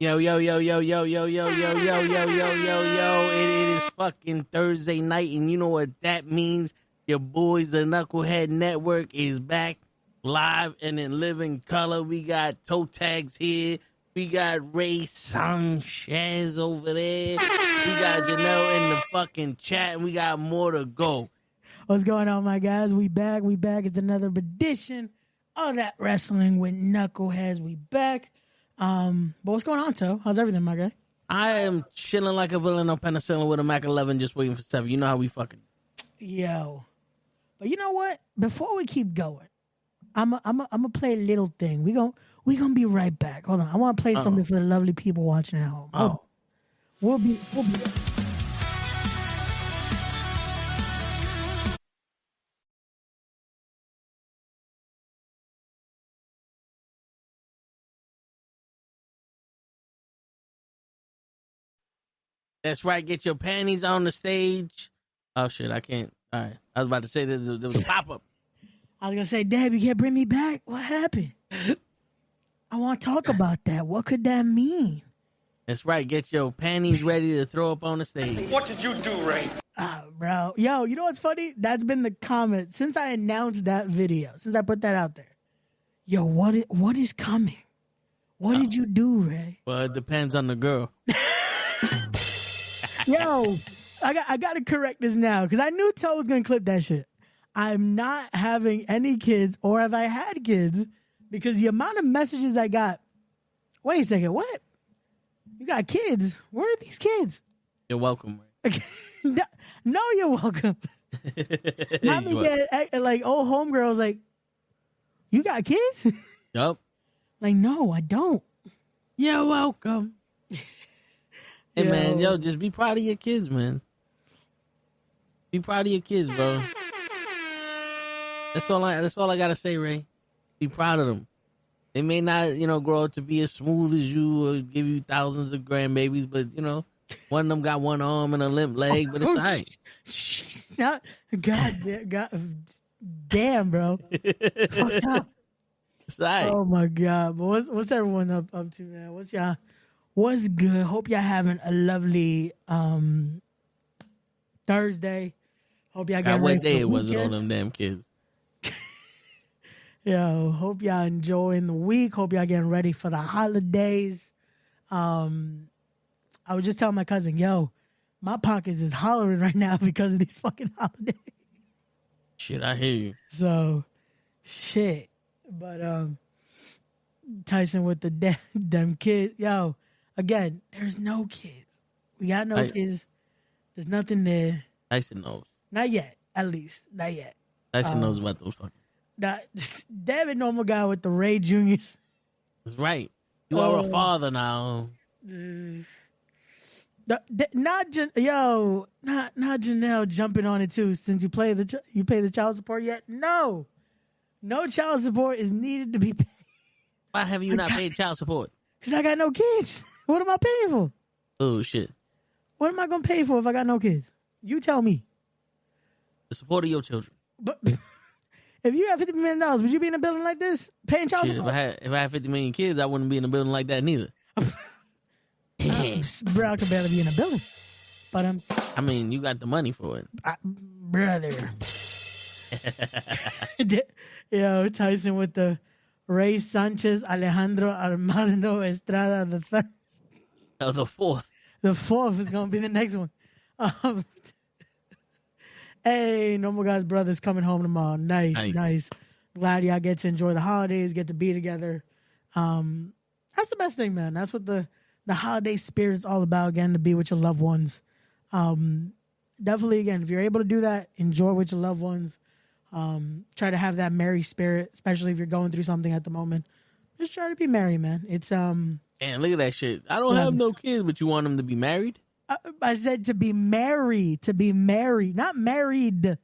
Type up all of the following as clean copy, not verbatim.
Yo, yo, yo, yo, yo, yo, yo, yo, yo, yo, yo, yo, yo. It is fucking Thursday night, and you know what that means? Your boys, the Knucklehead Network, is back live and in living color. We got Toetags here. We got Ray Sanchez over there. We got Janelle in the fucking chat, and we got more to go. What's going on, my guys? We back. It's another edition of That Wrestling with Knuckleheads. We back. But what's going on, Toe? How's everything, my guy? I am chilling like a villain on penicillin with a Mac 11, just waiting for 7. You know how we fucking. Yo. But you know what? Before we keep going, I'm gonna play a little thing. We gonna be right back. Hold on. I want to play something for the lovely people watching at home. Hold on. We'll be back. That's right. Get your panties on the stage. Oh, shit. I can't. All right. I was about to say there was a pop-up. I was going to say, Dad, you can't bring me back? What happened? I want to talk about that. What could that mean? That's right. Get your panties ready to throw up on the stage. What did you do, Ray? Bro. Yo, you know what's funny? That's been the comment since I announced that video, since I put that out there. Yo, what is coming? What did you do, Ray? Well, it depends on the girl. Yo, I got to correct this now because I knew Toe was going to clip that shit. I'm not having any kids, or have I had kids, because the amount of messages I got. Wait a second, what? You got kids? Where are these kids? You're welcome. No, you're welcome. Mommy get like old homegirls like, you got kids? Yup. Like, no, I don't. You're welcome. Hey, man, just be proud of your kids, man. Be proud of your kids, bro. That's all I gotta say, Ray. Be proud of them. They may not, grow up to be as smooth as you or give you thousands of grandbabies, but one of them got one arm and a limp leg, but it's all right. God damn, bro. Fucked up. It's all right. Oh my God. But what's everyone up to, man? What's good? Hope y'all having a lovely Thursday. Hope y'all getting ready what day for it was with all weekend. them damn kids. Yo, hope y'all enjoying the week. Hope y'all getting ready for the holidays. I was just telling my cousin, yo, my pockets is hollering right now because of these fucking holidays. Shit, I hear you. So, shit. But Tyson with the them kids. Yo, again, there's no kids. We got no kids. There's nothing there. Tyson knows. Not yet, at least. Not yet. Tyson knows about those fucking. David, normal guy with the Ray Juniors. That's right. You are a father now. Not Janelle jumping on it too. Since you pay the child support yet? No child support is needed to be paid. Why have you not paid child support? Because I got no kids. What am I paying for? Oh shit! What am I gonna pay for if I got no kids? You tell me. The support of your children. But if you had $50 million, would you be in a building like this paying child support? If I had 50 million kids, I wouldn't be in a building like that neither. Bro, I could barely be in a building. But I mean, you got the money for it, brother. Yo, Tyson with the Ray Sanchez, Alejandro Armando Estrada the third. Oh, the fourth. The fourth is gonna be the next one. Hey, Normal Guys Brothers coming home tomorrow. Nice. Glad y'all get to enjoy the holidays, get to be together. That's the best thing, man. That's what the holiday spirit is all about, again, to be with your loved ones. Definitely, again, if you're able to do that, enjoy with your loved ones. Try to have that merry spirit, especially if you're going through something at the moment. Just try to be merry, man. It's And look at that shit. I don't have no kids, but you want them to be married? I said to be merry, not married.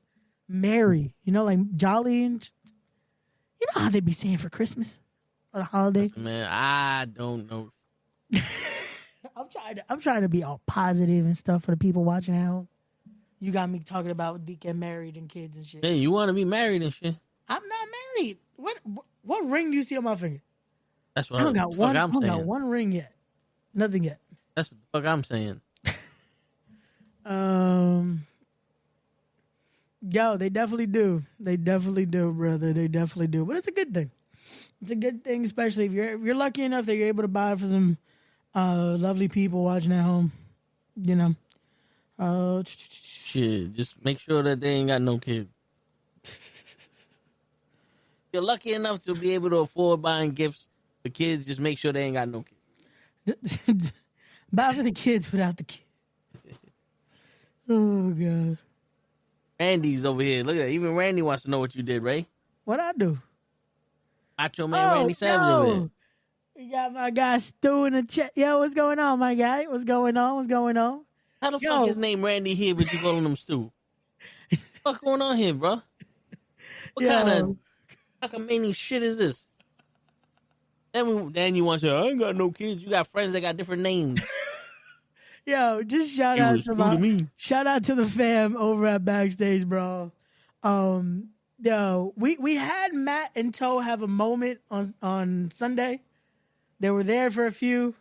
Merry. Like jolly, and you know how they be saying for Christmas or the holidays? Listen, man, I don't know. I'm trying to be all positive and stuff for the people watching at home. You got me talking about getting married and kids and shit. Hey, you want to be married and shit? I'm not married. What ring do you see on my finger? That's what I don't got one ring yet. Nothing yet. That's what the fuck I'm saying. Yo, they definitely do. They definitely do, brother. They definitely do. But it's a good thing. It's a good thing, especially if you're lucky enough that you're able to buy it for some lovely people watching at home. You know. Shit, just make sure that they ain't got no kids. You're lucky enough to be able to afford buying gifts for kids. Just make sure they ain't got no kids. Buy for the kids without the kids. Oh, God. Randy's over here. Look at that. Even Randy wants to know what you did, Ray. What'd I do? Macho Man Randy Savage over there. We got my guy Stu in the chat. Yo, what's going on, my guy? What's going on? What's going on? How the fuck is name Randy here, but you calling him Stu? What's going on here, bro? What kind of cockamamie shit is this? Then you want to say, I ain't got no kids. You got friends that got different names. Yo, just shout out to the fam over at Backstage, bro. Yo, we had Matt and Toe have a moment on Sunday. They were there for a few.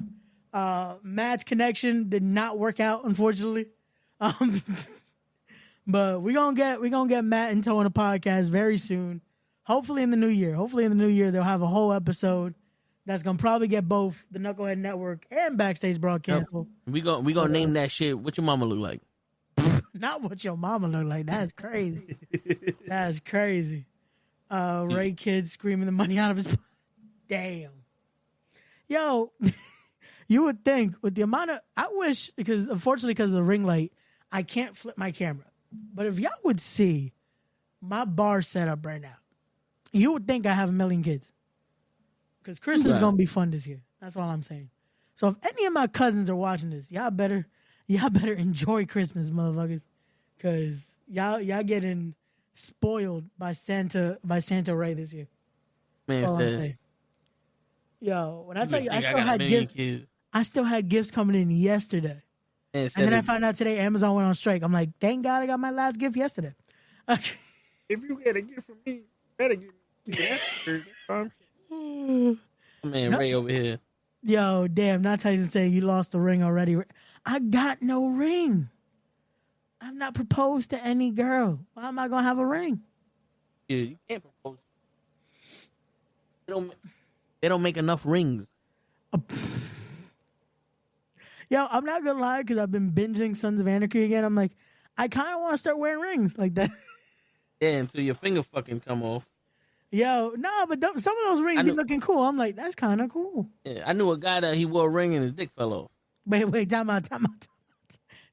Matt's connection did not work out, unfortunately. But we gonna get Matt and Toe on a podcast very soon. Hopefully in the new year. Hopefully in the new year they'll have a whole episode that's gonna probably get both the Knucklehead Network and Backstage broadcast. Yep. We gonna name that shit. What your mama look like? Not what your mama look like. That's crazy. That's crazy. Ray Kid screaming the money out of his. Damn. Yo, you would think with the amount of I wish because unfortunately because of the ring light I can't flip my camera. But if y'all would see my bar setup right now, you would think I have a million kids. Because Christmas is gonna be fun this year. That's all I'm saying. So if any of my cousins are watching this, y'all better enjoy Christmas, motherfuckers. Cause y'all getting spoiled by Santa Ray this year. Man that's all I'm saying. Yo, when I tell you I still had gifts coming in yesterday. And then I found out today Amazon went on strike. I'm like, thank God I got my last gift yesterday. If you get a gift from me, you better give me Man, Ray over here. Yo, damn, not Tyson saying you lost the ring already. I got no ring. I've not proposed to any girl. Why am I going to have a ring? Yeah, you can't propose. They don't make enough rings. Yo, I'm not going to lie because I've been binging Sons of Anarchy again. I'm like, I kind of want to start wearing rings like that. Yeah, until your finger fucking come off. Yo, no, but some of those rings be looking cool. I'm like, that's kind of cool. Yeah, I knew a guy that he wore a ring and his dick fell off. Wait, time out.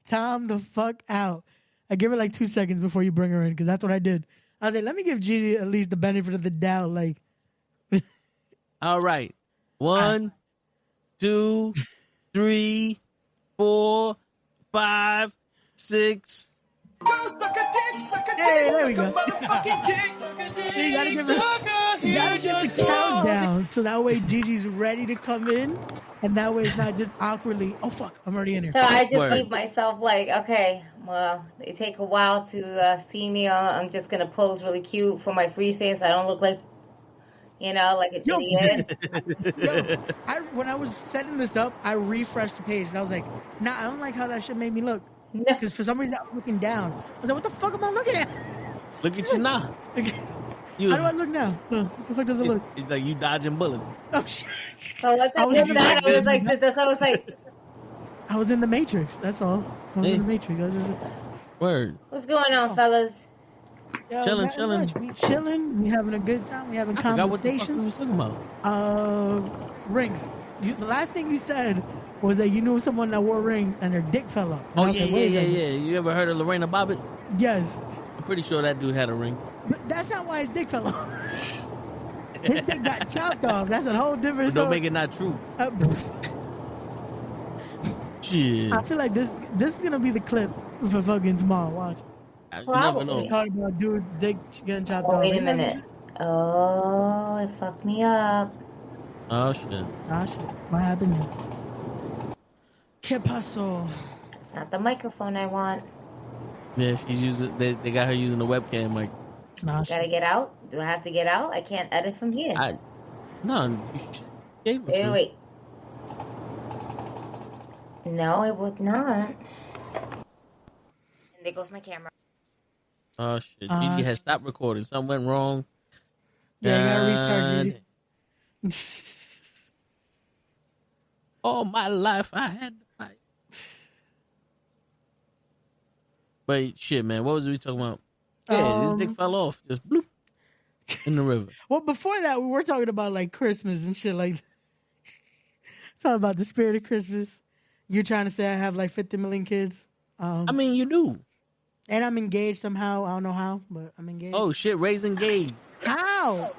Time the fuck out. I give her like 2 seconds before you bring her in because that's what I did. I was like, let me give Gigi at least the benefit of the doubt. Like, all right. 1, 2, 3, 4, 5, 6. Hey, there we go. You gotta give the countdown so that way Gigi's ready to come in, and that way it's not just awkwardly. Oh fuck, I'm already in here. So I just leave myself like, okay, well, they take a while to see me. I'm just gonna pose really cute for my freeze frame so I don't look like, like an idiot. When I was setting this up, I refreshed the page. And I was like, nah, I don't like how that shit made me look. Because for some reason I was looking down. I was like, what the fuck am I looking at? Look at you now. How do I look now? What the fuck does it look? It's like you dodging bullets. Oh shit. So once I did that, I was like this. I was like, I was in the Matrix. That's all. I was in the Matrix. I was just word. What's going on, fellas? Yo, chilling. We chilling. We having a good time. We having conversations. What the fuck we was talking about? Rings. The last thing you said was that you knew someone that wore rings and their dick fell off. Oh yeah. You ever heard of Lorena Bobbitt? Yes. I'm pretty sure that dude had a ring. But that's not why his dick fell off. His dick got chopped off. That's a whole different story. Don't make it not true. Shit. I feel like this is gonna be the clip for fucking tomorrow. Watch. You never know. It's talking about dude's dick getting chopped off. Wait a minute. Oh, it fucked me up. Oh shit. What happened? ¿Qué pasó? It's not the microphone I want. Yeah, she's using. They got her using the webcam mic. Gotta get out. Do I have to get out? I can't edit from here. No. Wait. No, it would not. And there goes my camera. Oh shit! Gigi has stopped recording. Something went wrong. Yeah, you gotta restart, Gigi. All my life I had to fight. But shit, man, what was we talking about? Yeah, this dick fell off, just bloop in the river. Well, before that, we were talking about like Christmas and shit like that. Talking about the spirit of Christmas. You're trying to say I have like 50 million kids. I mean, you do. And I'm engaged somehow. I don't know how, but I'm engaged. Oh shit, Ray's engaged. How?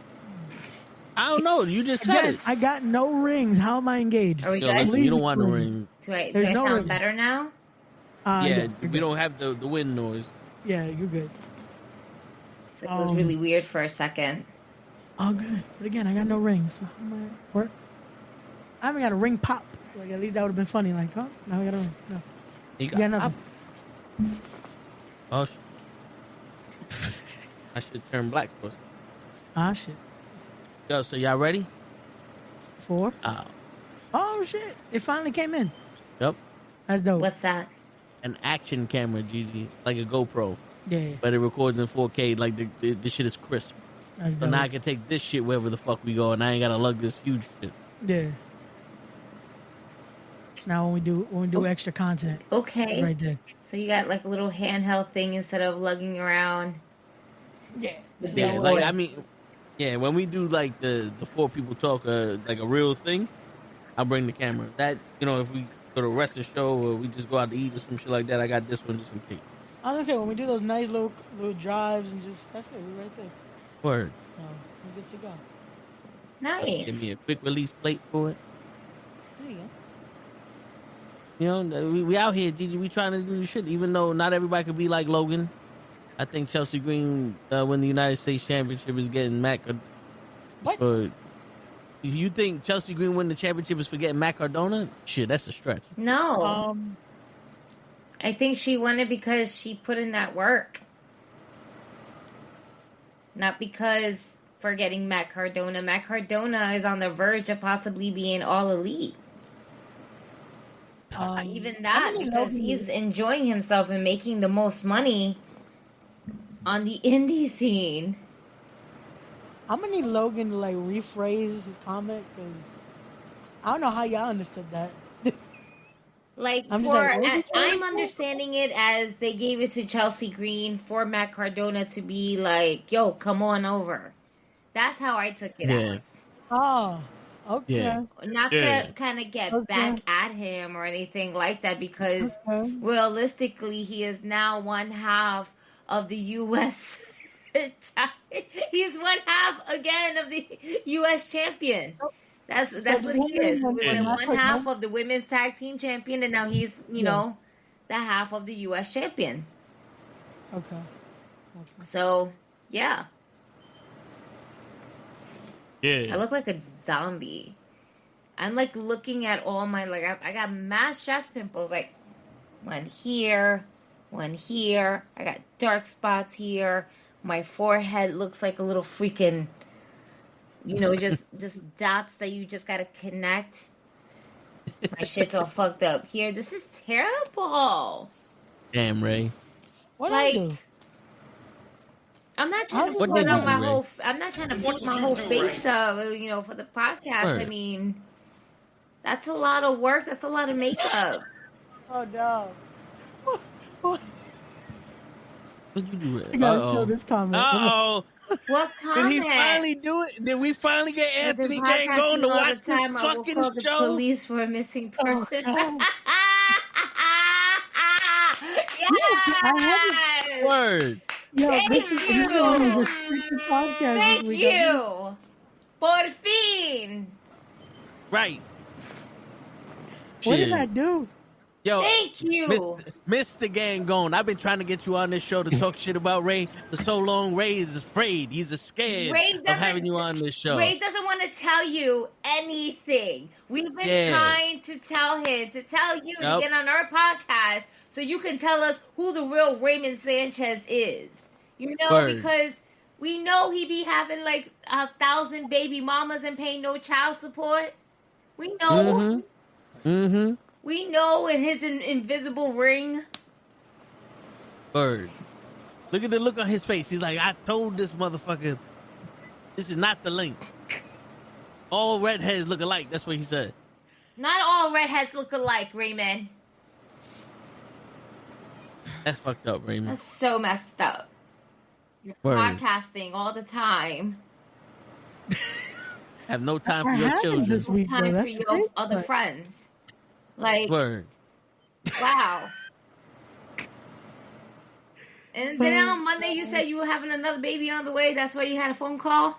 I don't know. You just said it. I got no rings. How am I engaged? Are we Yo, good? listen, you don't want no ring. Do I no sound ring. better now? Yeah, we don't have the wind noise. Yeah, you're good. So it was really weird for a second. Oh, good. But again, I got no rings. So how am I work? I haven't got a ring pop. Like, at least that would have been funny. Like, oh, now we got a ring. No. You got nothing. Oh, I should turn black for us. Ah, shit. Yo, so y'all ready? 4. Oh, shit. It finally came in. Yep. That's dope. What's that? An action camera, Gigi, like a GoPro. Yeah. But it records in 4K. Like this shit is crisp. That's So dope. now I can take this shit wherever the fuck we go, and I ain't gotta lug this huge shit. Yeah. Now when we do extra content, Okay. right there. So you got like a little handheld thing instead of lugging around. Yeah. Yeah, like I mean, yeah. When we do like the 4 people talk, like a real thing, I'll bring the camera. That if we go to a wrestling show or we just go out to eat or some shit like that, I got this one just in case. I was gonna say when we do those nice little drives and just that's it, we right there. Word. We're good to go. Nice. Give me a quick release plate for it. There you go. We out here, Gigi. We trying to do the shit, even though not everybody could be like Logan. I think Chelsea Green win the United States Championship is getting Mac. What? You think Chelsea Green win the championship is for getting Mac Cardona? Shit, that's a stretch. No. I think she won it because she put in that work. Not because for getting Matt Cardona. Matt Cardona is on the verge of possibly being all elite. Even that, because he's enjoying himself and making the most money on the indie scene. I'm gonna need Logan to like rephrase his comment because I don't know how y'all understood that. Like, I'm understanding it as they gave it to Chelsea Green for Matt Cardona to be like, yo, come on over. That's how I took it as. Oh, okay. Yeah. Not to kind of get back at him or anything like that, because realistically, he is now one half of the U.S. He's one half again of the U.S. champion. That's what he is. He was the one half of the women's tag team champion, and now he's, the half of the U.S. champion. Okay. So, yeah. Yeah. I look like a zombie. I'm, like, looking at all my, like, I got mass stress pimples, like, one here. I got dark spots here. My forehead looks like a little freaking... just dots that you just gotta connect. My shit's all fucked up here. This is terrible. Damn, Ray. What I do? I'm not trying to put on my whole. I'm not trying to put my whole face up, for the podcast. Word. I mean, that's a lot of work. That's a lot of makeup. Oh no. What'd you do, Ray? I gotta kill this comment. Uh-oh. What comment? Did he finally do it? Did we finally get Anthony Gangone to watch this I will fucking call the show? police for a missing person. Yes! Word. Yo, Thank this is you. the freaking podcast. Thank you. Por fin. Right. What Shit. did I do? Yo, Thank you. Mr. Gangone, I've been trying to get you on this show to talk shit about Ray for so long. Ray is afraid. He's scared of having you on this show. Ray doesn't want to tell you anything. We've been trying to tell him, to tell you to get on our podcast so you can tell us who the real Raymond Sanchez is. Because we know he be having like 1,000 baby mamas and paying no child support. We know. Mm-hmm. We know in his invisible ring. Bird. Look at the look on his face. He's like, I told this motherfucker, this is not the link. All redheads look alike. That's what he said. Not all redheads look alike, Raymond. That's fucked up, Raymond. That's so messed up. You're podcasting all the time. Have no time for your children. This week, no time for your other friends. Like, Word. Wow. And then on Monday you said you were having another baby on the way. That's why you had a phone call?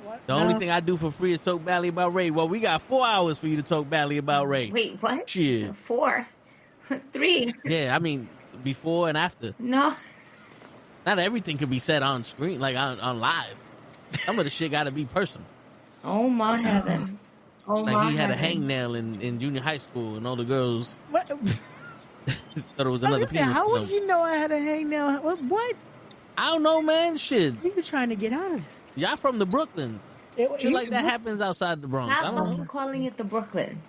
What? The only thing I do for free is talk badly about Ray. Well, we got 4 hours for you to talk badly about Ray. Wait, what? Shit. 4. 3. Yeah, I mean, before and after. No. Not everything can be said on screen, like on live. Some of the shit got to be personal. Oh, my heavens. Oh, like he had a hangnail in junior high school, and all the girls What? thought it was another penis. How would you know I had a hangnail? What? I don't know, man. Shit. What are you trying to get out of this? Y'all from the Brooklyn. Shit like that happens outside the Bronx. Not fucking calling it the Brooklyn.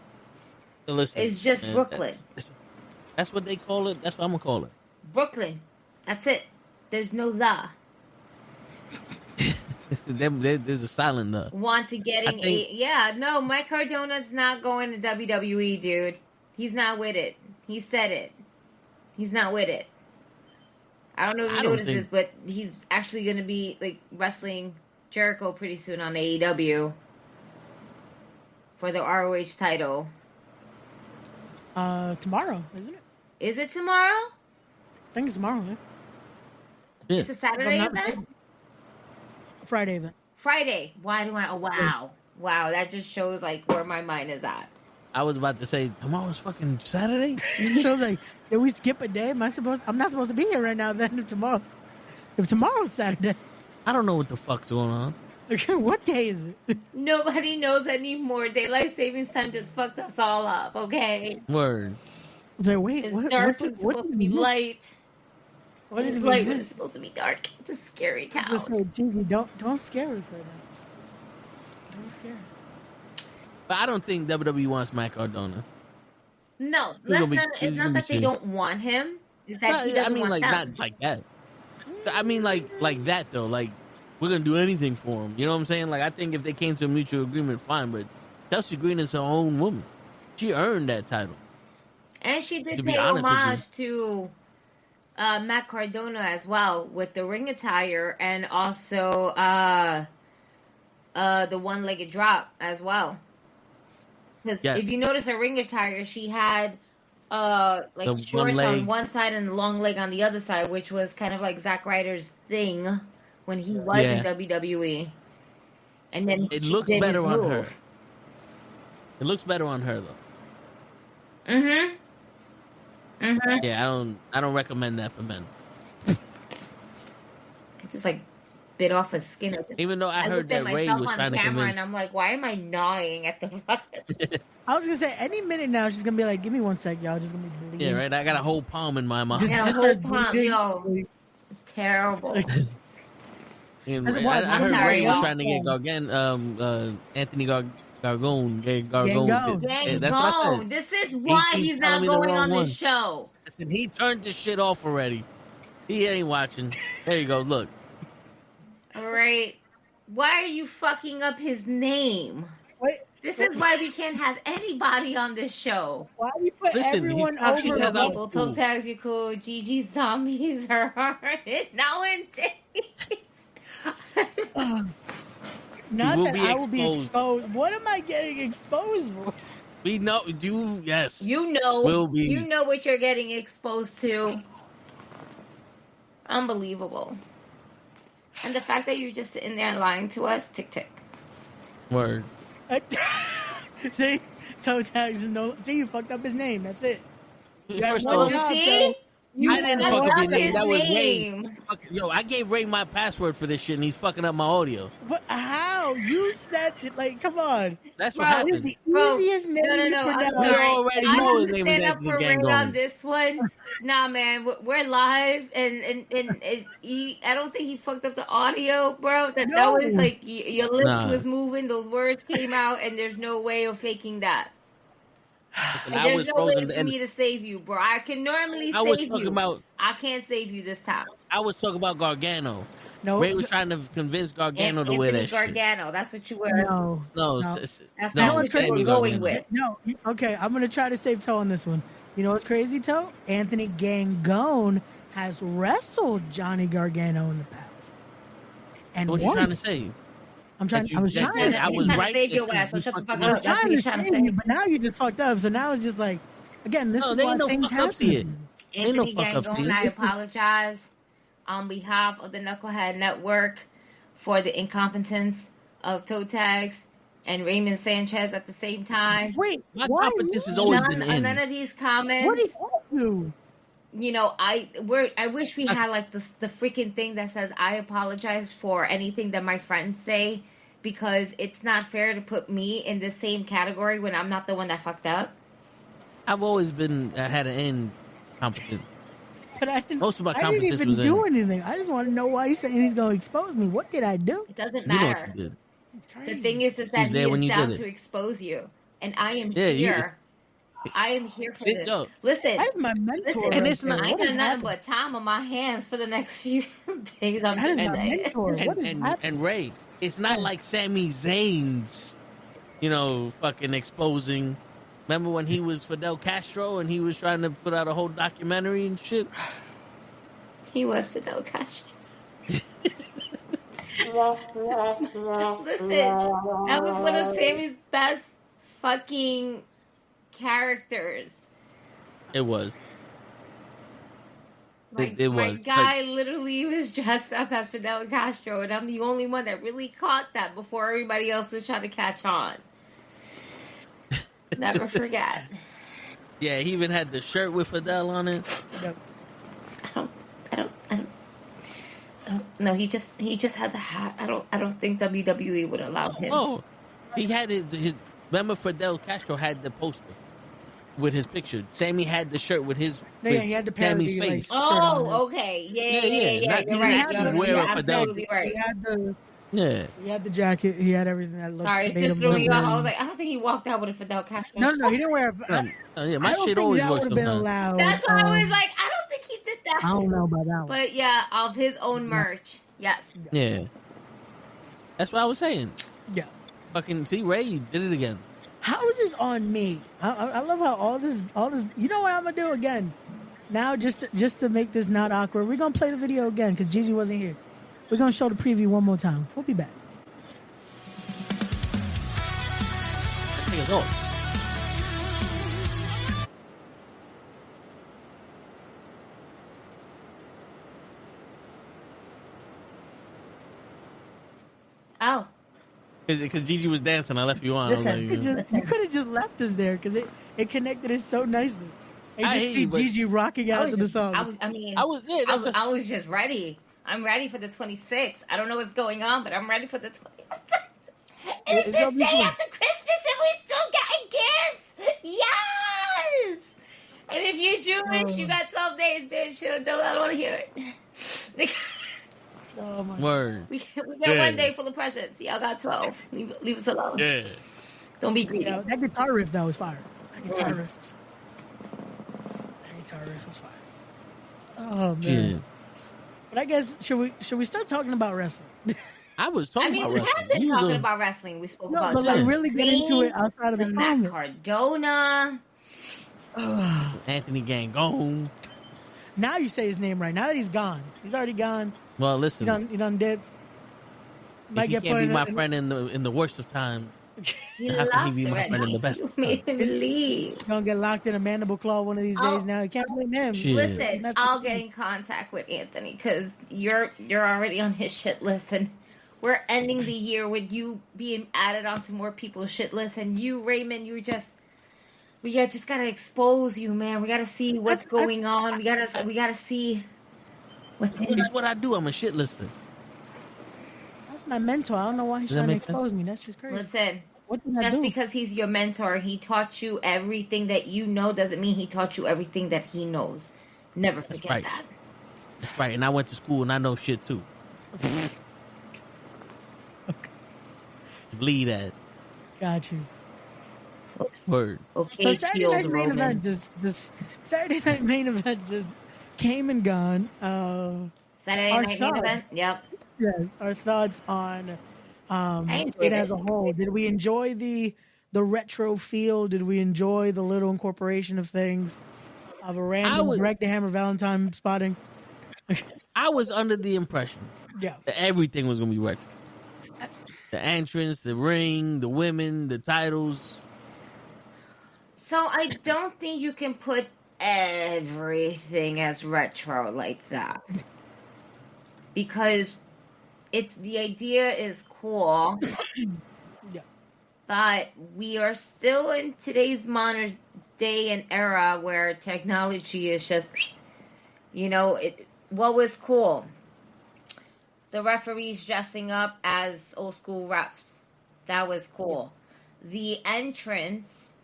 So listen, it's just Brooklyn. That's what they call it. That's what I'm going to call it. Brooklyn. That's it. There's no the. There's a silent the. Want to getting Mike Cardona's not going to WWE, dude. He's not with it. He said it. He's not with it. I don't know if you noticed this, but he's actually going to be like wrestling Jericho pretty soon on AEW for the ROH title. Tomorrow, isn't it? Is it tomorrow? I think it's tomorrow. Yeah. It's a Saturday event. Friday event. Friday. Why do I? Oh, wow. Wow, that just shows like where my mind is at. I was about to say tomorrow's fucking Saturday. So I was like, did we skip a day? I'm not supposed to be here right now. Then if tomorrow's Saturday, I don't know what the fuck's going on. What day is it? Nobody knows anymore. Daylight savings time just fucked us all up. Okay. Word. I was like, wait, it's what? Dark when it's supposed to be light. What it's light when it's supposed to be dark. It's a scary town. I was gonna say, Gigi, don't scare us right now. Don't scare us. But I don't think WWE wants Matt Cardona. No, it's not that they don't want him. It's that he doesn't want them. Not like that. I mean, like that though. Like we're gonna do anything for him. You know what I'm saying? Like I think if they came to a mutual agreement, fine. But Chelsea Green is her own woman. She earned that title. And she did pay homage to Matt Cardona as well with the ring attire and also the one-legged drop as well. Because if you notice her ring attire, she had like shorts on one side and a long leg on the other side, which was kind of like Zack Ryder's thing when he was in WWE. And then it looks better on her. It looks better on her though. Mm-hmm. Mm-hmm. Yeah, I don't recommend that for men. Just like bit off his skin. Even though I heard that Ray was trying to convince. And I'm like, why am I gnawing at the fucking... I was gonna say any minute now she's gonna be like, give me 1 sec, y'all. Just gonna be bleeding. Yeah, right. I got a whole palm in my mouth. I got a whole palm, yo. Terrible. I heard Ray was trying to get Anthony Gargone. Gang, that's what I said. This is why he's not going on this show. Listen, he turned this shit off already. He ain't watching. There you go. Look. All right. Why are you fucking up his name? This is why we can't have anybody on this show. Why do you put everyone over? People, HeDDs, you cool. Gigi zombies are hard. Now in days. Not that I will be exposed. What am I getting exposed for? We know you. Yes, you know. Will be. You know what you're getting exposed to. Unbelievable. And the fact that you're just sitting there lying to us, tick. Word. See, toetagz no. See, you fucked up his name. That's it. First of all, see? I didn't fuck up his name. That was Ray. Yo, I gave Ray my password for this shit, and he's fucking up my audio. What? How? You said it. Like, come on. That's what happened. It's the easiest name No. to pronounce. We already know his name is stand up for Ray on this one. Nah, man, we're live, and I don't think he fucked up the audio, bro. That was like your lips was moving, those words came out, and there's no way of faking that. Listen, And I there's was no frozen. way for me to save you, bro. I can normally I was save talking you. about. I can't save you this time. I was talking about Gargano. No, Ray was trying to convince Gargano to wear Anthony that shit. Gargano. That's what you were. no. No, That's You know not what's what you crazy? were going with. No, okay, I'm gonna try to save Toe on this one. You know what's crazy, Toe? Anthony Gangone has wrestled Johnny Gargano in the past. And what you won. trying to say? I'm trying. That you- I was that- trying. that I He's was trying to right. save your that ass, so you shut the fucking fuck up. up. That's what he's trying to save you, say. but now you just fucked up. So now it's just like, again, this No, is there why ain't no things fuck ups happen. here. Ain't no Anthony fuck ups Gangone, here. I apologize on behalf of the Knucklehead Network for the incompetence of toe tags and Raymond Sanchez at the same time. Wait, My why competence has me? always been in. None of these What comments. did I do? You know, I wish we had like the freaking thing that says I apologize for anything that my friends say, because it's not fair to put me in the same category when I'm not the one that fucked up. I've always been had an end competent. But I didn't. Most of my I didn't competence even was do in. anything. I just want to know why he's saying he's going to expose me. What did I do? It doesn't You know matter. what you did. The thing is He's that he there when is you down did it. to expose you, and I am Yeah, you- here. I am here for this. Yo. Listen, That is my mentor. listen, right And it's there. not- I What ain't is got nothing happening? but time on my hands for the next few days. I'm That is just my saying. mentor. What is happening? And Ray, it's not like Sami Zayn's, fucking exposing. Remember when he was Fidel Castro and he was trying to put out a whole documentary and shit? He was Fidel Castro. Listen, that was one of Sammy's best fucking characters. It was. My was, guy literally was dressed up as Fidel Castro, and I'm the only one that really caught that before everybody else was trying to catch on. Never forget. Yeah, he even had the shirt with Fidel on it. Yep. I don't. No, he just had the hat. I don't think WWE would allow him. Oh, he had his. Remember, Fidel Castro had the poster with his picture. Sammy had the shirt with his. Yeah, with he had the Sammy's parody, like, face. shirt on Oh, okay. Yeah. Yeah. You're Not- right. you You're didn't wear you're a Fidel- absolutely right. He had the. Yeah. He had the jacket. He had everything that looked. Sorry, it made just him threw look me off. very- I was like, I don't think he walked out with a Fidel Castro. No, he didn't wear. Yeah, my I don't shit think always that works would have been sometimes. allowed. That's why I was like, I don't think he did that. I don't know about that one. But yeah, of his own merch. Yes. Yeah. That's what I was saying. Yeah. Fucking see, Ray, you did it again. How is this on me? I love how all this. You know what I'm gonna do again? Now, just to make this not awkward, we're gonna play the video again because Gigi wasn't here. We're gonna show the preview one more time. We'll be back. Take it off. Oh, Because Gigi was dancing, I left you on. Listen, I was like, You could have just left us there because it connected it so nicely. And I just hear see you, but- Gigi rocking out to the song. I was just ready. I'm ready for the 26th. I don't know what's going on, but I'm ready for the 26th. It's It's gonna the be day fun. after Christmas and we still getting gifts. Yes. And if you're Jewish, you got 12 days, bitch. I don't want to hear it. Oh my word. We get Yeah. 1 day full of presents. Y'all got 12. Leave us alone. Yeah. Don't be greedy. Yeah, that guitar riff that was fire. That guitar riff was fire. Oh man. Yeah. But I guess should we start talking about wrestling? I was talking I mean, about we wrestling. have been You was talking on- about wrestling. We spoke No, about but like John really get into it outside of the some Matt comment. Cardona. Anthony Gangone. Now you say his name right. Now that he's gone, he's already gone. Well, He listen. done dipped. If he can't be my friend in the worst of time, He How can he left be my friend in the best? You made him leave. Gonna get locked in a mandible claw one of these days. Now you can't blame him. Shit. Listen, That's I'll the get in contact with Anthony because you're already on his shit list, and we're ending the year with you being added onto more people's shit list. And you, Raymond, we just gotta expose you, man. We gotta see what's going on. We gotta see what's in It's it. what I do. I'm a shit lister. That's my mentor. I don't know why he's Does that trying to make sense? expose me. That's just crazy. Listen, What did I just do? because he's your mentor, he taught you everything that you know doesn't mean he taught you everything that he knows. Never forget right. that. That's right. And I went to school and I know shit too. Bleed that. Got you. Word. Okay, So Saturday healed night main Roman. event Saturday night main event just came and gone. Saturday night main event. Yep. Yes, our thoughts on I enjoyed it as a whole. Did we enjoy the retro feel? Did we enjoy the little incorporation of things? Of a random Greg the Hammer Valentine spotting? I was under the impression that everything was going to be retro. The entrance, the ring, the women, the titles. So I don't think you can put everything as retro like that. Because the idea is cool. But we are still in today's modern day and era where technology is just, what was cool? The referees dressing up as old school refs. That was cool. The entrance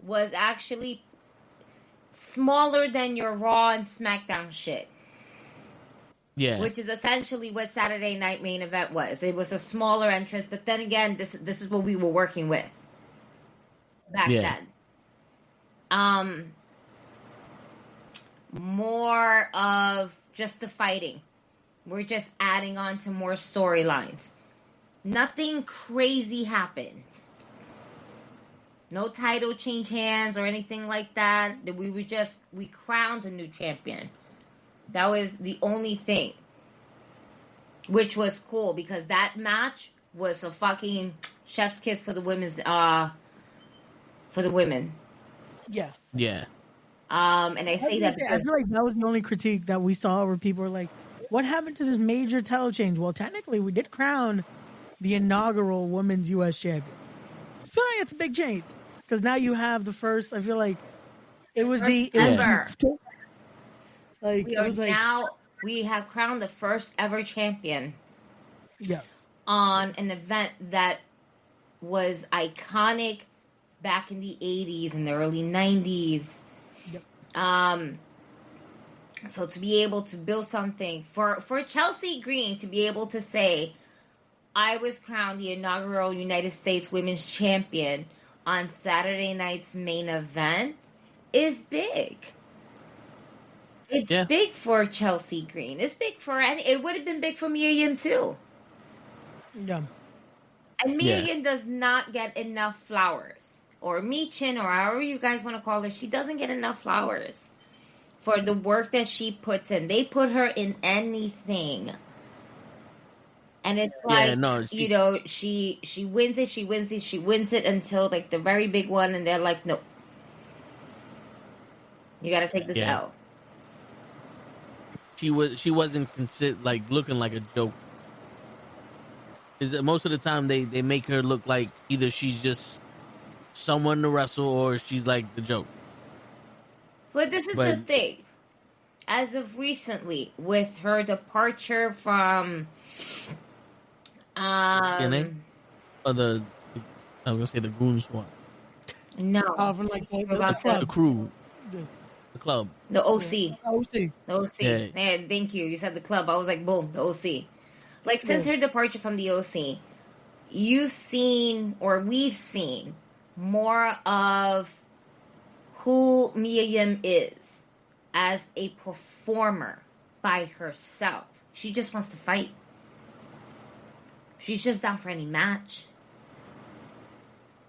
was actually smaller than your Raw and SmackDown shit. Yeah. Which is essentially what Saturday Night Main Event was. It was a smaller entrance, but then again, this is what we were working with back then. More of just the fighting. We're just adding on to more storylines. Nothing crazy happened. No title change hands or anything like that. We crowned a new champion. That was the only thing. Which was cool because that match was a fucking chef's kiss for the women's for the women. Yeah. Yeah. And I say that because I feel like that was the only critique that we saw where people were like, what happened to this major title change? Well, technically we did crown the inaugural women's US champion. I feel like it's a big change. Because now you have the first, I feel like it was ever. Like we have crowned the first ever champion. Yeah. On an event that was iconic back in the 80s and the early 90s. Yep. So to be able to build something for Chelsea Green to be able to say, I was crowned the inaugural United States Women's Champion on Saturday night's main event is big. It's big for Chelsea Green. It's big for it would have been big for Mia Yim too. Yeah. And Mia Yim does not get enough flowers. Or Michin, or however you guys want to call her. She doesn't get enough flowers for the work that she puts in. They put her in anything. And it's like, she wins it until like the very big one. And they're like, no. You got to take this out. She wasn't like looking like a joke. Is that most of the time they make her look like either she's just someone to wrestle or she's like the joke. But this is the thing. As of recently, with her departure from I was gonna say the Goons one. No. From like the crew. The club. The OC. The OC. Yeah, thank you. You said the club. I was like, boom, the OC. Like, since her departure from the OC, we've seen more of who Mia Yim is as a performer by herself. She just wants to fight. She's just down for any match.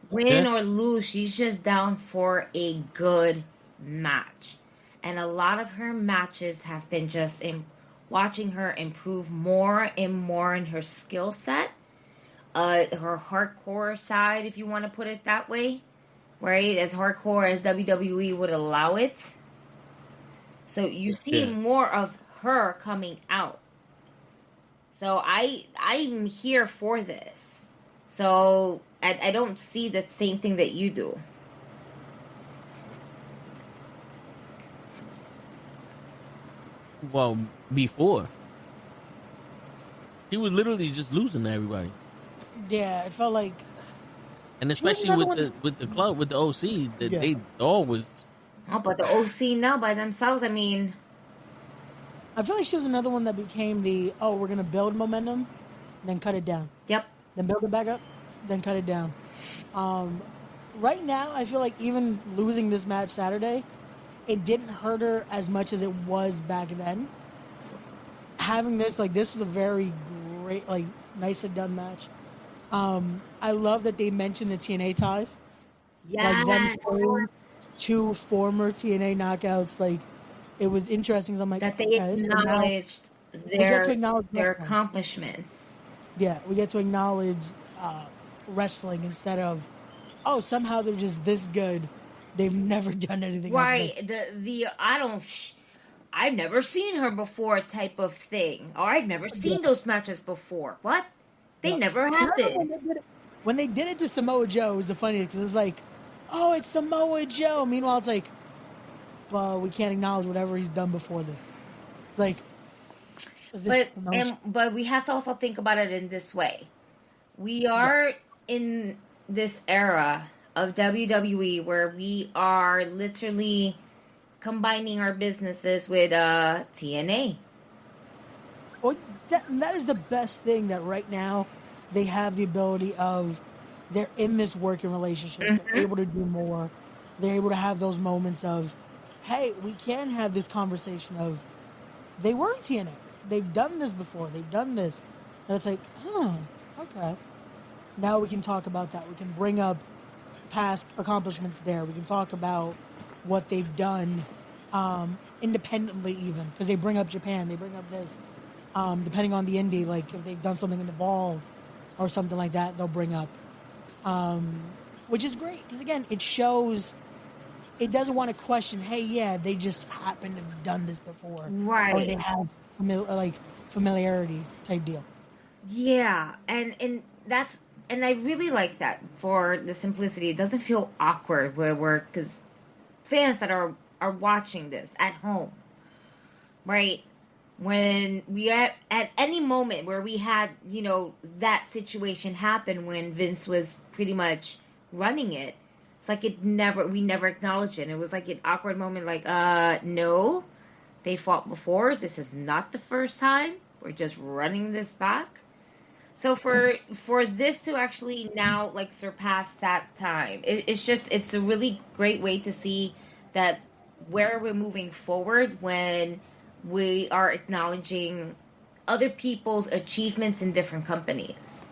Win or lose, she's just down for a good match. And a lot of her matches have been just in watching her improve more and more in her skill set. Her hardcore side, if you want to put it that way. Right? As hardcore as WWE would allow it. So you see more of her coming out. So I'm here for this. So I don't see the same thing that you do. Well, before. He was literally just losing to everybody. Yeah, it felt like... And especially with the club, with the OC, that they always... Oh, but the OC now by themselves, I mean... I feel like she was another one that became we're going to build momentum, then cut it down. Yep. Then build it back up, then cut it down. right now, I feel like even losing this match Saturday, it didn't hurt her as much as it was back then. Having this, like, this was a very great, like, nicely done match. I love that they mentioned the TNA ties. Yes. Like, them showing two former TNA knockouts, like, it was interesting. I'm like, that they okay, acknowledged their accomplishments. Yeah, we get to acknowledge wrestling instead of, oh, somehow they're just this good. They've never done anything right. else. Like, I've never seen her before type of thing. Or I've never seen those matches before. What? They never happened. When they did it to Samoa Joe, it was the funniest because it was like, oh, it's Samoa Joe. Meanwhile, it's like, well, we can't acknowledge whatever he's done before this. It's like, but we have to also think about it in this way. We are in this era of WWE where we are literally combining our businesses with TNA. Well, that is the best thing, that right now they have the ability of, they're in this working relationship. Mm-hmm. They're able to do more. They're able to have those moments of, hey, we can have this conversation of, they were TNA. They've done this before. They've done this. And it's like, okay. Now we can talk about that. We can bring up past accomplishments there. We can talk about what they've done independently even. Because they bring up Japan. They bring up this. Depending on the indie, like if they've done something in Evolve or something like that, they'll bring up. Which is great. Because again, it shows, it doesn't want to question, hey, yeah, they just happen to have done this before. Right. Or they have familiarity type deal. Yeah. And that's, and I really like that for the simplicity. It doesn't feel awkward because fans that are watching this at home, right? When we at any moment where we had, that situation happen when Vince was pretty much running it, it's like we never acknowledged it. It was like an awkward moment, like, no, they fought before. This is not the first time. We're just running this back. So for this to actually now like surpass that time, it's a really great way to see that where we're moving forward when we are acknowledging other people's achievements in different companies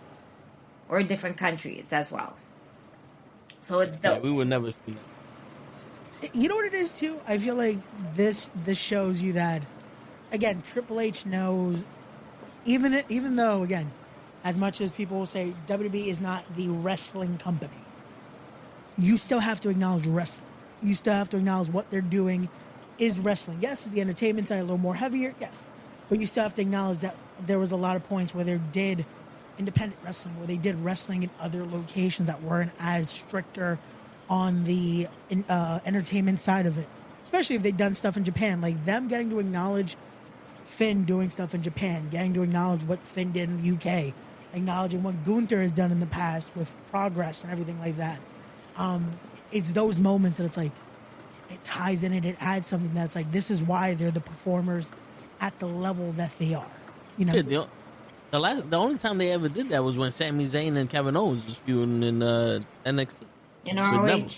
or different countries as well. So it's dope. Yeah, we would never see that. You know what it is too? I feel like this shows you that, again, Triple H knows, even though, again, as much as people will say WWE is not the wrestling company, you still have to acknowledge wrestling. You still have to acknowledge what they're doing is wrestling. Yes, the entertainment side a little more heavier, yes. But you still have to acknowledge that there was a lot of points where they did independent wrestling, where they did wrestling in other locations that weren't as stricter on the entertainment side of it. Especially if they'd done stuff in Japan. Like them getting to acknowledge Finn doing stuff in Japan, getting to acknowledge what Finn did in the UK, acknowledging what Gunther has done in the past with Progress and everything like that. It's those moments that it's like, it ties in it adds something that's like, this is why they're the performers at the level that they are. Yeah, the only time they ever did that was when Sami Zayn and Kevin Owens was feuding in NXT. In ROH.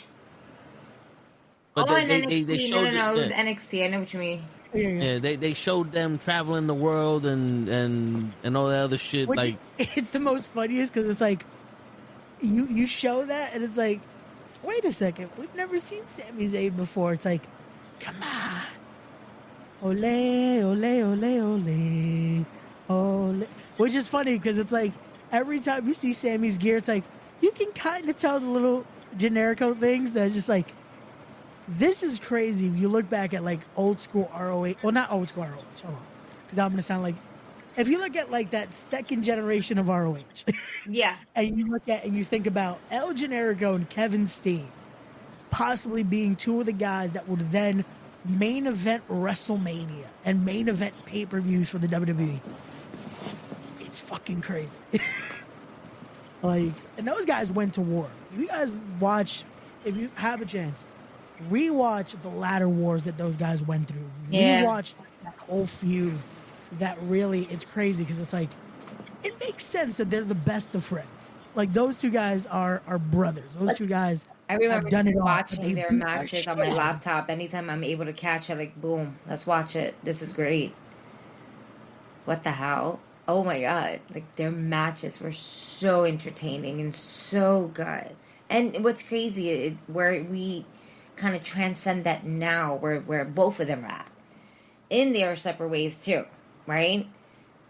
But they showed it was yeah. NXT. I know what you mean. Yeah, they showed them traveling the world and all that other shit. Which like it's the most funniest because it's like you show that and it's like, wait a second, we've never seen Sami Zayn before. It's like, come on, ole, ole, ole, ole, ole. Which is funny because it's like every time you see Sammy's gear, it's like you can kind of tell the little generico things that are just like, this is crazy. If you look back at like old school ROH, well, not old school ROH, hold on, because I'm gonna sound like, if you look at like that second generation of ROH, yeah, and you look at and you think about El Generico and Kevin Steen possibly being two of the guys that would then main event WrestleMania and main event pay-per-views for the WWE. It's fucking crazy. Like, and those guys went to war. If you guys watch, if you have a chance, rewatch the ladder wars that those guys went through. Yeah. Rewatch that whole feud. That really, it's crazy because it's like, it makes sense that they're the best of friends. Like, those two guys are brothers. Those two guys I remember done it all, watching their matches on my laptop. Anytime I'm able to catch it, like, boom, let's watch it. This is great. What the hell? Oh my God. Like, their matches were so entertaining and so good. And what's crazy, where we kind of transcend that now, where both of them are at. In their separate ways, too. Right?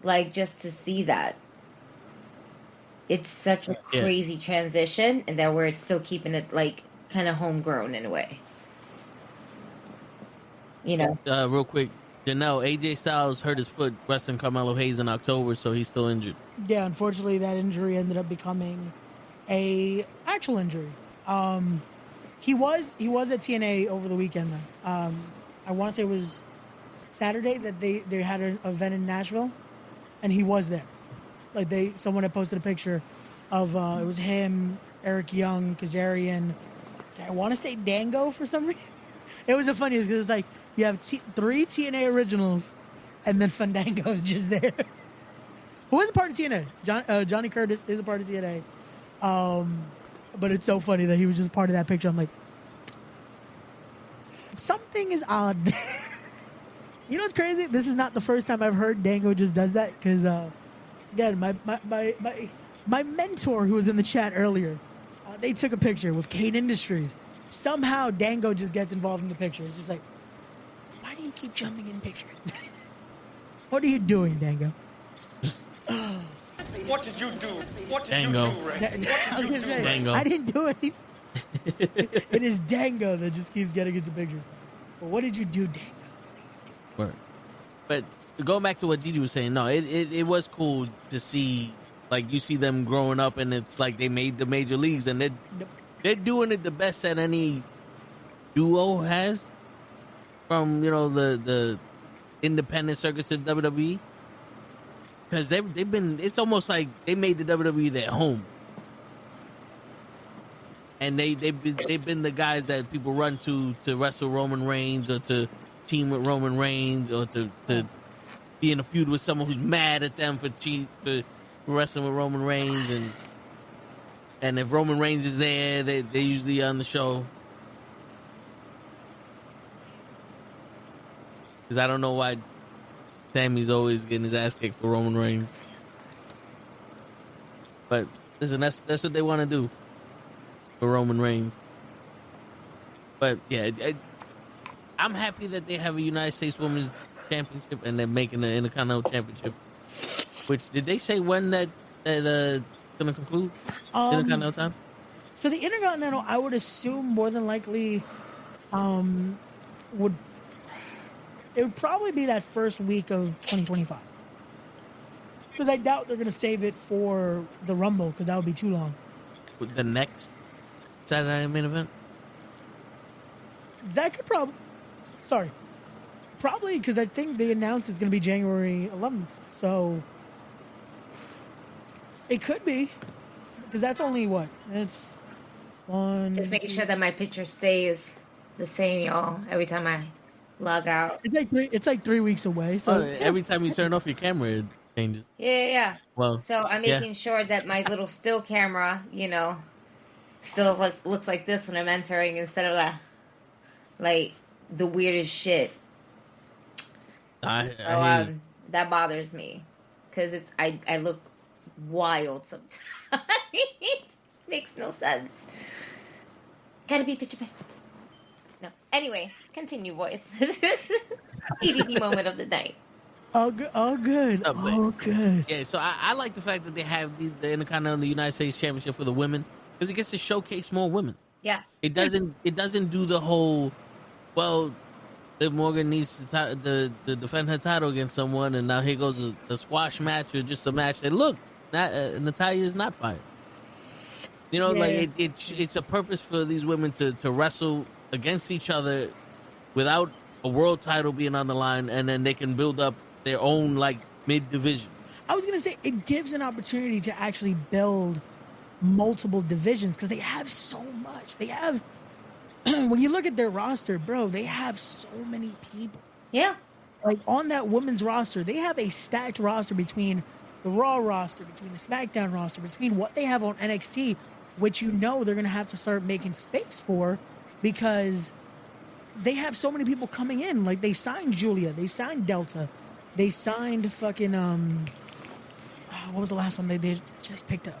Like, just to see that. It's such a crazy transition, and that we're still keeping it, like, kind of homegrown in a way. You know? Real quick, Janelle, AJ Styles hurt his foot wrestling Carmelo Hayes in October, so he's still injured. Yeah, unfortunately, that injury ended up becoming a actual injury. He was at TNA over the weekend, though. I want to say it was Saturday that they had an event in Nashville, and he was there. Like someone had posted a picture of it was him, Eric Young, Kazarian. I want to say Dango for some reason. It was the funniest because it's like you have 3 TNA originals, and then Fandango is just there. Who is a part of TNA? Johnny Curtis is a part of TNA. But it's so funny that he was just part of that picture. I'm like, something is odd there. You know what's crazy? This is not the first time I've heard Dango just does that because. Again, my mentor who was in the chat earlier, they took a picture with Kane Industries. Somehow Dango just gets involved in the picture. It's just like, why do you keep jumping in pictures? What are you doing, Dango? What did you do? What did Dango. you do, Ray? What did you do, Dango. I didn't do anything. It is Dango that just keeps getting into pictures. But what did you do, Dango? Word. But going back to what Gigi was saying, no, it was cool to see, like, you see them growing up, and it's like they made the major leagues, and they're doing it the best that any duo has from, you know, the independent circuit to WWE, because they've been, it's almost like they made the WWE their home, and they've been the guys that people run to wrestle Roman Reigns, or to team with Roman Reigns, or to be in a feud with someone who's mad at them for wrestling with Roman Reigns, and if Roman Reigns is there, they're usually on the show. Because I don't know why Sammy's always getting his ass kicked for Roman Reigns. But listen, that's what they want to do for Roman Reigns. But yeah, I'm happy that they have a United States Women's Championship, and they're making the Intercontinental Championship. Which, did they say when that gonna conclude? Intercontinental time? So the Intercontinental, I would assume more than likely would probably be that first week of 2025. Because I doubt they're gonna save it for the Rumble, because that would be too long. With the next Saturday Night Main Event? That could probably because I think they announced it's going to be January 11th. So it could be, because that's only what? It's one. Just making sure that my picture stays the same, y'all, every time I log out. It's like 3 weeks away. So every time you turn off your camera, it changes. Yeah. Well, so I'm making sure that my little still camera, you know, still looks like this when I'm entering, instead of like the weirdest shit. That bothers me, because I look wild sometimes. Makes no sense. Gotta be picture perfect. No. Anyway, continue, boys. HeDD moment of the night. Oh, good. Oh, good. Yeah, so I like the fact that they have the Intercontinental United States Championship for the women, because it gets to showcase more women. Yeah. It doesn't do the whole, well, Liv Morgan needs to defend her title against someone, and now here goes a squash match, or just a match that, look, Natalya is not fired. You know, like it's a purpose for these women to wrestle against each other without a world title being on the line, and then they can build up their own, like, mid-division. I was going to say, it gives an opportunity to actually build multiple divisions, because they have so much. They have, when you look at their roster, bro, they have so many people. Yeah. Like, on that women's roster, they have a stacked roster between the Raw roster, between the SmackDown roster, between what they have on NXT. which they're going to have to start making space for, because they have so many people coming in. Like, they signed Julia, they signed Delta, they signed fucking what was the last one they just picked up?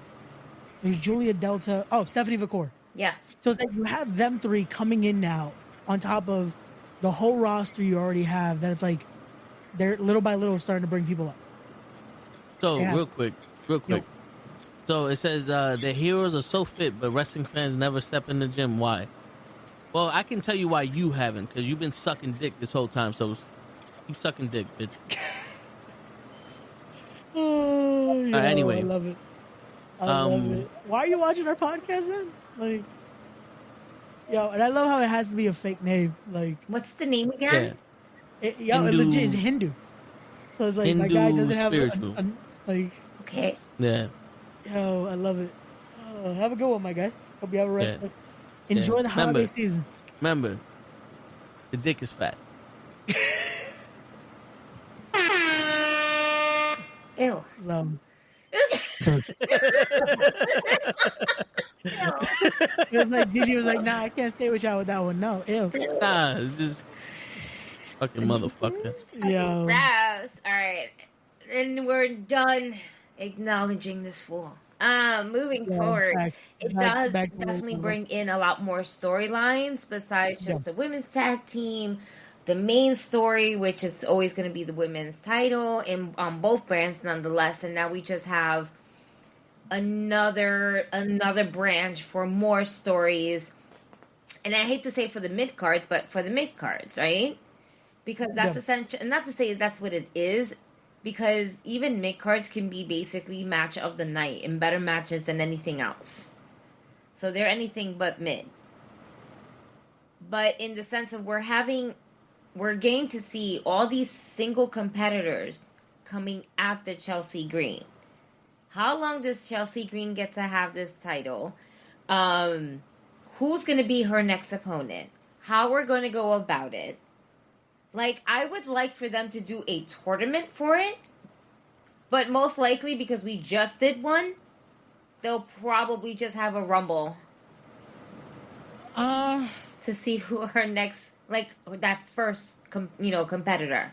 It was Julia, Delta. Oh, Stephanie Vacour. Yes. So it's like you have them three coming in now on top of the whole roster you already have. That it's like they're little by little starting to bring people up. So Yeah. real quick. Yo. So it says the heroes are so fit, but wrestling fans never step in the gym. Why? Well, I can tell you why you haven't, because you've been sucking dick this whole time. So keep sucking dick, bitch. Oh, yo, anyway. I love it. I love it. Why are you watching our podcast then? Like, yo, and I love how it has to be a fake name. Like, What's the name again? it legit is Hindu. So it's like my guy Hindu doesn't have spiritual. like. Okay. Yeah. Yo, I love it. Oh, have a good one, my guy. Hope you have a rest. Yeah. Enjoy Yeah. the holiday season. Remember, the dick is fat. Ew. It was like Gigi was like, nah, I can't stay with y'all with that one. No, ew. Nah, it's just fucking motherfucker. Yo. Gross. All right. And we're done acknowledging this fool. Moving forward, it does definitely bring in a lot more storylines besides just the women's tag team. The main story, which is always going to be the women's title on both brands nonetheless. And now we just have another branch for more stories. And I hate to say for the mid cards, but for the mid cards, right? Because that's essential. And not to say that's what it is, because even mid cards can be basically match of the night and better matches than anything else. So they're anything but mid. But in the sense of we're getting to see all these single competitors coming after Chelsea Green. How long does Chelsea Green get to have this title? Who's going to be her next opponent? How we're going to go about it? Like, I would like for them to do a tournament for it. But most likely, because we just did one, they'll probably just have a rumble. To see who her next, like, that first, competitor.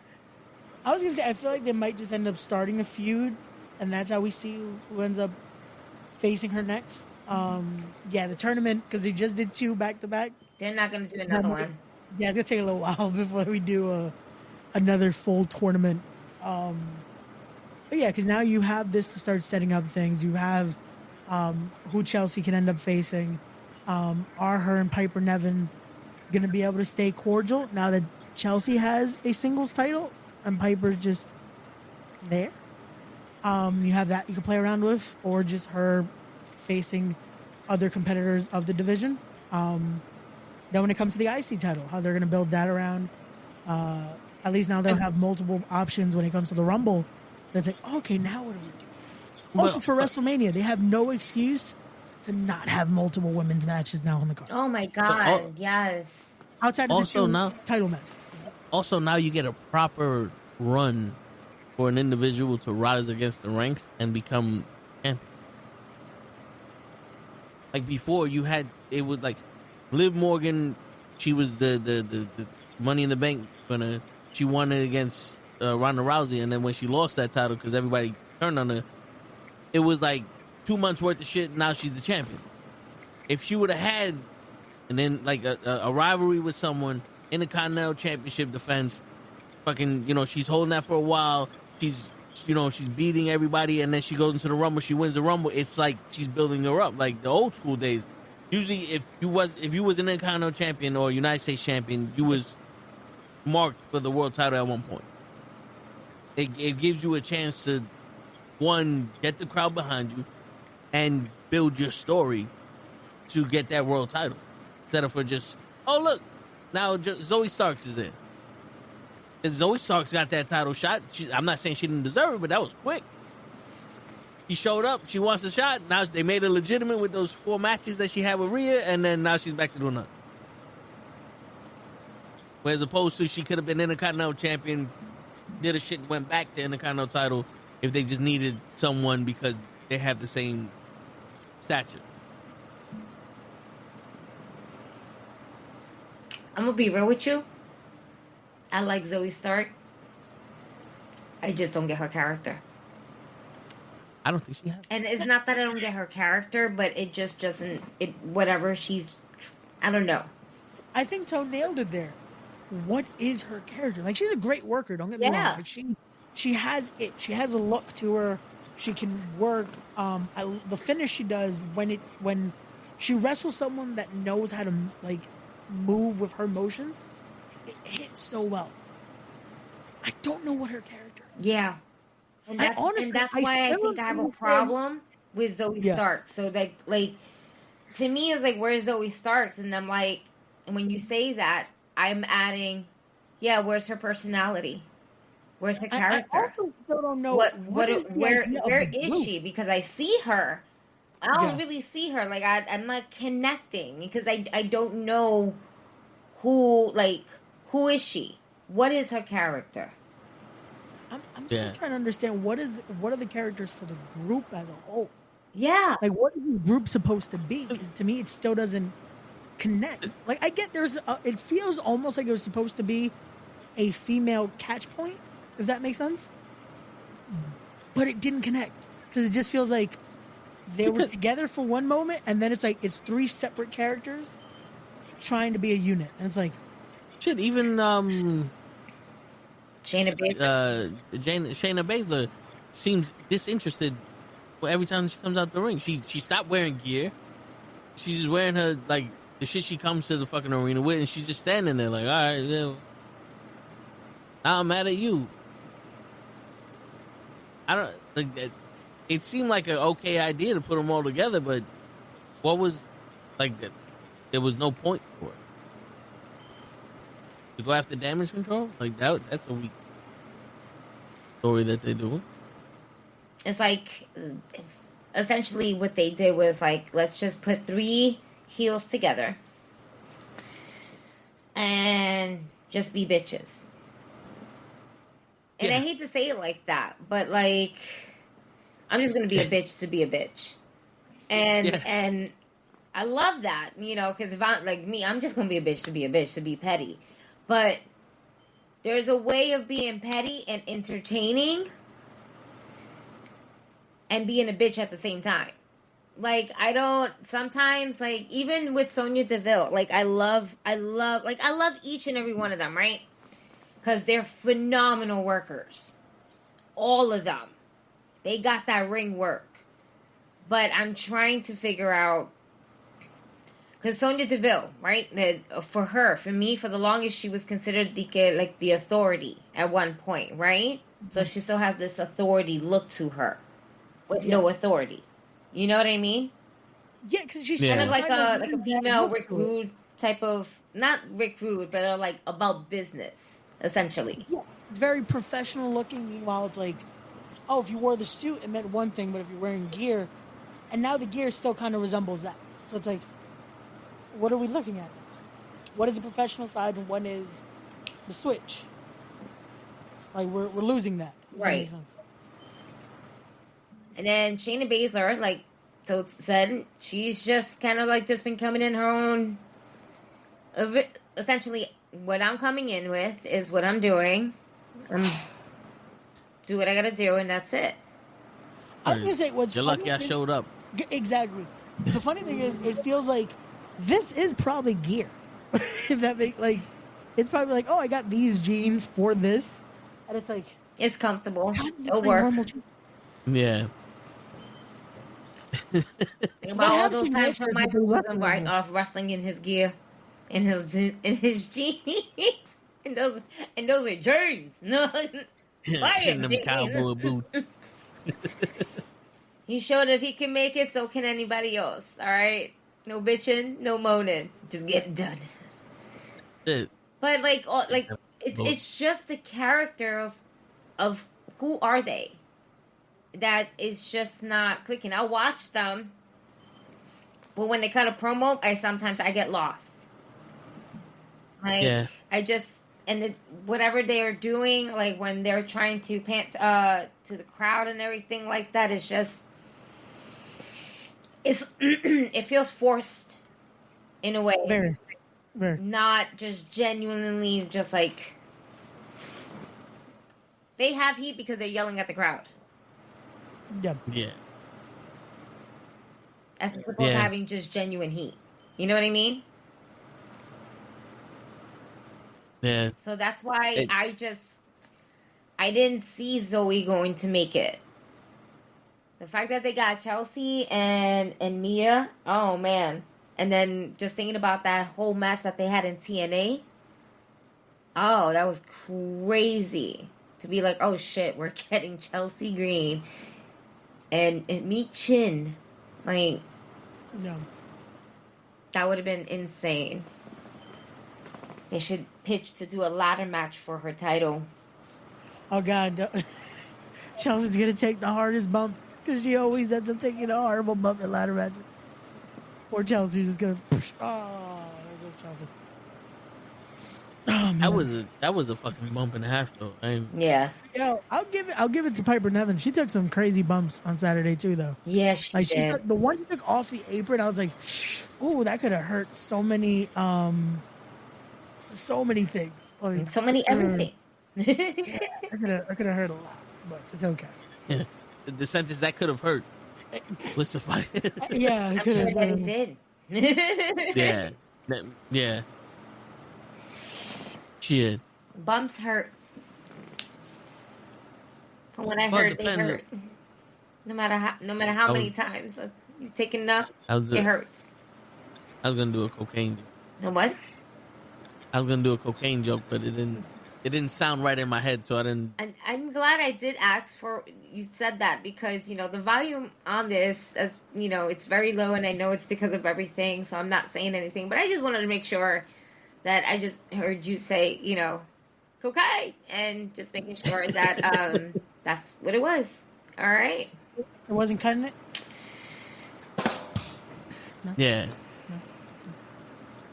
I was going to say, I feel like they might just end up starting a feud, and that's how we see who ends up facing her next. The tournament, because they just did 2 back-to-back. They're not going to do another one. Yeah, it's going to take a little while before we do another full tournament. But yeah, because now you have this to start setting up things. You have who Chelsea can end up facing. Are her and Piper Niven going to be able to stay cordial now that Chelsea has a singles title and Piper's just there? You have that you can play around with, or just her facing other competitors of the division. Then when it comes to the IC title, how they're going to build that around. At least now they'll have multiple options when it comes to the Rumble. And it's like, okay, now what do we do? Also for WrestleMania, they have no excuse to not have multiple women's matches now on the card. Oh my God, yes. Outside of the 2 title matches. Also, now you get a proper run for an individual to rise against the ranks and become champion. Like before, it was like Liv Morgan. She was the Money in the Bank winner. She won it against Ronda Rousey, and then when she lost that title because everybody turned on her, it was like 2 months worth of shit. Now she's the champion. If she would have had, and then like a rivalry with someone in the Continental Championship defense, fucking, she's holding that for a while. She's beating everybody, and then she goes into the Rumble. She wins the Rumble. It's like she's building her up, like the old school days. Usually, if you was an Intercontinental Champion or United States Champion, you was marked for the world title at one point. It gives you a chance to, one, get the crowd behind you, and build your story to get that world title, instead of for just, oh look, now Zoe Starks is in. Because Zoe Starks got that title shot. I'm not saying she didn't deserve it, but that was quick. She showed up. She wants the shot. Now they made it legitimate with those 4 matches that she had with Rhea, and then now she's back to doing nothing. Whereas opposed to she could have been Intercontinental Champion, did a shit and went back to Intercontinental title if they just needed someone because they have the same stature. I'm gonna be real with you. I like Zoe Stark. I just don't get her character. I don't think she has. And it's not that I don't get her character, but it just doesn't. It whatever she's. I don't know. I think Toe nailed it there. What is her character? Like, she's a great worker. Don't get me wrong. Like, she has it. She has a look to her. She can work. The finish she does when she wrestles someone that knows how to like move with her motions, it hits so well. I don't know what her character is. Yeah. And that's why I think I have a problem with Zoe Stark. So that, like, to me, it's like, where's Zoe Stark's? And I'm like, and when you say that, I'm adding, where's her personality? Where's her character? I also still don't know where is she? Because I see her. I don't really see her. Like, I'm not connecting because I don't know who is she? What is her character? I'm still trying to understand what are the characters for the group as a whole. Yeah. Like, what is the group supposed to be? 'Cause to me, it still doesn't connect. Like, I get it feels almost like it was supposed to be a female catch point, if that makes sense. But it didn't connect because it just feels like they were together for one moment, and then it's like it's three separate characters trying to be a unit, and it's like, shit. Even Shayna Baszler seems disinterested every time she comes out the ring. She stopped wearing gear. She's just wearing her, like, the shit she comes to the fucking arena with, and she's just standing there like, all right, now I'm mad at you. I don't like that. It seemed like an okay idea to put them all together, but what was like that? There was no point for it. To go after damage control, like that's a weak story that they're doing. It's like, essentially what they did was like, let's just put 3 heels together and just be bitches. And I hate to say it like that, but like, I'm just gonna be a bitch to be a bitch, and I love that, because if I'm like me, I'm just gonna be a bitch to be petty. But there's a way of being petty and entertaining and being a bitch at the same time. Like, I don't, sometimes, like, even with Sonya Deville, like, I love each and every one of them, right? Because they're phenomenal workers. All of them. They got that ring work. But I'm trying to figure out, because Sonya Deville, right? For me, for the longest, she was considered the authority at one point, right? Mm-hmm. So she still has this authority look to her, with no authority. You know what I mean? Yeah, because she's kind of like a female Rick Rude type of, not Rick Rude, but like about business, essentially. Yeah, very professional looking. Meanwhile, it's like, oh, if you wore the suit, it meant one thing, but if you're wearing gear, and now the gear still kind of resembles that. So it's like, what are we looking at? What is the professional side and when is the switch? Like, we're losing that. Right. That makes sense? And then Shayna Baszler, like Toad said, she's just kind of like just been coming in her own. Essentially, what I'm coming in with is what I'm doing. Do what I gotta do, and that's it. I was gonna say, you're lucky I showed up. Exactly. The funny thing is, it feels like this is probably gear. If that makes, like, it's probably like, oh, I got these jeans for this, and it's like, it's comfortable. It'll work. Yeah. About all those times when Michael was off wrestling in his gear, in his jeans, and those were jeans. No, them cowboy boots. He showed if he can make it, so can anybody else. All right, no bitching, no moaning, just get it done. But it's just the character of who are they that is just not clicking. I'll watch them, but when they cut a promo, I get lost. Like, I just, and whatever they're doing, like when they're trying to pant to the crowd and everything like that, is just, it feels forced in a way. Very. not just genuinely just like they have heat because they're yelling at the crowd. Yeah. As opposed to having just genuine heat. You know what I mean? Yeah. So that's why I didn't see Zoe going to make it. The fact that they got Chelsea and Mia, oh man. And then just thinking about that whole match that they had in TNA. Oh, that was crazy. To be like, oh shit, we're getting Chelsea Green and Mi Chin. Like, no. That would have been insane. They should pitch to do a ladder match for her title. Oh God, Chelsea's gonna take the hardest bump because she always ends up taking a horrible bump in ladder matches. Poor Chelsea just gonna. Oh, there goes Chelsea. Oh, man. That was a fucking bump and a half though. Yeah. Yo, I'll give it to Piper Nevin. She took some crazy bumps on Saturday too, though. Yeah, she did. She took, the one she took off the apron, I was like, "Ooh, that could have hurt so many things, like, so many everything." Yeah, that could have hurt a lot, but it's okay. Yeah, the sentence that could have hurt. What's the fight? Yeah, I'm sure that it did. Yeah. Shit. Bumps hurt. From what I heard, they hurt. No matter how many times you take enough, it hurts. I was gonna do a cocaine joke. A what? I was gonna do a cocaine joke, but it didn't sound right in my head, so I didn't. And I'm glad I did ask for you said that because the volume on this, as it's very low, and I know it's because of everything, so I'm not saying anything, but I just wanted to make sure that I just heard you say cocaine, and just making sure that that's what it was. All right. It wasn't cutting it. No? Yeah. No.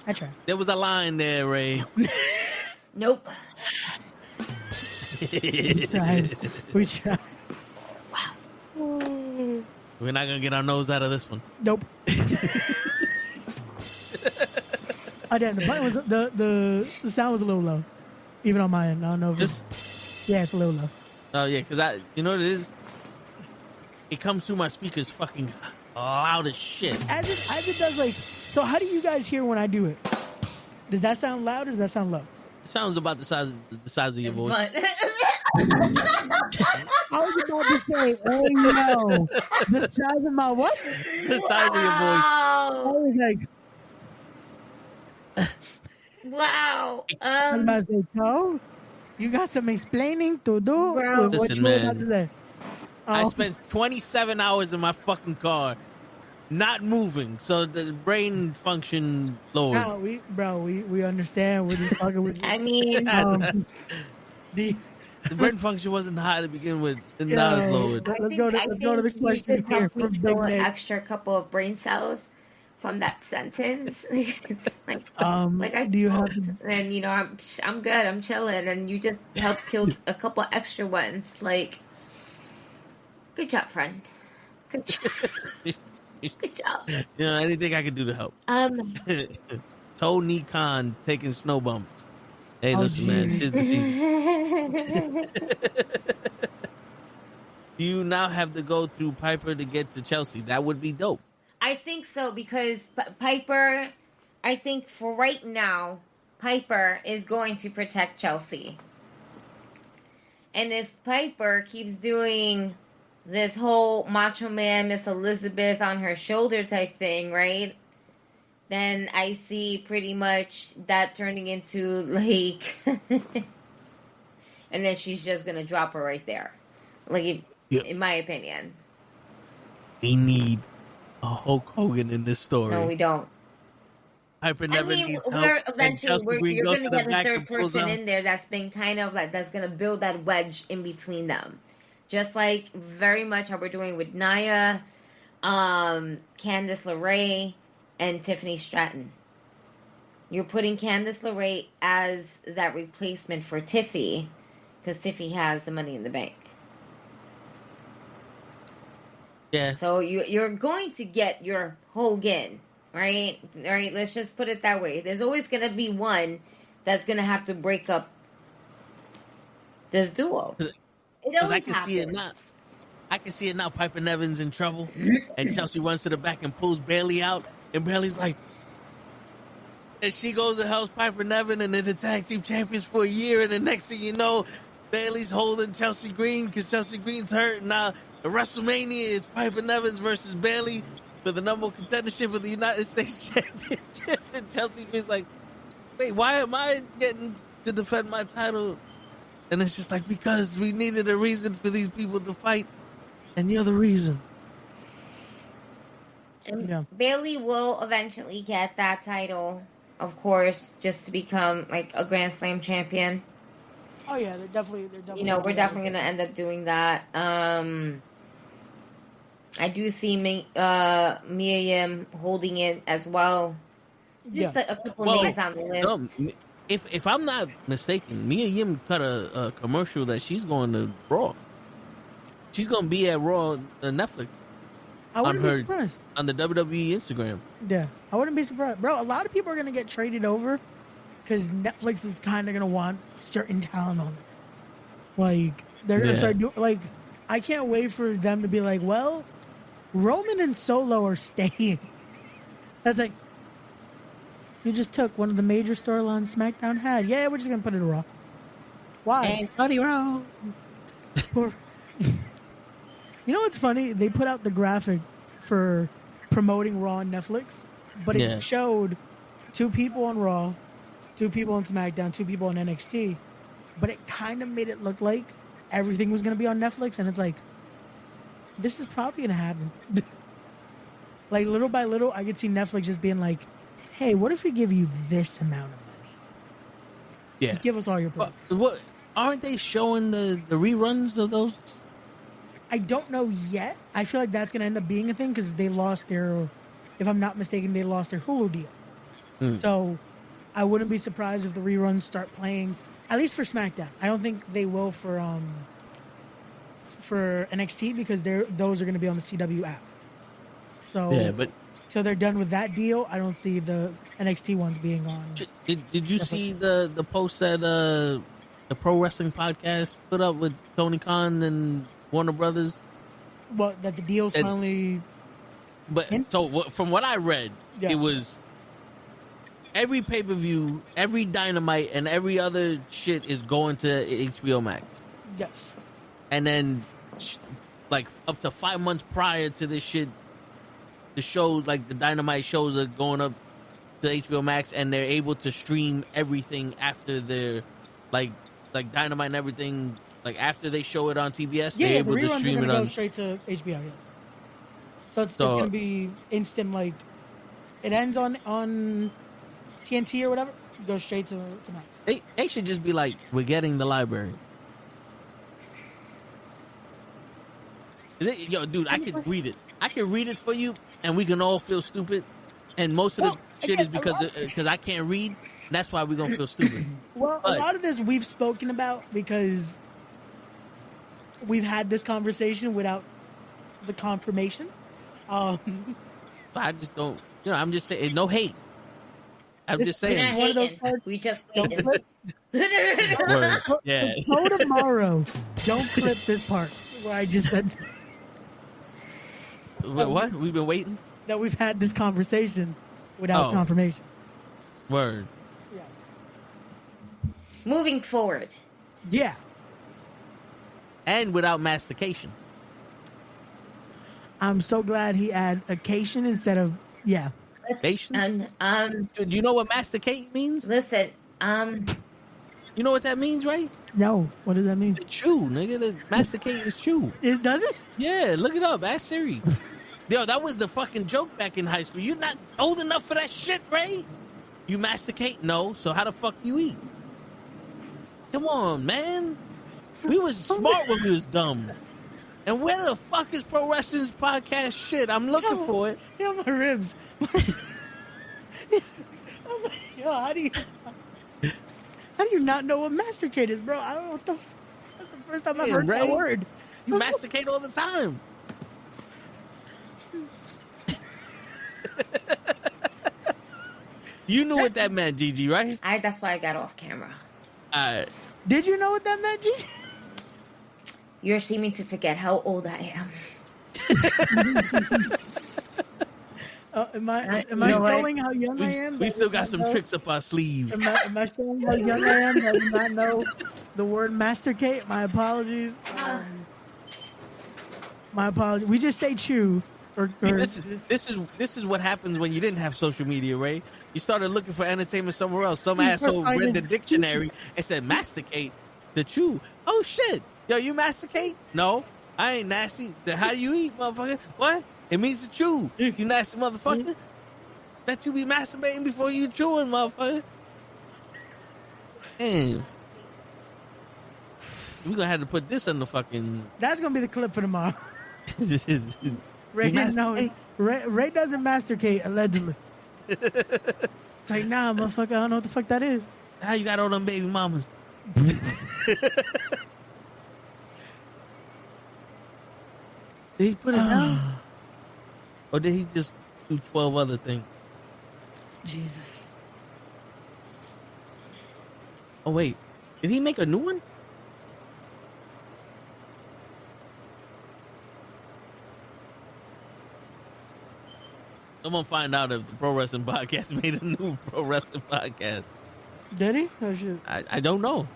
I tried. There was a line there, Ray. Nope. We tried. Wow. We're not gonna get our nose out of this one. Nope. Oh, damn, the button was the sound was a little low, even on my end. I don't know if it's a little low. Oh yeah, because you know what it is? It comes through my speakers fucking loud as shit. As it does, like, so how do you guys hear when I do it? Does that sound loud or does that sound low? It sounds about the size of your voice. I was about to say, oh no, the size of my what? The size of your voice. I was like, wow. I was about to say, Toe, you got some explaining to do Bro. with what Listen, you were man. about to say. I spent 27 hours in my fucking car, not moving, so the brain function lowered. No, we understand what you're talking with. I mean, The brain function wasn't high to begin with, and now it's lowered. Let's go to the question here from Big an Nick. extra couple of brain cells from that sentence. It's like I do you have smoked, and I'm good, I'm chilling, and you just helped kill a couple extra ones. Like, good job, friend. Good job. Good job. Anything I could do to help. Tony Khan taking snow bumps. Hey, listen, man, it's the season. You now have to go through Piper to get to Chelsea. That would be dope. I think so, because Piper, I think for right now, Piper is going to protect Chelsea. And if Piper keeps doing this whole Macho Man, Miss Elizabeth on her shoulder type thing, right? Then I see pretty much that turning into like, and then she's just gonna drop her right there, like in my opinion. We need a Hulk Hogan in this story. No, we don't. Piper never needs help. You're gonna get a third person in there that's been kind of like that's gonna build that wedge in between them, just like very much how we're doing with Nia, Candice LeRae, and Tiffany Stratton. You're putting Candice LeRae as that replacement for Tiffy, because Tiffy has the money in the bank. Yeah. So you're going to get your Hogan, right? Right? Let's just put it that way. There's always going to be one that's going to have to break up this duo. It always I can see it now. I can see it now. Piper Nevin's in trouble, and Chelsea runs to the back and pulls Bailey out, and Bailey's like, and she goes and helps Piper Nevin, and they're the tag team champions for a year, and the next thing you know, Bailey's holding Chelsea Green because Chelsea Green's hurt. Now the WrestleMania is Piper Nevins versus Bailey for the number one contendership of the United States Championship, and Chelsea Green's like, wait, why am I getting to defend my title? And it's just like, because we needed a reason for these people to fight, and you're the reason. And Bailey will eventually get that title, of course, just to become like a Grand Slam champion. Oh yeah, they're definitely. You know, we're definitely going to end up doing that. I do see Mia Yim holding it as well. Just a couple names on the list. No, if I'm not mistaken, Mia Yim cut a commercial that she's going to Raw. She's going to be at Raw Netflix. I wouldn't be surprised. On the WWE Instagram. Yeah, I wouldn't be surprised. Bro, a lot of people are going to get traded over because Netflix is kind of going to want certain talent on it. Like, they're going to start doing, like, I can't wait for them to be like, well, Roman and Solo are staying. That's like, you just took one of the major storylines SmackDown had. Yeah, we're just going to put it in Raw. Why? And Cody Rhodes. You know what's funny? They put out the graphic for promoting Raw on Netflix, but it showed 2 people on Raw, 2 people on SmackDown, 2 people on NXT, but it kind of made it look like everything was going to be on Netflix, and it's like, this is probably going to happen. Like, little by little, I could see Netflix just being like, hey, what if we give you this amount of money? Yeah. Just give us all your product. What aren't they showing the reruns of those? I don't know yet. I feel like that's going to end up being a thing because they lost their, if I'm not mistaken, they lost their Hulu deal. So I wouldn't be surprised if the reruns start playing, at least for SmackDown. I don't think they will for NXT because those are going to be on the CW app. So so they're done with that deal. I don't see the NXT ones being on. Did you see the post that the Pro Wrestling Podcast put up with Tony Khan and Warner Brothers? Well, that the deal's finally... But so from what I read, it was every pay-per-view, every Dynamite, and every other shit is going to HBO Max. Yes. And then, like, up to 5 months prior to this shit, the shows, like the Dynamite shows, are going up to HBO Max, and they're able to stream everything after their, like Dynamite and everything. Like, after they show it on TBS, they're able to stream it on... go straight to HBO, yeah. So it's going to be instant, like... It ends on TNT or whatever, it goes straight to Max. They should just be like, we're getting the library. Yo, dude, I could read it. I can read it for you, and we can all feel stupid. And most of the shit is because I can't read. That's why we're going to feel stupid. Well, a lot of this we've spoken about because... we've had this conversation without the confirmation. I just don't, I'm just saying, no hate. I'm just saying. One of those parts, we just waited. Yeah. So tomorrow, don't clip this part where I just said. What? We've been waiting? That we've had this conversation without confirmation. Word. Yeah. Moving forward. Yeah. And without mastication. I'm so glad he added occasion instead of Occasion? Do you know what masticate means? Listen, you know what that means, right? No. What does that mean? To chew, nigga. The masticate is chew. It does it? Yeah, look it up. Ask Siri. Yo, that was the fucking joke back in high school. You're not old enough for that shit, Ray. You masticate? No. So how the fuck you eat? Come on, man. We was smart when we was dumb. And where the fuck is Pro Wrestling's podcast shit? I'm looking for it. Yeah, my ribs. I was like, yo, how do you not know what masticate is, bro? I don't know what the that's the first time I've heard that word. You masticate all the time. You knew what that meant, Gigi, right? That's why I got off camera. Did you know what that meant, Gigi? You're seeming to forget how old I am. Am I showing how young I am? We still got some tricks up our sleeve. Am I showing how young I am? That I do not know the word masticate? My apologies. My apologies. We just say chew. This is what happens when you didn't have social media, Ray. You started looking for entertainment somewhere else. Some asshole read the dictionary and said masticate, to chew. Oh shit. Yo, you masticate? No, I ain't nasty. How you eat, motherfucker? What? It means to chew. You nasty motherfucker. Bet you be masturbating before you chewing, motherfucker. Damn. We're gonna have to put this on the fucking... That's gonna be the clip for tomorrow. Ray doesn't masticate, allegedly. It's like, nah, motherfucker, I don't know what the fuck that is. How you got all them baby mamas? Did he put it down? Or did he just do 12 other things? Jesus. Oh, wait. Did he make a new one? Someone find out if the Pro Wrestling Podcast made a new Pro Wrestling Podcast. Did he? Oh, shit. I don't know.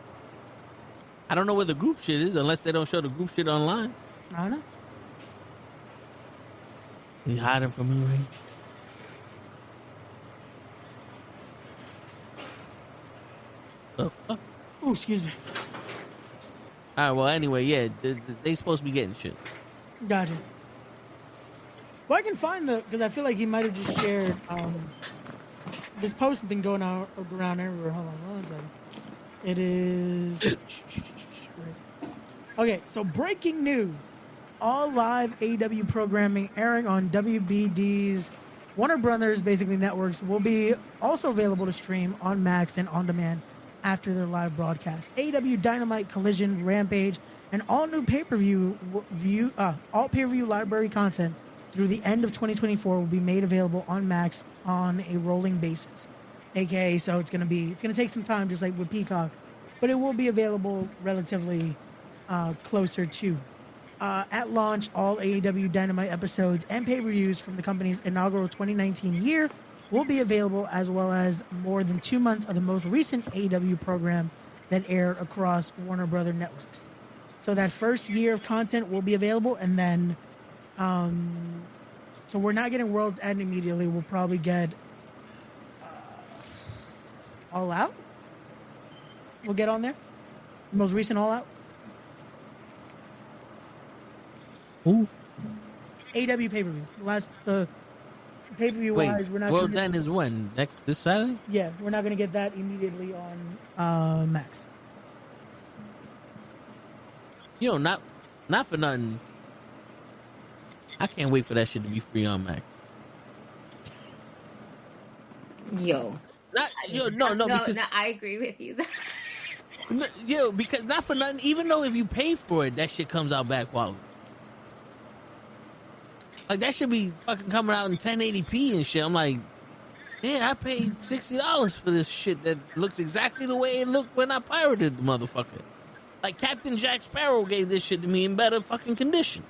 I don't know where the group shit is unless they don't show the group shit online. I don't know. You hiding from me, Ray? The fuck? Oh, excuse me. All right, well, anyway, yeah, they supposed to be getting shit. Gotcha. Well, I can find because I feel like he might have just shared this post thing going around everywhere. Hold on one second. It is... Okay, so breaking news. All live AEW programming airing on WBD's Warner Brothers, basically networks, will be also available to stream on Max and on demand after their live broadcast. AEW Dynamite, Collision, Rampage, and all new pay-per-view library content through the end of 2024 will be made available on Max on a rolling basis. AKA, so it's gonna take some time, just like with Peacock, but it will be available relatively closer to. At launch, all AEW Dynamite episodes and pay-per-views from the company's inaugural 2019 year will be available, as well as more than 2 months of the most recent AEW program that aired across Warner Brother networks. So that first year of content will be available, and then, so we're not getting World's End immediately. We'll probably get All Out. We'll get on there. The most recent All Out. Who? AW pay-per-view. The pay-per-view wise, we're not. World's End is when? This Saturday? Yeah, we're not going to get that immediately on Max. You know, not for nothing. I can't wait for that shit to be free on Max. No, because I agree with you. Because not for nothing. Even though if you pay for it, that shit comes out bad quality. Like, that should be fucking coming out in 1080p and shit. I'm like, man, I paid $60 for this shit that looks exactly the way it looked when I pirated the motherfucker. Like, Captain Jack Sparrow gave this shit to me in better fucking condition.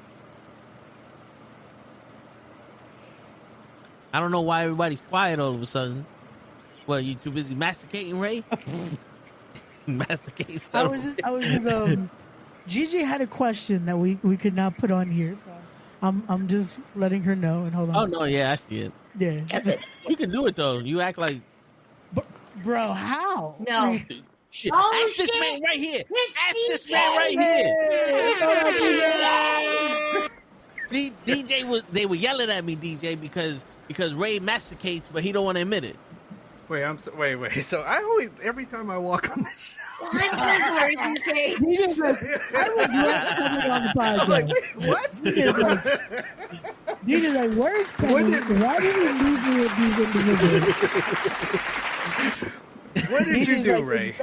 I don't know why everybody's quiet all of a sudden. Well, you too busy masticating, Ray? Masticate. I was just Gigi had a question that we could not put on here, so I'm just letting her know. And hold on. Oh no, yeah, I see it. Yeah, that's it. You can do it though. You act like, bro, how? No. Shit. Oh, Ask this shit. man right here. It's Ask this DJ. man right here. See, they were yelling at me, DJ, because Ray masticates, but he don't want to admit it. Wait. So I always, every time I walk on this show, I'm so sorry, DJ. DJ's like, I regret coming on the podcast. I'm like, wait, what? DJ's like, where's Penny? Why did you leave me with these individuals? What did you do, Ray?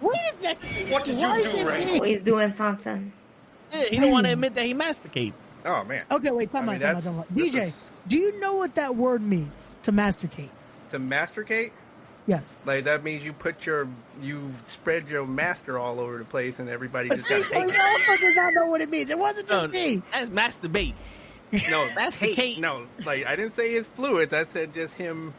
Wait a second. What did you do, Ray? Oh, he's doing something. Yeah, he don't want to admit that he masticates. Oh man. Okay, wait, time out. DJ, do you know what that word means, to masticate? to masticate. Yes. Like that means you spread your master all over the place, and everybody just got to take it. Motherfuckers don't know what it means. It wasn't just me. That's masturbate. No, That's the cake. No, like I didn't say his fluids. I said just him.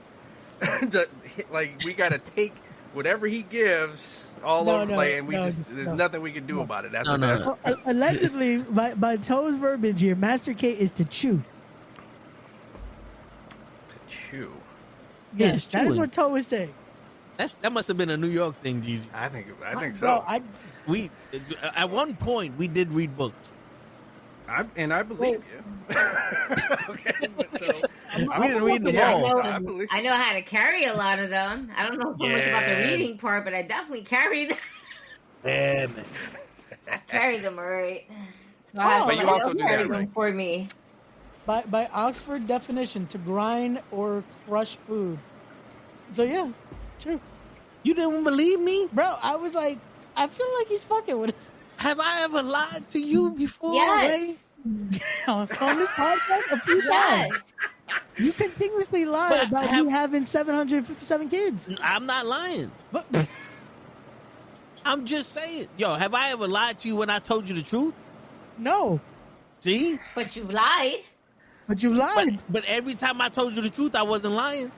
Like we got to take whatever he gives all over the place, and there's nothing we can do about it. That's no. Allegedly, by Toe's verbiage here, masticate is to chew. To chew. Yes, that is chewing. what Toe is saying. That must have been a New York thing, Gigi. I think so. Bro, We at one point we did read books. I believe you. Okay, but so, We didn't read them all. I know how to carry a lot of them. I don't know so much about the reading part, but I definitely carry them. Yeah, man. I carry them, all right. So I have but you also do carry that, them right? for me. by Oxford definition, to grind or crush food. So yeah, true. You didn't believe me, Bro, I was like, I feel like he's fucking with us. Have I ever lied to you before? Yes. On this podcast a few times. You continuously lie But about you having 757 kids. Ray? I'm not lying. But I'm just saying. Yo, have I ever lied to you when I told you the truth? no. See? But you've lied. But you lied. But every time I told you the truth, I wasn't lying.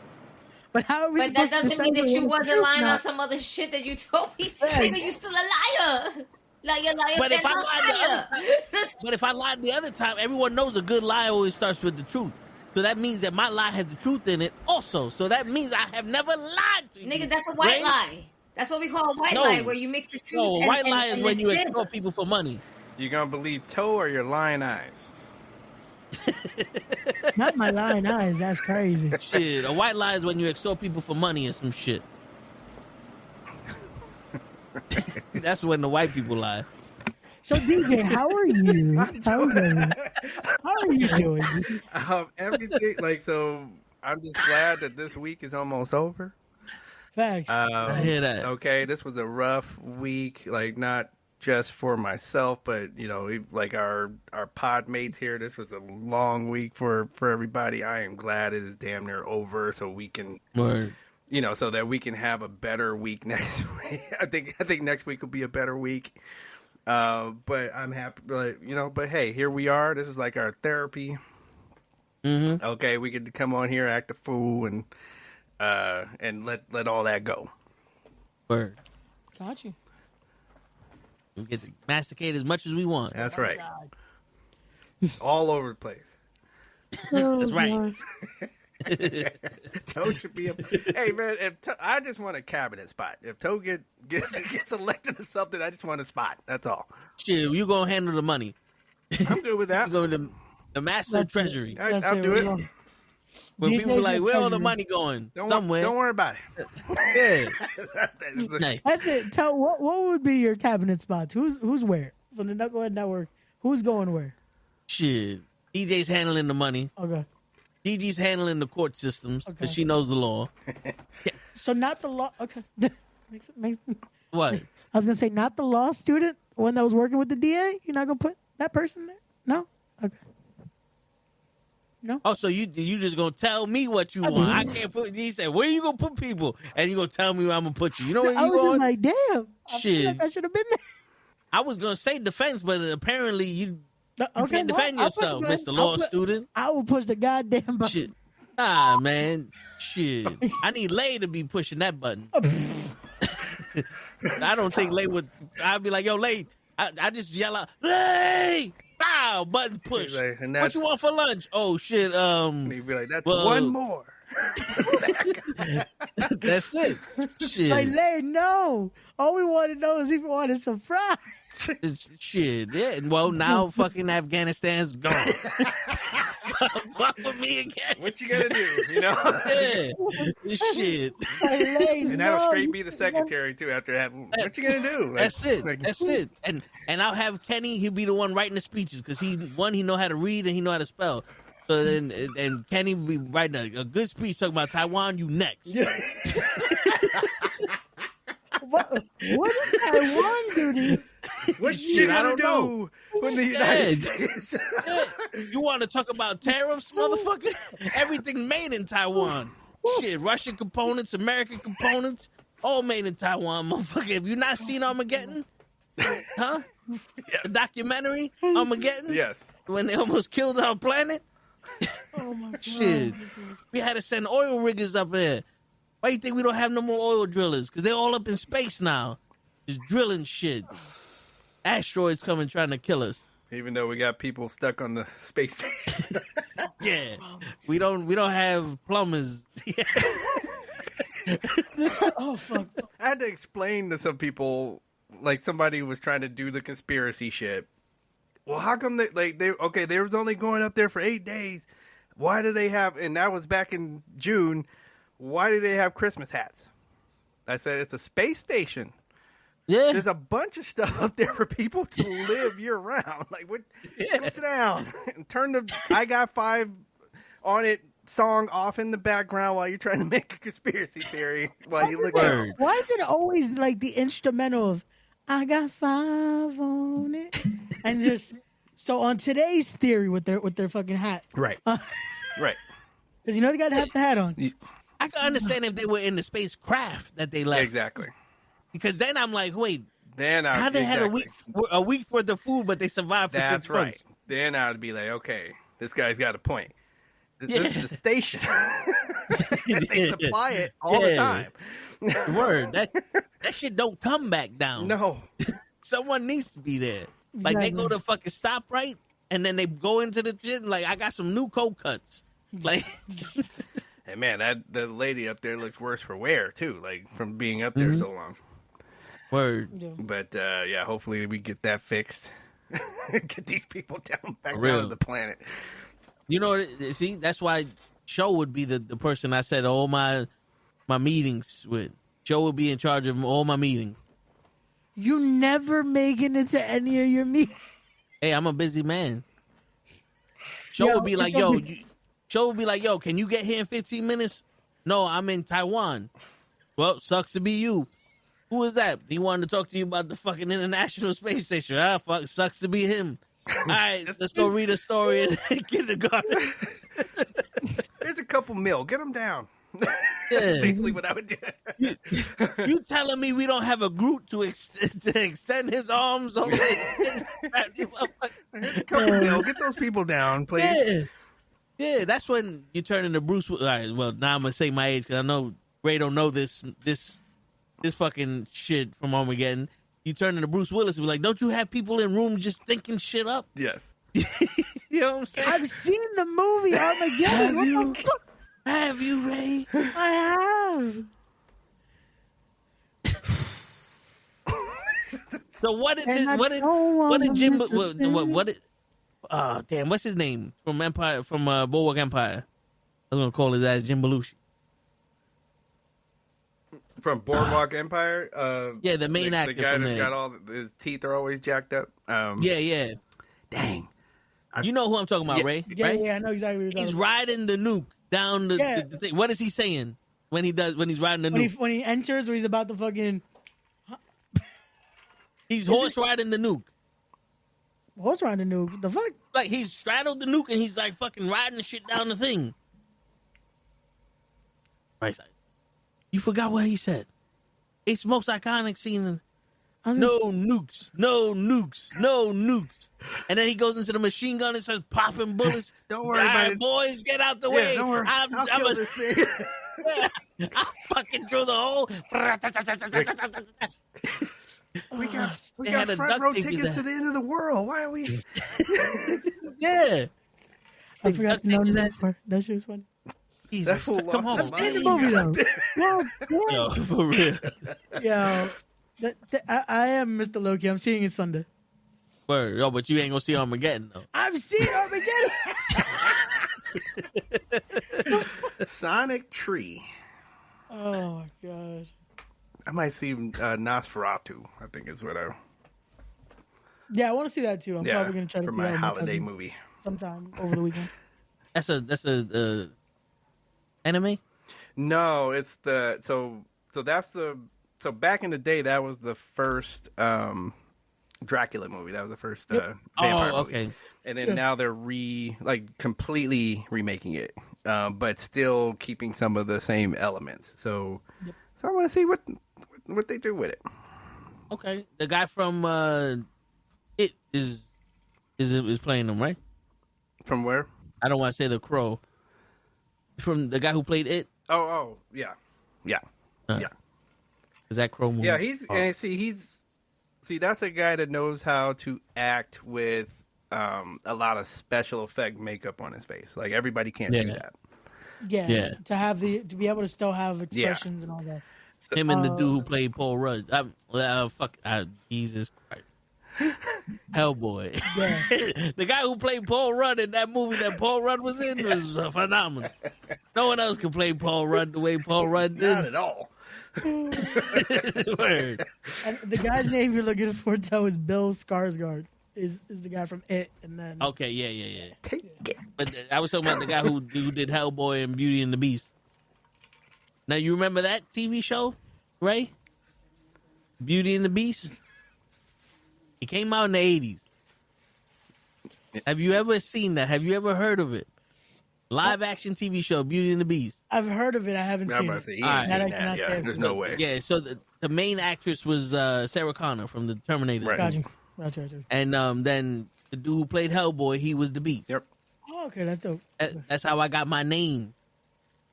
But how are we But that supposed to doesn't mean decipher that you what the wasn't truth lying on not? some other shit that you told me. Right. Nigga, you still a liar. Liar, But if I then lied the liar. other But if I lied the other time, everyone knows a good lie always starts with the truth. So that means that my lie has the truth in it also. So that means I have never lied to you. Nigga, that's a white Ray? lie. That's what we call a white No. lie, where you mix the truth. No, and, white and, lie is and when the you sin. extort people for money. You gonna believe Toe or your lying eyes? Not my lying eyes. That's crazy. Shit, a white lie is when you extort people for money or some shit. That's when the white people lie. So DJ, how are you? How are you doing? Everything like so. I'm just glad that this week is almost over. Facts. I hear that. Okay, this was a rough week. Like not just for myself, but like our pod mates here. This was a long week for everybody. I am glad it is damn near over, so we can. Word. So that we can have a better week next week. I think next week will be a better week. But I'm happy, but hey, here we are. This is like our therapy. Mm-hmm. Okay, we get to come on here, act a fool, and let all that go. Word. Got you. We get to masticate as much as we want. That's right. All over the place. That's right. Toe should be hey man, I just want a cabinet spot. If Toe gets elected to something, I just want a spot. That's all. Shit, you gonna handle the money. I'm good with that. You go to the master of treasury. I'll do it. When DJ's people like, in where all the treasury. money going? Don't Somewhere. worry about it. Yeah. Nice. That's it. Tell what would be your cabinet spots? Who's where from the Knucklehead Network? Who's going where? Shit. DJ's handling the money. Okay. DG's handling the court systems because Okay. she knows the law. So not the law. Okay. makes, What? I was gonna say not the law student, the one that was working with the DA. You're not gonna put that person there? No. Okay. No. Oh, so you just gonna tell me what you want? I can't put. He said, "Where you gonna put people?" And you gonna tell me where I'm gonna put you? You know where I you was going? just like, damn. I feel Shit. like I should have been there. I was gonna say defense, but apparently you Okay, can't defend well, I'll push yourself, the- Mr. Law I'll put- student. I will push the goddamn button. Shit. Nah, man. Shit. I need Lay to be pushing that button. I don't think Lay would. I'd be like, yo, Lay. I just yell out, Lay! Bow! Button push. Like, and What that's- you want for lunch? Oh, shit. And he'd be like, that's Well- one more. That's it. Shit. Like, Lay, no. All we want to know is if you wanted some fries. Shit. Yeah. Well, now fucking Afghanistan's gone. Fuck with me again. What you gonna do? Yeah. Shit. Like, Lay, And that'll no. straight be the secretary too. After having, what you gonna do? Like, That's it. like- That's it. And I'll have Kenny. He'll be the one writing the speeches because he know how to read and he know how to spell. So then, and Kenny will be writing a good speech talking about Taiwan. You next. What is Taiwan duty? What Shit, you I gonna don't know. do when the United Yeah. States? You want to talk about tariffs, motherfucker? Everything made in Taiwan. Shit, Russian components, American components, all made in Taiwan, motherfucker. Have you not seen Armageddon? Huh? Yes. The documentary, Armageddon? Yes. When they almost killed our planet? Oh my god. Shit. We had to send oil riggers up there. Why you think we don't have no more oil drillers? Because they're all up in space now. Just drilling shit. Asteroids coming trying to kill us. Even though we got people stuck on the space station. Yeah. We don't have plumbers. Oh fuck. I had to explain to some people, like somebody was trying to do the conspiracy shit. Well, how come they was only going up there for 8 days. Why do they have, and that was back in June, why do they have Christmas hats? I said, it's a space station. Yeah. There's a bunch of stuff up there for people to live year round. Like, what? Yeah. Go sit down and turn the I Got Five on It song off in the background while you're trying to make a conspiracy theory while you look at it. Why is it always like the instrumental of I got 5 on it? And just so on today's theory with their fucking hat. Right. Right. Because you know they gotta have the hat on. I can understand if they were in the spacecraft that they left. Exactly. Because then I'm like, wait, Then I how they had a week's worth of food, but they survived for That's 6 right. months? Then I'd be like, okay, this guy's got a point. This is the station. They supply it all the time. Word. That shit don't come back down. No. Someone needs to be there. Like, they go to fucking StopRite, and then they go into the gym, like, I got some NuKKle cuts. Like, Hey, man, the lady up there looks worse for wear, too, like, from being up there so long. word. Yeah. But, yeah, hopefully we get that fixed. Get these people back For down real. to the planet. You know, see, that's why Show would be the person I said all my meetings with. Show would be in charge of all my meetings. You never making it to any of your meetings. Hey, I'm a busy man. Show would be like, Show would be like, yo, can you get here in 15 minutes? No, I'm in Taiwan. Well, sucks to be you. Who is that? He wanted to talk to you about the fucking International Space Station. Ah, fuck, sucks to be him. All right, let's go read a story in kindergarten. Here's a couple mil. Get them down. Yeah. Basically what I would do. You telling me we don't have a Groot to extend his arms over? Here's a couple mil. Get those people down, please. Yeah. Yeah, that's when you turn into Bruce. All right, well, now I'm gonna say my age because I know Ray don't know this fucking shit from Armageddon. You turn into Bruce Willis and be like, don't you have people in room just thinking shit up? Yes. You know what I'm saying? I've seen the movie Armageddon. What the fuck? Have you, Ray? I have. So what did And I what did don't Jim wanna what did damn, what's his name from Bulwark Empire? I was gonna call his ass Jim Belushi. From Boardwalk Empire? Yeah, the main actor The guy from that's there. got all his teeth are always jacked up. Yeah. Dang. You know who I'm talking about, Yeah. Ray? Yeah, right? yeah, I know exactly what you're He's talking riding the nuke down the thing. What is he saying when he's riding the nuke? when he enters, when he's about to fucking He's horse riding the nuke. horse riding the nuke. The fuck? Like, he's straddled the nuke and he's like fucking riding the shit down the thing. Right side. You forgot what he said. It's the most iconic scene. No nukes, no nukes, no nukes. And then he goes into the machine gun and starts popping bullets. Don't worry All about right, it. boys, get out the Yeah, way. don't worry. I'll kill this thing. I'll fucking through the hole. We They got had a front duct row tape his tickets ass. to the end of the world. Why are we? Yeah. I forgot the Duct tape name of his that ass. part. That shit was funny. Jesus, That fool come lost on, his I've seen the mind. movie though. Yo, for real. Yo, I am Mr. Loki. I'm seeing it Sunday. Word. Yo, but you ain't gonna see Armageddon though. I've seen Armageddon. Sonic Tree. Oh my god. I might see Nosferatu. I think is what I. Yeah, I want to see that too. I'm probably gonna try to for see my that with holiday cousin movie. sometime over the weekend. That's a anime. No, it's the so back in the day that was the first Dracula movie. That was the first vampire movie. Okay. And then now they're completely remaking it. but still keeping some of the same elements. So I want to see what they do with it. Okay, the guy from It is playing them, right? From where? I don't want to say the Crow. From the guy who played It. Oh, yeah. Is that Crow movie? Yeah, and see, that's a guy that knows how to act with a lot of special effect makeup on his face. Like everybody can't do that. Yeah. To be able to still have expressions and all that. Him and the dude who played Paul Rudd. Jesus Christ. Hellboy. Yeah. The guy who played Paul Rudd in that movie that Paul Rudd was in was phenomenal. No one else could play Paul Rudd the way Paul Rudd did. Not at all. Word. And the guy's name you're looking for is Bill Skarsgård. Is the guy from It, and then okay, yeah. But I was talking about the guy who did Hellboy and Beauty and the Beast. Now you remember that TV show, Ray? Beauty and the Beast. It came out in the 80s. Have you ever seen that? Have you ever heard of it? Live action TV show, Beauty and the Beast. I've heard of it. I haven't seen it. Yeah, there's no way. Yeah, so the main actress was Sarah Connor from the Terminator. Right. Gotcha. And then the dude who played Hellboy, he was the Beast. Yep. Oh, okay, that's dope. That's how I got my name.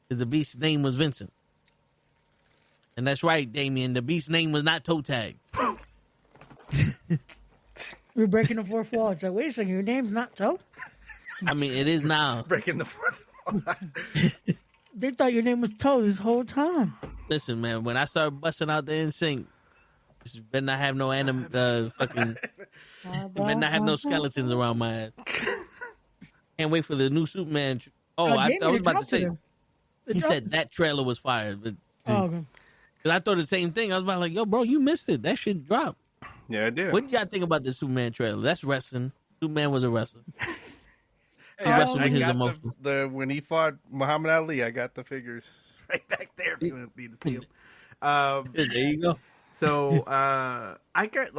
Because the Beast's name was Vincent. And that's right, Damien. The Beast's name was not Toe Tag. We're breaking the fourth wall. It's like, wait a second, your name's not Toe? I mean, it is now. Breaking the fourth wall. They thought your name was Toe this whole time. Listen, man, when I start busting out the NSYNC, you better not have no better not have no skeletons around my ass. Can't wait for the new Superman. I was about to say. He said that trailer was fired. But, okay. Because I thought the same thing. I was about like, yo, bro, you missed it. That shit dropped. Yeah, I did. What did y'all think about the Superman trailer? That's wrestling. Superman was a wrestler. He wrestled with his emotions. When he fought Muhammad Ali, I got the figures right back there if you need to see them. There you go. So I got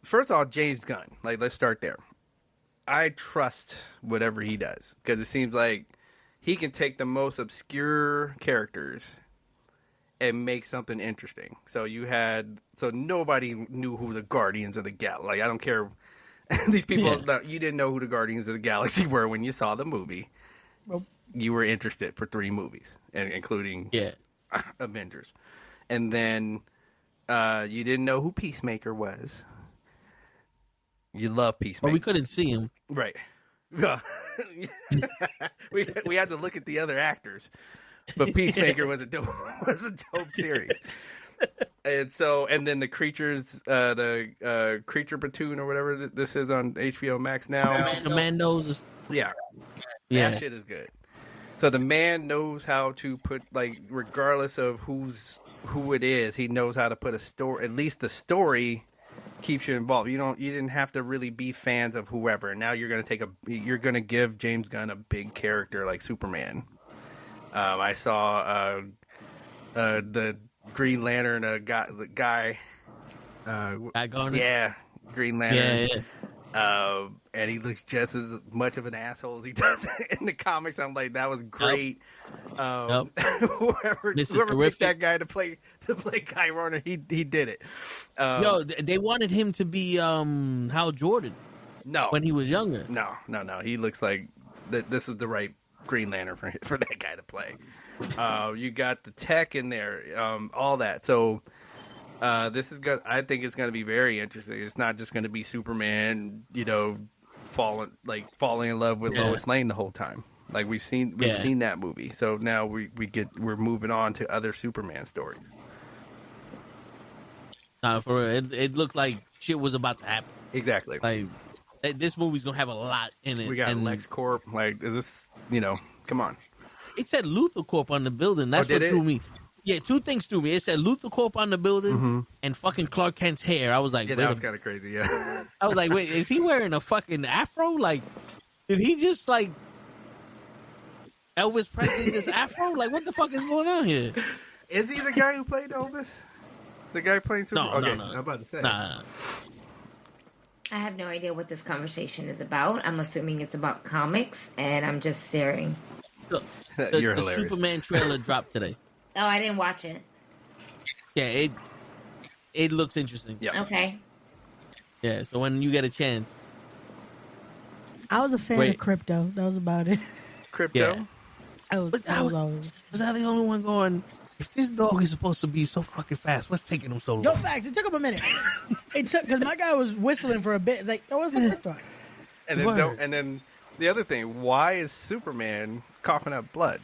first of all, James Gunn. Like, let's start there. I trust whatever he does because it seems like he can take the most obscure characters and make something interesting. So nobody knew who the Guardians of the Galaxy. Like, I don't care. These people, you didn't know who the Guardians of the Galaxy were when you saw the movie. Nope. You were interested for 3 movies, including Avengers. And then you didn't know who Peacemaker was. You love Peacemaker. Well, we couldn't see him. Right. we had to look at the other actors. But Peacemaker was a dope series. And then the creatures, the creature platoon or whatever this is on HBO Max now. Commandos. Yeah. That shit is good. So the man knows how to put, like, regardless of who it is, he knows how to put a story. At least the story keeps you involved. You didn't have to really be fans of whoever. And now you're gonna give James Gunn a big character like Superman. I saw the Green Lantern guy. Guy Garner? Yeah, Green Lantern. Yeah. And he looks just as much of an asshole as he does in the comics. I'm like, that was great. Whoever picked that guy to play Guy Garner, he did it. They wanted him to be Hal Jordan. No, when he was younger. No. He looks like this is the right Green Lantern for that guy to play. You got the tech in there, all that. So this is good. I think it's going to be very interesting. It's not just going to be Superman, falling in love with Lois Lane the whole time. Like we've seen that movie. So now we're moving on to other Superman stories. It looked like shit was about to happen. Exactly. Like this movie's gonna have a lot in it. We got LexCorp. Like, is this? Come on. It said Luthor Corp on the building. That's what threw me. Yeah, 2 things threw me. It said Luthor Corp on the building and fucking Clark Kent's hair. I was like, that was kind of crazy. Yeah. I was like, wait, is he wearing a fucking afro? Like, did he just like Elvis Presley this afro? Like, what the fuck is going on here? Is he the guy who played Elvis? The guy playing Superman? No. I'm about to say. Nah. I have no idea what this conversation is about. I'm assuming it's about comics, and I'm just staring. Look, You're the hilarious. Superman trailer dropped today. Oh, I didn't watch it. Yeah, it looks interesting. Yeah. Okay. Yeah, so when you get a chance. I was a fan of crypto. That was about it. Crypto. Yeah. I was always. Was I the only one going, if this dog is supposed to be so fucking fast, what's taking him so long? Yo, facts. It took him a minute. It took because my guy was whistling for a bit. It's like, yo, what's the crypto? And then the other thing, why is Superman coughing up blood?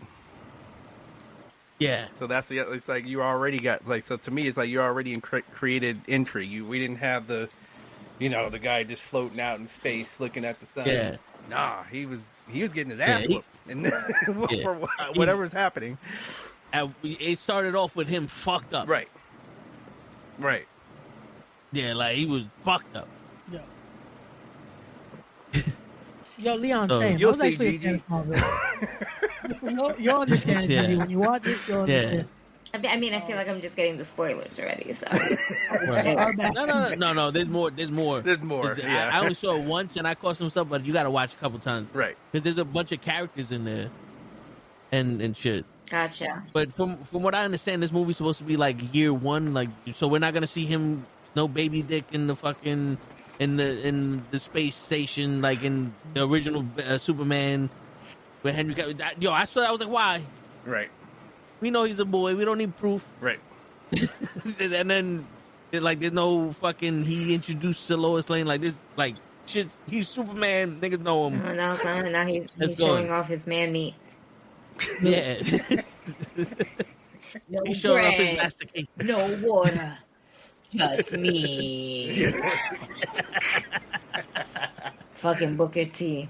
Yeah. So that's it's like you already got like, so to me it's like you already created intrigue. We didn't have the, the guy just floating out in space looking at the sun. Yeah. Nah, he was getting his ass whooped and for whatever's happening. It started off with him fucked up. Right. Yeah, like he was fucked up. Yo, Leon, So, same. I you'll was see actually a fan of Smallville. You'll understand it, Gigi. When you watch it, you'll understand. I mean, I feel like I'm just getting the spoilers already. So Right. No. There's more. There's more. Yeah. I only saw it once, and I caught some stuff, but you got to watch a couple times, Right. Because there's a bunch of characters in there, and shit. gotcha. But from what I understand, this movie's supposed to be like year one, like so we're not gonna see him no baby dick in the fucking in the space station like in the original Superman with Henry Cavill. Yo, I saw that, I was like, why? Right. We know he's a boy. We don't need proof. Right. And then like there's no fucking he introduced to Lois Lane like this like shit. He's Superman. Niggas know him. Oh, now he's Let's showing go. off his man meat. Yeah. No He showed off his bread, mastication. no water, just me. Fucking Booker T.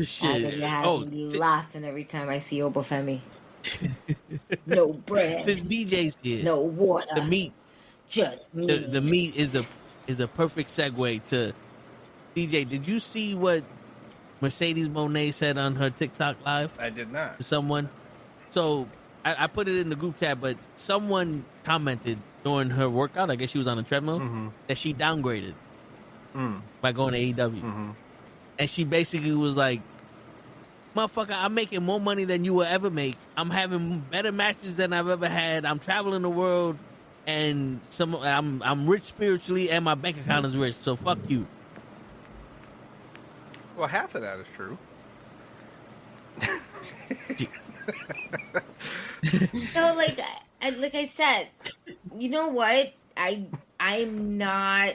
Shit. It has me laughing every time I see Obafemi. No bread, Since DJ's here, no water, the meat. just me. The meat is a perfect segue to DJ. Did you see what Mercedes Moné said on her TikTok live I did not. to someone? So I put it in the group chat, but someone commented during her workout, I guess she was on a treadmill, that she downgraded by going to AEW. And she basically was like, motherfucker, I'm making more money than you will ever make. I'm having better matches than I've ever had. I'm traveling the world, and I'm rich spiritually, and my bank account is rich. So fuck you. Well, half of that is true. So like I said, you know what? I'm not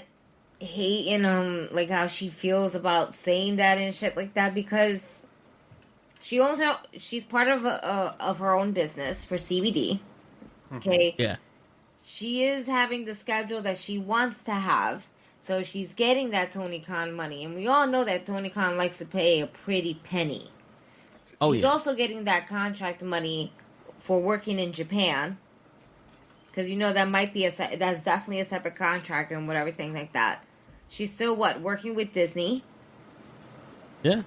hating like how she feels about saying that and shit like that because she's part of her own business for CBD. Okay. Yeah. She is having the schedule that she wants to have. So she's getting that Tony Khan money. And we all know that Tony Khan likes to pay a pretty penny. Oh, She's yeah. also getting that contract money for working in Japan. Because that might be that's definitely a separate contract and whatever, thing like that. She's still working with Disney. Yeah.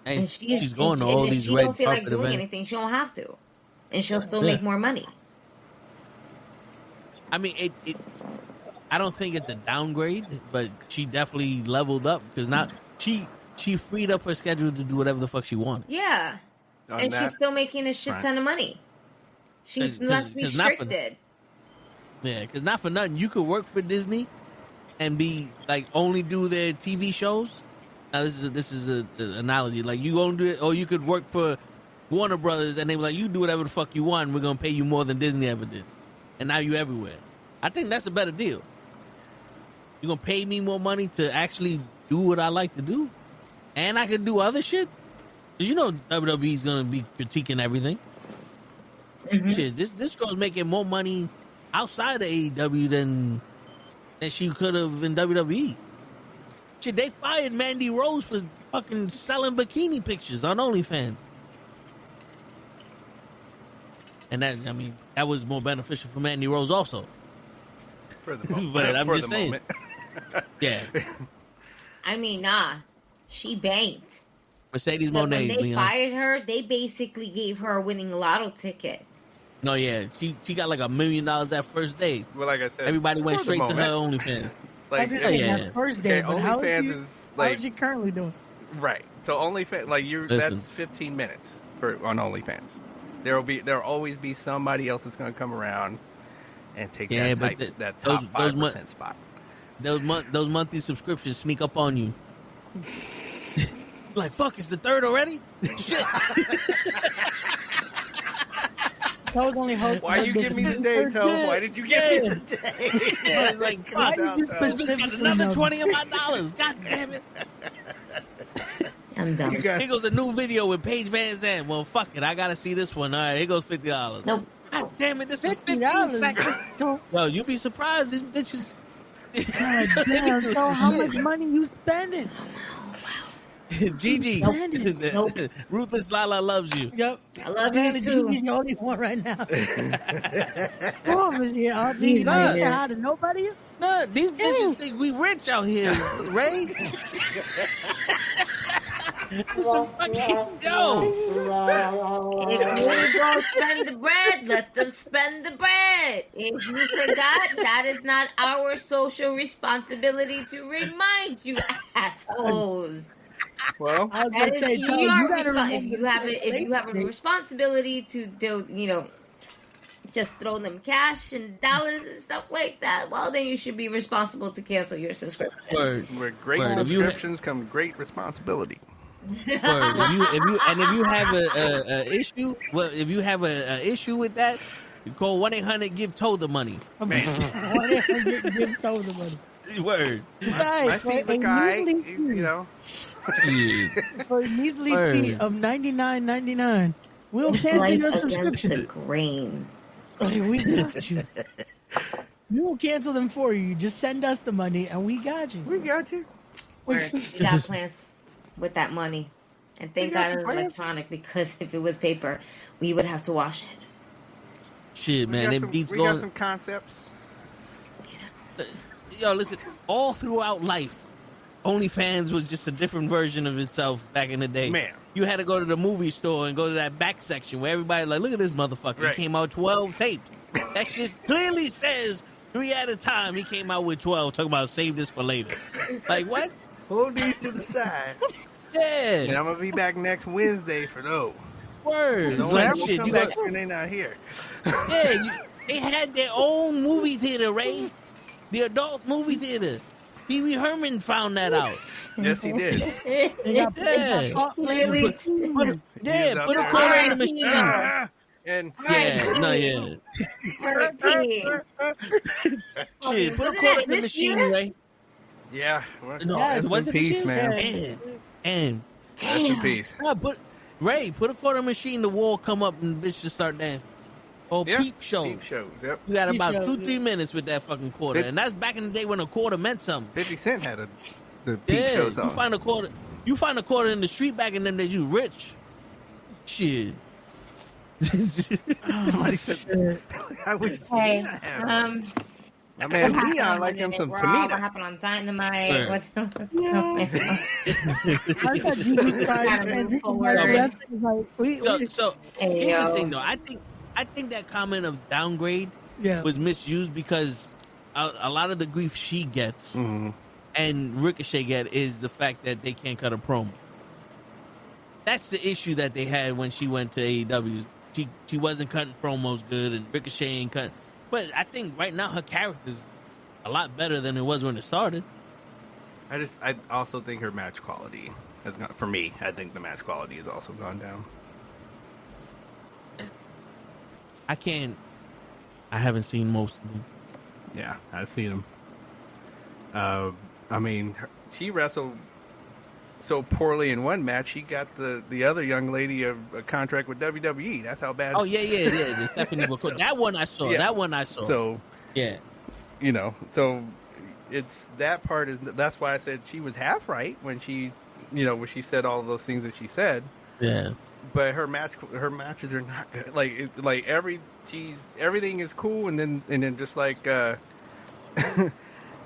And she's going to all if these she red don't feel like carpet doing events. anything, she don't have to. And she'll still Yeah. make more money. I mean, it. I don't think it's a downgrade, but she definitely leveled up because now she freed up her schedule to do whatever the fuck she wanted. Yeah. On And that she's still making a shit front. ton of money. She's 'Cause- less 'cause not for- restricted. Yeah, because not for nothing, you could work for Disney and be like only do their TV shows. Now this is an analogy. Like you only do it, or you could work for Warner Brothers and they were like, you do whatever the fuck you want. And we're gonna pay you more than Disney ever did, and now you're everywhere. I think that's a better deal. You're gonna pay me more money to actually do what I like to do, and I can do other shit. 'Cause WWE's gonna be critiquing everything. Shit, this girl's making more money outside of AEW than she could have in WWE. Shit, they fired Mandy Rose for fucking selling bikini pictures on OnlyFans. And that was more beneficial for Mandy Rose also. For the moment. But I'm for just the saying. moment. Yeah. I mean, nah. She banked. Mercedes But when Moné, they Leon. fired her, they basically gave her a winning lotto ticket. No, yeah, she got like $1 million that first day. Well, like I said, Everybody went for the straight to her moment. OnlyFans. Like, that first day, okay, but how OnlyFans is is how like is she currently doing? right. So OnlyFans, like that's 15 minutes on OnlyFans. There'll always be somebody else that's going to come around and take that top 5% spot. Those monthly subscriptions sneak up on you. Like, fuck, it's the third already? Shit. Why you give me the day, Toe? Why did you give me the day? I was like, God, this got another 20 of my dollars. God damn it. I'm done. Here goes a new video with Paige Van Zandt. Well, fuck it. I got to see this one. All right, here goes $50. Nope. God damn it. This is 15 seconds. Yo, you'd be surprised. These bitches. God damn, so how much money you spending? Gigi. Nope. Ruthless Lala loves you. Yep. I love you too. Gigi's the only one right now. Come on, Monsieur Auntie. Nah. You say hi to nobody? No, these bitches think we rich out here, Ray. It's a fucking yo. If you don't spend the bread, let them spend the bread. If you forgot, that is not our social responsibility to remind you, assholes. Well, I was That gonna is say, your if if you have a responsibility to do, just throw them cash and dollars and stuff like that, well, then you should be responsible to cancel your subscription. Word. with great Word. subscriptions comes great responsibility. Word. If you have a issue, well, if you have a issue with that, you call 1-800-GIVE-TOE the money. Give Toe the money. Word. My feet look alright, For a measly Word. fee of $99.99, we'll cancel Life your against subscription. the grain. We got you. We will cancel them for you. Just send us the money, and we got you. We got you. Word. We got plans with that money. And thank We got God it some was plans. electronic, because if it was paper, we would have to wash it. Shit, man, them beats We got going. some concepts. Yo, listen, all throughout life, OnlyFans was just a different version of itself back in the day. Man. You had to go to the movie store and go to that back section where everybody like, look at this motherfucker. Right. He came out 12 tapes. That shit clearly says 3 at a time. He came out with 12, talking about save this for later. Like, what? Hold these to the side. Yeah. And I'm going to be back next Wednesday for those. Word. Don't Like, ever shit, come you back got, when they not here. yeah, they had their own movie theater, Ray. The adult movie theater. Pee Wee Herman found that out. Yes, he did. Yeah. Clearly. He was out Put a there. quarter in the machine. Ah! And Yeah, no, yeah. Shit, put a quarter in the machine, Ray. yeah, well, No, rest it was in the peace, machine? man. And Rest in peace. Ray, put a quarter machine, the wall come up and bitch just start dancing. Oh, Yeah, peep show. Peep shows, yep. You got Peep about show, 2-3 minutes with that fucking quarter, and that's back in the day when a quarter meant something. 50 Cent had the peep Yeah, shows you on. find a quarter. You find a quarter in the street back in them days, you rich. Shit. Somebody said, I wish Hey, Tamina had one. My what man happened Leon on like him Monday some Night Raw? What Tamina. happened on Dynamite? Word. What's going I thought Gigi tried Gotta and move this is forward. like wrestling is like, So Hey, here's the yo. thing, though. I think that comment of downgrade yeah. was misused because a lot of the grief she gets Mhm. and Ricochet get is the fact that they can't cut a promo. That's the issue that they had when she went to AEW. She wasn't cutting promos good, and Ricochet ain't cutting. But I think right now her character's a lot better than it was when it started. I also think her match quality has gone, for me, I think the match quality has also gone down. I haven't seen most of them. Yeah, I've seen him. I mean, she wrestled so poorly in one match, she got the other young lady a contract with WWE. That's how bad. Oh yeah. The Stephanie McCoy. That one I saw. Yeah. So yeah. So it's that part that's why I said she was half right when she said all of those things that she said. Yeah. But her matches are not good. Like everything is cool, and then just like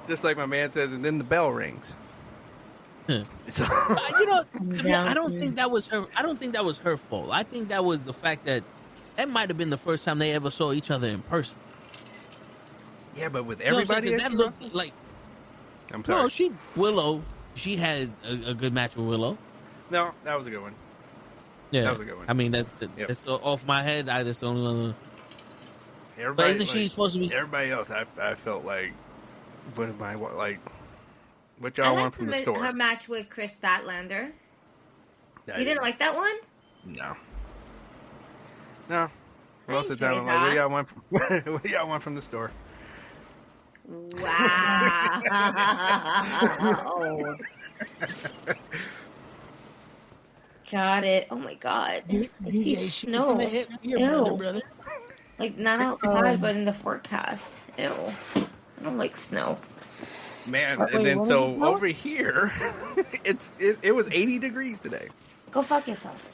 just like my man says, and then the bell rings. So, To me, I don't think that was her. I don't think that was her fault. I think that was the fact that that might have been the first time they ever saw each other in person. Yeah, but with You know what I'm everybody, saying? 'Cause that looked like I'm sorry. no, Willow. She had a good match with Willow. No, that was a good one. Yeah, that was a good one. I mean, Yep. that's off my head. I just don't know. Everybody, But isn't she supposed to be? Everybody else, I felt like, what am I like? What I y'all want liked from the store? her match with Chris Statlander. I You didn't like that one? No. No. We'll sit down. enjoyed I'm like, what do that. y'all want? What do y'all want from the store? Wow. Got it. Oh my god. I see snow. Ew. Brother. Like not outside, but in the forecast. Ew. I don't like snow. Man, Wait, and then what so is it now? over here, it was 80 degrees today. Go fuck yourself.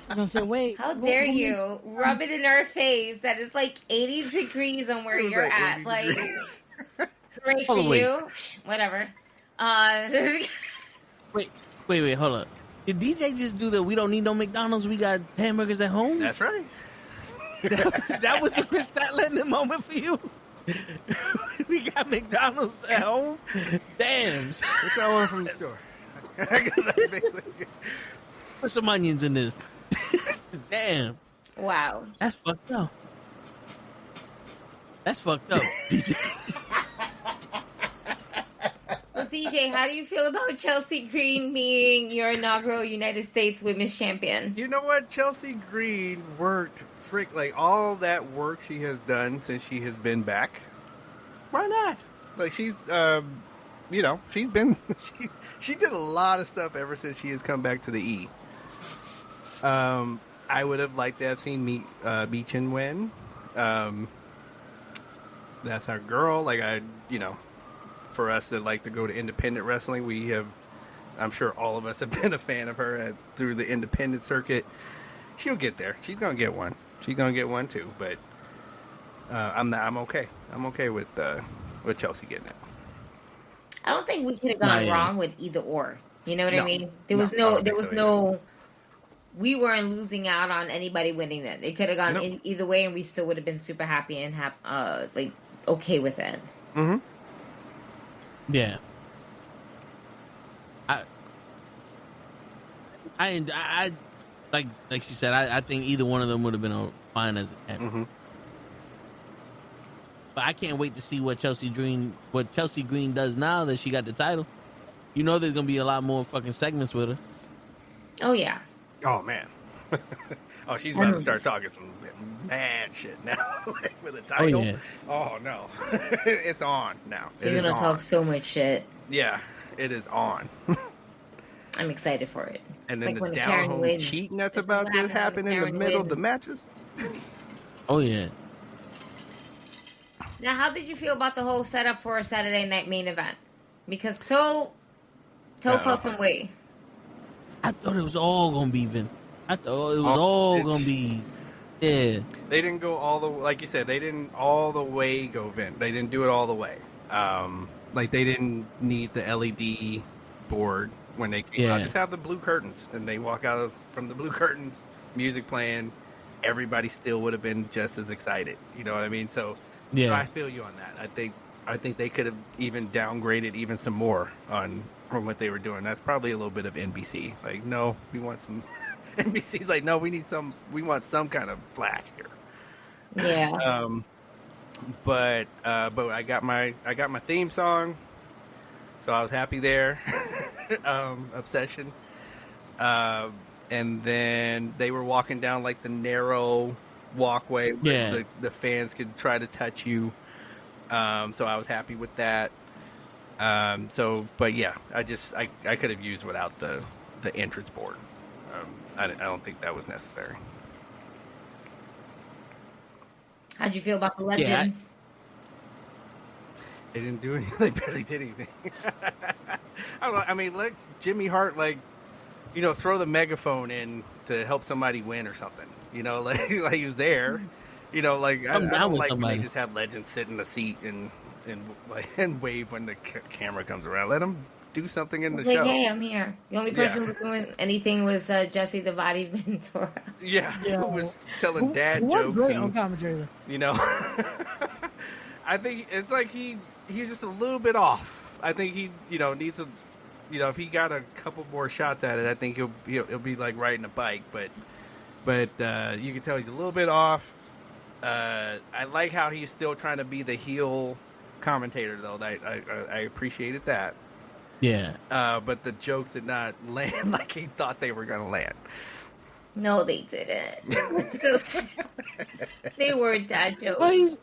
I'm gonna say, wait. How what- dare what you makes- rub it in our face that it's like 80 degrees on where It was you're like at. 80 Like, degrees. great for Hold on, wait. you. Whatever. Wait, hold up. Did DJ just do the we don't need no McDonald's, we got hamburgers at home? That's right. that was the Chris Statlander moment for you? We got McDonald's at home? Damn. What y'all want from the store? That's basically it. Put some onions in this. Damn. Wow. That's fucked up. That's fucked up. DJ. Well, DJ, how do you feel about Chelsea Green being your inaugural United States Women's Champion? You know what? Chelsea Green worked like all that work she has done since she has been back. Why not? Like she's, she's been she did a lot of stuff ever since she has come back to the E. I would have liked to have seen Meechin win. That's our girl. Like for us that like to go to independent wrestling, we have. I'm sure all of us have been a fan of her through the independent circuit. She'll get there. She's gonna get one. She's gonna get one too. But I'm okay. I'm okay with Chelsea getting it. I don't think we could have gone Nah, yeah. wrong with either or. You know what I No. mean? There was No, I don't there think was so no. We weren't losing out on anybody winning that. It could have gone Nope. either way, and we still would have been super happy and okay with it. Mm-hmm. Yeah. I like she said, I think either one of them would have been fine as a champion. Mm-hmm. But I can't wait to see what Chelsea Green does now that she got the title. You know there's gonna be a lot more fucking segments with her. Oh yeah. Oh man. Oh, she's about to start talking some mad shit now with a title. yeah. Oh no, it's on now. It You're is gonna on. talk so much shit. Yeah, it is on. I'm excited for it. And It's then like the when down Karen home wins. cheating that's This is about what to happens happen when in the Karen middle of the wins. matches. Oh yeah. Now, how did you feel about the whole setup for a Saturday night main event? Because Toe felt some way. I thought it was all gonna be Vince. I thought it was Oh, all it- gonna be yeah. They didn't go all the like you said. They didn't all the way go Vent. They didn't do it all the way. Like they didn't need the LED board when they came out. Yeah. Just have the blue curtains, and they walk out from the blue curtains, music playing. Everybody still would have been just as excited. You know what I mean? So Yeah. I feel you on that. I think they could have even downgraded even some more from what they were doing. That's probably a little bit of NBC. Like, no, we want some. NBC's like, no, we want some kind of flash here. Yeah. But I got my theme song, so I was happy there. Obsession. And then they were walking down like the narrow walkway where Yeah. the fans could try to touch you. So I was happy with that. But yeah, I could have used without the entrance board. I don't think that was necessary. How'd you feel about the legends? They didn't do anything. They barely did anything. I don't know. I mean, let Jimmy Hart throw the megaphone in to help somebody win or something. Like he was there. I down don't with like somebody. when they just have legends sit in a seat and wave when the camera comes around. Let them do something in the like, show. hey, I'm here. The only person who was doing anything was Jesse the Body Ventura. Yeah, Yeah. who was telling dad who was jokes. great And, on commentary. you know, I think it's like he's just a little bit off. I think he, needs a, if he got a couple more shots at it, I think he'll be like riding a bike. But you can tell he's a little bit off. I like how he's still trying to be the heel commentator, though. I appreciated that. Yeah. But the jokes did not land like he thought they were going to land. No, they didn't. So they were dad jokes. Well,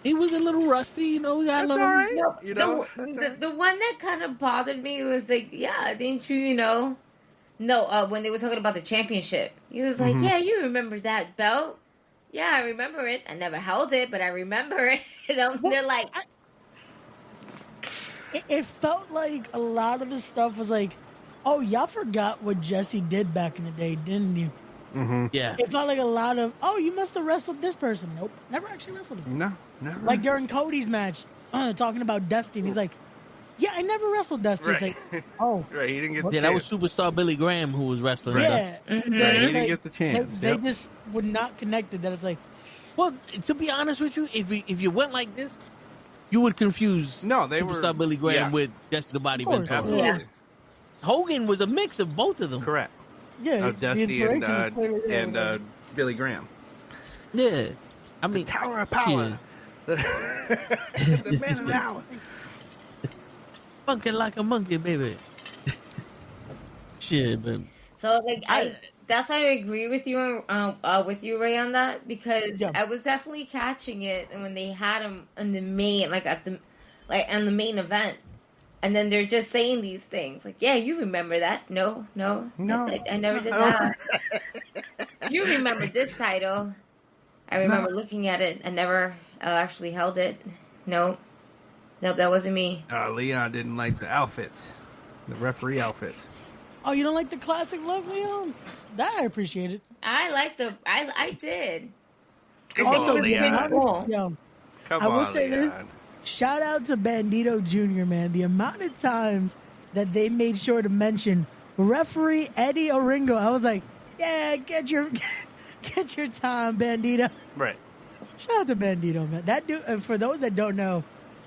he was a little rusty, We got That's a little. all right. No, the one that kind of bothered me was like, yeah, didn't you, No, when they were talking about the championship, he was like, yeah, you remember that belt? Yeah, I remember it. I never held it, but I remember it. They're like, It felt like a lot of the stuff was like, oh, y'all forgot what Jesse did back in the day, didn't you? Mm-hmm. Yeah. It felt like a lot of, oh, you must have wrestled this person. Nope, never actually wrestled him. No, never. Like during Cody's match, talking about Dusty, and he's like, yeah, I never wrestled Dusty. It's Right. like, oh. Right, he didn't get the Yeah, that was chance. superstar Billy Graham who was wrestling. Yeah. Right, he didn't get the chance. They Yep. just would not connect it. That it's like, Well, to be honest with you, if you went like this, you would confuse No, they superstar were- Billy Graham yeah. with Jesse the Body Of course, Ventura. Absolutely. Yeah. Hogan was a mix of both of them. Correct. yeah, Of Dusty and inspiration was Billy Graham. Yeah. I mean, Tower of Power. The man of the hour. funky like a monkey, baby. Shit, but so like that's why I agree with you, Ray, on that, because Yeah. I was definitely catching it, and when they had him in the main, on the main event, and then they're just saying these things like, yeah, you remember that? No, I never did that. You remember this title? I remember looking at it. I never actually held it. Nope, that wasn't me. Leon didn't like the outfits, the referee outfits. Oh, you don't like the classic look, Leon? That I appreciate it. I like I did. Come Also, on, pretty Leon. cool. Yo, Come I will on, say Leon. this. Shout out to Bandito Jr., man. The amount of times that they made sure to mention referee Eddie Oringo. I was like, yeah, get your time, Bandito. Right. Shout out to Bandito, man. That dude, for those that don't know,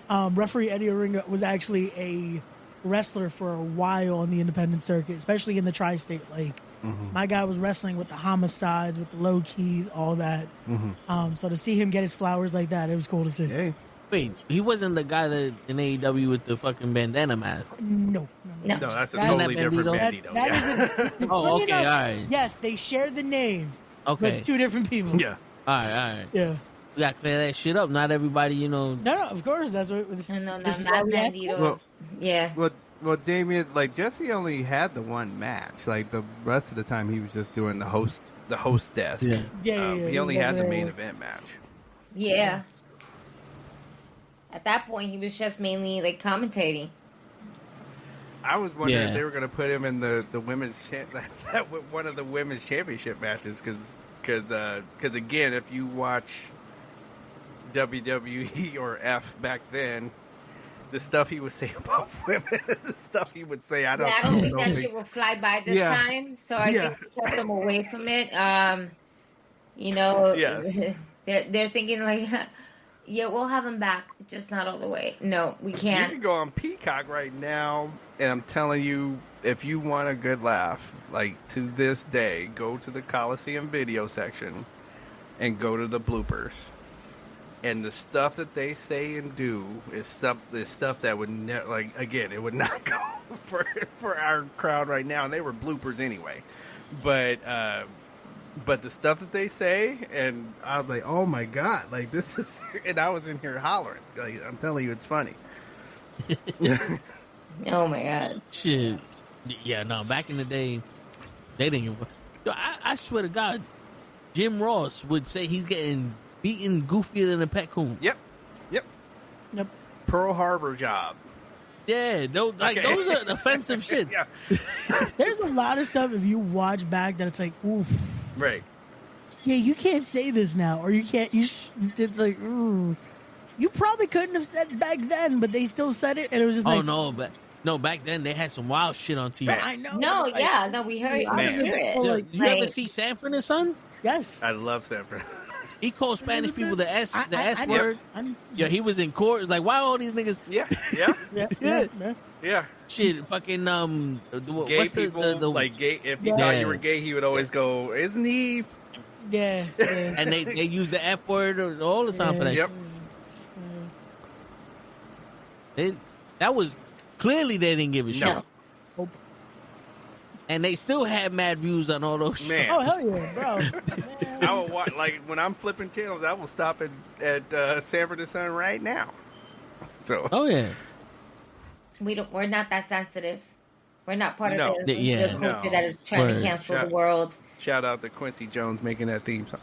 referee Eddie Oringo was actually a wrestler for a while on the independent circuit, especially in the tri-state. Like, my guy was wrestling with the homicides, with the low keys, all that. So to see him get his flowers like that, it was cool to see. Hey. wait, he wasn't the guy that in AEW with the fucking bandana mask. No. No, that's a That- totally that different Bandito? Bandito. That Yeah. is the, Oh, funny okay, enough, all right. Yes, they share the name, Okay, but two different people. Yeah. all right. Yeah. We gotta clear that shit up. Not everybody, No, of course. That's what. I know, this is not why we have- Bandito's. Well- Yeah. Well, Damien, like Jesse only had the one match. Like the rest of the time, he was just doing the host desk. Yeah. Yeah, He only had the there. main event match. Yeah. At that point, he was just mainly like commentating. I was wondering Yeah. if they were going to put him in the women's one of the women's championship matches because again, if you watch WWE or F back then, the stuff he would say about women, the stuff he would say, I don't think that know. shit will fly by this Yeah. time. So I Yeah. think they kept them away from it. You know, Yes. they're thinking like, yeah, we'll have him back, just not all the way. No, we You can't. can go on Peacock right now, and I'm telling you, if you want a good laugh, like to this day, go to the Coliseum video section and go to the bloopers. And the stuff that they say and do is stuff that would again, it would not go for our crowd right now, and they were bloopers anyway. But the stuff that they say, and I was like, oh my god, like this is, and I was in here hollering. Like, I'm telling you, it's funny. Oh my god. Shit. Yeah, no, back in the day, they didn't give a... Yo, I swear to God, Jim Ross would say he's getting beaten goofier than a pet coon. Yep. Yep. Pearl Harbor job. Yeah, those are offensive shit. Yeah. There's a lot of stuff if you watch back that it's like, oof. Right. Yeah, you can't say this now, or you can't. It's like, ooh. You probably couldn't have said it back then, but they still said it, and it was just Oh like, no, but No, back then they had some wild shit on TV. I know. No, like, yeah, no, we heard. Man. We hear it. Yo, Yo, you ever Like- see Sanford and Son? Yes. I love Sanford. He called Spanish people the S I word. I'm- Yeah, he was in court. It's like, why all these niggas? Yeah. Shit, fucking Gay what's people, the like gay. If he Yeah. thought you were gay, he would always go, "Isn't he?" Yeah. and they use the F word all the time for that. Yep. Shit. That was clearly they didn't give a shit, No. Nope. and they still had mad views on all those. Man. Oh hell yeah, bro. I will watch, like when I'm flipping channels, I will stop at Sanford and Son right now. So Oh yeah, We're not that sensitive. We're not part No. of the Yeah. culture No. that is trying Word. to cancel Yeah. the world. shout out to Quincy Jones making that theme song.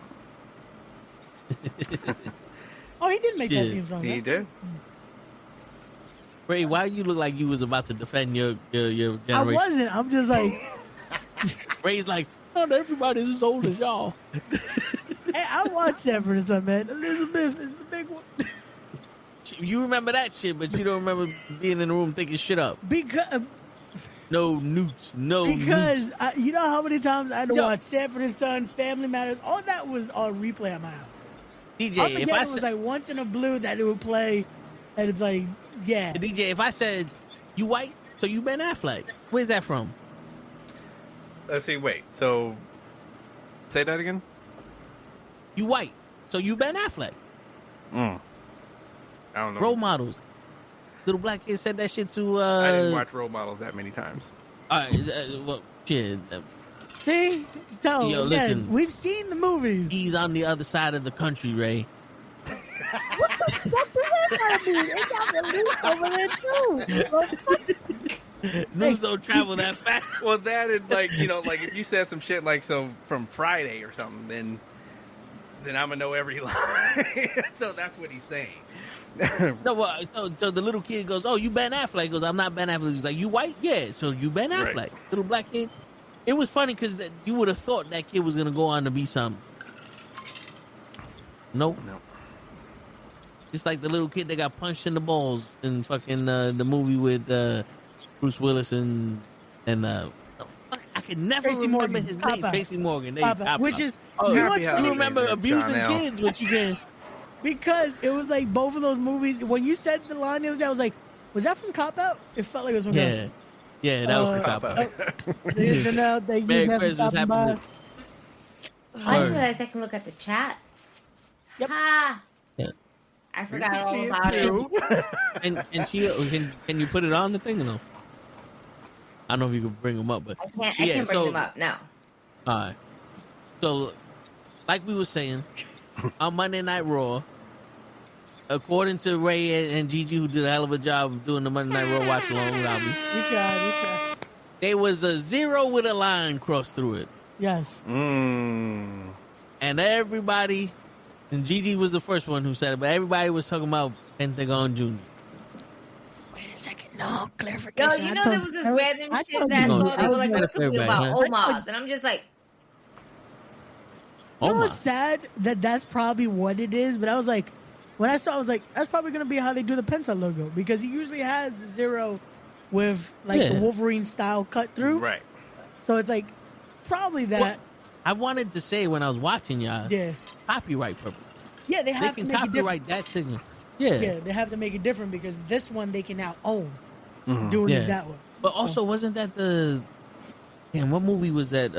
Oh, he did make that Shit. theme song. He That's did. Ray, why you look like you was about to defend your I generation? wasn't. I'm just like, Ray's like, not everybody's as old as y'all. hey, I watched Sanford and Son, man. Elizabeth is the big one. You remember that shit, but you don't remember being in the room thinking shit up. Because No newts, no newts. Because you know how many times I had to Yo. watch Sanford and Son, Family Matters, all that was on replay at my house. DJ, I if forget I it was said, like once in a blue that it would play, and it's like, yeah. DJ, if I said you white, so you Ben Affleck, where's that from? Let's see. Wait. So, say that again. You white, so you Ben Affleck. I don't know. Role models. Little black kid said that shit to. I didn't watch Role Models that many times. All right, well, shit. See? Tell Yo, again, listen. we've seen the movies. He's on the other side of the country, Ray. They got the loot over there too. News don't travel that fast. Well, that is like, you know, like if you said some shit like so from Friday or something, then I'm gonna know every line. So that's what he's saying. No, well, so the little kid goes, "Oh, you Ben Affleck?" He goes, "I'm not Ben Affleck." He's like, "You white?" "Yeah." "So you Ben Affleck?" Right. Little black kid. It was funny because you would have thought that kid was gonna go on to be something. Nope. No. Just like the little kid that got punched in the balls in fucking the movie with Bruce Willis and I can never Tracy remember Morgan. his Cop name. Out. Tracy Morgan. There Cop you Out. go. Which is, Oh, you know happy what's how you funny? they remember named abusing John L. kids, but you can. Because it was like both of those movies. When you said the line the other day, I was like, was that from Cop Out? It felt like it was from Yeah, yeah, that was the Cop cop Out. Out. Thank you Merry for Christmas, stopping happy by. New- I didn't Word. realize I can look at the chat. Yep. Ha! Yeah. I forgot You can all see it about it. too. And she can you put it on the thing or no? I don't know if you can bring them up, but I can't Yeah, bring so- them up. No. all right. So, like we were saying, on Monday Night Raw, according to Ray and Gigi, who did a hell of a job of doing the Monday Night Raw watch along with me, We tried. there was a 0 with a line crossed through it, Yes. Mm. and everybody, and Gigi was the first one who said it, but everybody was talking about Pentagon Jr. Wait a second. No, Yo, clarification. you I know told- there was this I- random I shit told that I you. saw. They were like, I "We're talking about told you. Omas," and I'm just like, You know Oh my! what's sad? That's probably what it is. But I was like, when I saw, I was like, that's probably going to be how they do the Penta logo. Because he usually has the 0 with like Yeah. the Wolverine style cut through. Right. So it's like, probably that. Well, I wanted to say when I was watching y'all, Yeah. copyright purpose. Yeah, they They have to can make it different. copyright that signal. Yeah. Yeah, they have to make it different because this one they can now own doing Yeah. it that way. But also, wasn't that the damn? What movie was that?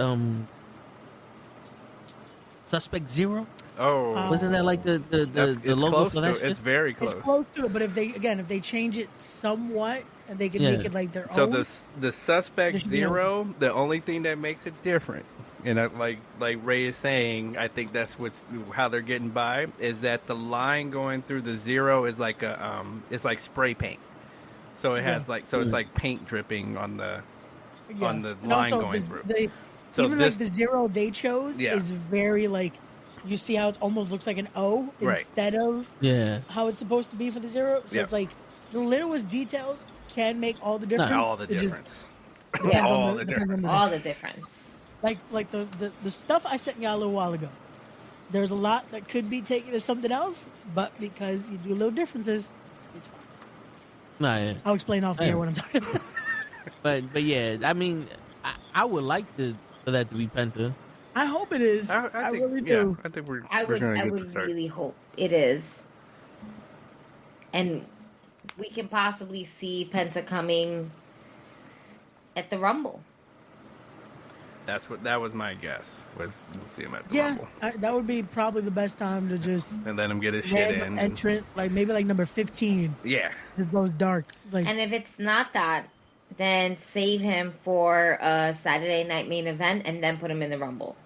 Suspect Zero. Oh. Wasn't that like the That's, it's logo close for that to, shit? it's very close. It's close to it, but if they change it somewhat and they can Yeah. make it like their So own. the Suspect Just, you know. Zero, the only thing that makes it different, and like Ray is saying, I think that's how they're getting by, is that the line going through the 0 is like it's like spray paint. So it has it's like paint dripping on the on the And line also going through. So even this- like the 0 they chose Yeah. is very like, you see how it almost looks like an O Right. instead of Yeah. how it's supposed to be for the 0. So Yep. it's like the littlest details can make all the difference. all the It just difference. depends on All the- the depends on difference. the- all the difference. Like the stuff I sent y'all a little while ago. There's a lot that could be taken as something else, but because you do little differences, it's fine. No, yeah. I'll explain off the air what I'm talking about. But yeah, I mean, I would like for that to be Penta. I hope it is. I think, really do. I think I would really hope it is. And we can possibly see Penta coming at the Rumble. That was my guess. We'll see him at the Yeah, Rumble. that would be probably the best time to just And let him get his shit in. entrant, like maybe like number 15. Yeah. It goes dark. Like, And if it's not that, then save him for a Saturday night main event and then put him in the Rumble.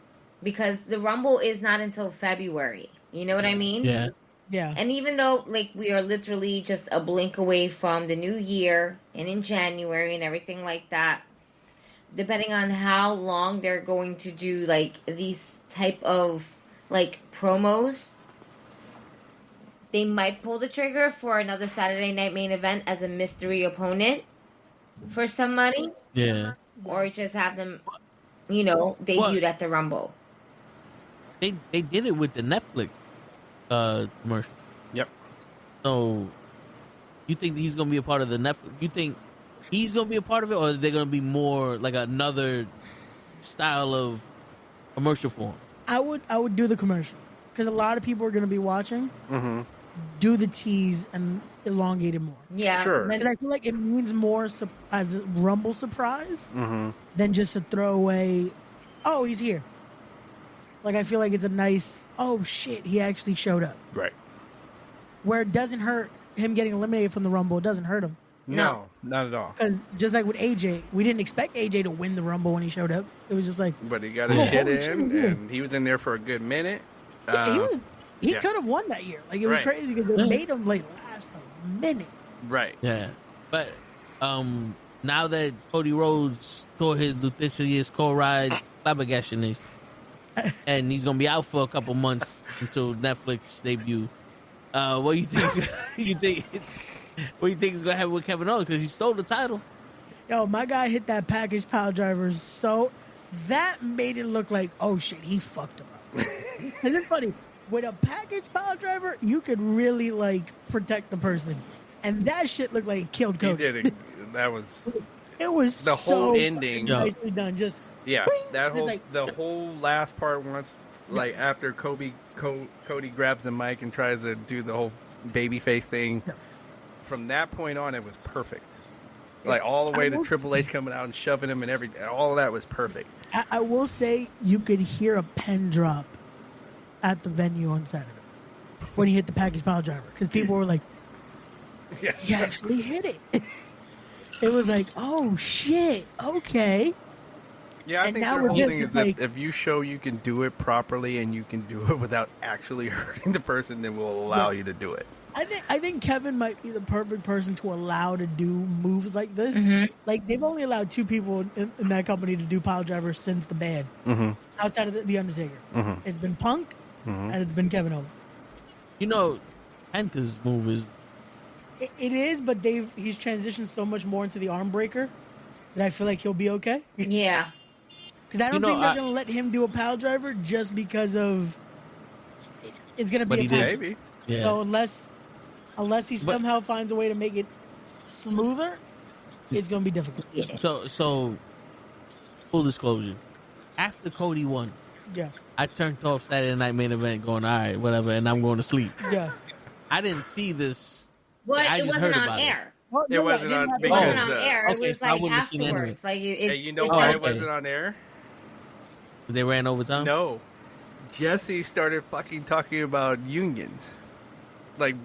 Because the Rumble is not until February. You know what I mean? Yeah. yeah. And even though, like, we are literally just a blink away from the new year and in January and everything like that, depending on how long they're going to do, like, these type of, like, promos, they might pull the trigger for another Saturday night main event as a mystery opponent for somebody. Yeah. Or just have them, you know, debuted at the Rumble. They did it with the Netflix commercial. Yep. So, you think he's gonna be a part of the Netflix? You think he's gonna be a part of it, or are they gonna be more like another style of commercial for him? I would do the commercial because a lot of people are going to be watching. Mm-hmm. Do the tease and elongate it more. Yeah. Sure. Because I feel like it means more as a Rumble surprise Mm-hmm. than just a throwaway. Oh, he's here. Like I feel like it's a nice. Oh shit, he actually showed up. Right. Where it doesn't hurt him getting eliminated from the Rumble. It doesn't hurt him. No, not at all. Because just like with AJ, we didn't expect AJ to win the Rumble when he showed up. It was just like, But he got his Oh, shit holy in, shit, he did. and he was in there for a good minute. he yeah. could have won that year. Like it was Right. crazy because they made him like last a minute. Right. Yeah, but now that Cody Rhodes tore his Luthicious co-ride flabbergastionist, and he's gonna be out for a couple months until Netflix debut. What do you think? What do you think is gonna happen with Kevin Owens? Because he stole the title. Yo, my guy hit that package pile driver so that made it look like, oh shit, he fucked him up. Isn't it funny? With a package pile driver, you could really like protect the person, and that shit looked like it killed He Cody. did it. That was It was the so whole ending. nicely done. Just Yeah, bing, that just whole like- the whole last part once, like after Cody grabs the mic and tries to do the whole babyface thing. Yeah. From that point on, it was perfect. Like all the way to Triple H coming out and shoving him and everything. All of that was perfect. I will say you could hear a pen drop at the venue on Saturday when he hit the package pile driver because people were like, Yeah. he actually hit it. It was like, oh shit, okay. Yeah, I And think now the with whole this, thing is it's that like- if you show you can do it properly and you can do it without actually hurting the person, then we'll allow you to do it. I think Kevin might be the perfect person to allow to do moves like this. Like they've only allowed two people in that company to do pile drivers since the band, outside of the Undertaker. It's been Punk and it's been Kevin Owens. You know, Penta's move is It is, but he's transitioned so much more into the arm breaker that I feel like he'll be okay. Yeah. Because I don't You know, think they're going to let him do a pile driver just because of it's going to But be he a did. package. Maybe. yeah. So unless he somehow finds a way to make it smoother, it's going to be difficult. So full disclosure, after Cody won, Yeah, I turned off Saturday Night Main Event, going, all right, whatever, and I'm going to sleep. yeah. I didn't see this. Well, I it just wasn't heard on about it. air. Well, It wasn't on It because wasn't on air. okay, It was so I like wouldn't have seen it anyway. afterwards. Like Hey, it, you know it's why like- it wasn't on air? They ran overtime? No. Jesse started fucking talking about unions. Like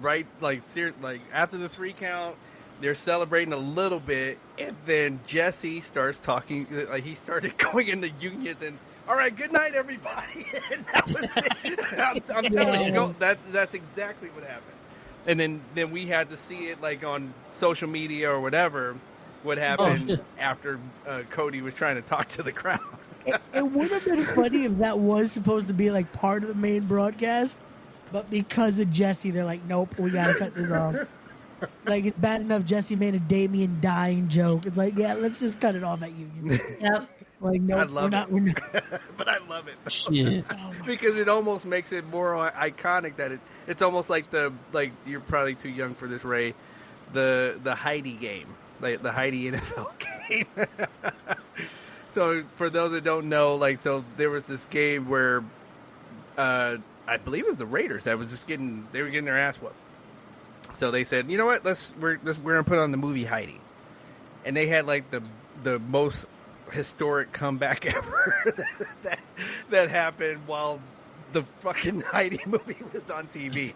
after the 3 count, they're celebrating a little bit, and then Jesse starts talking. Like he started going into unions, and all right, good night, everybody. And that was it. I'm telling you, that's exactly what happened. And then we had to see it like on social media or whatever. What happened shit. after Cody was trying to talk to the crowd? It would have been funny if that was supposed to be like part of the main broadcast, but because of Jesse, they're like, nope, we gotta cut this off. Like it's bad enough Jesse made a Damien dying joke. It's like, yeah, let's just cut it off at Union. Yep. Like, no, I we're love not. it. We're not. But I love it. Shit. Because it almost makes it more iconic that it's almost like you're probably too young for this, Ray, the HeDD game, like the HeDD NFL game. So for those that don't know, like, so there was this game where I believe it was the Raiders that was they were getting their ass whooped. So they said, you know what, we're gonna put on the movie HeDD, and they had like the most historic comeback ever that happened while the fucking HeDD movie was on TV.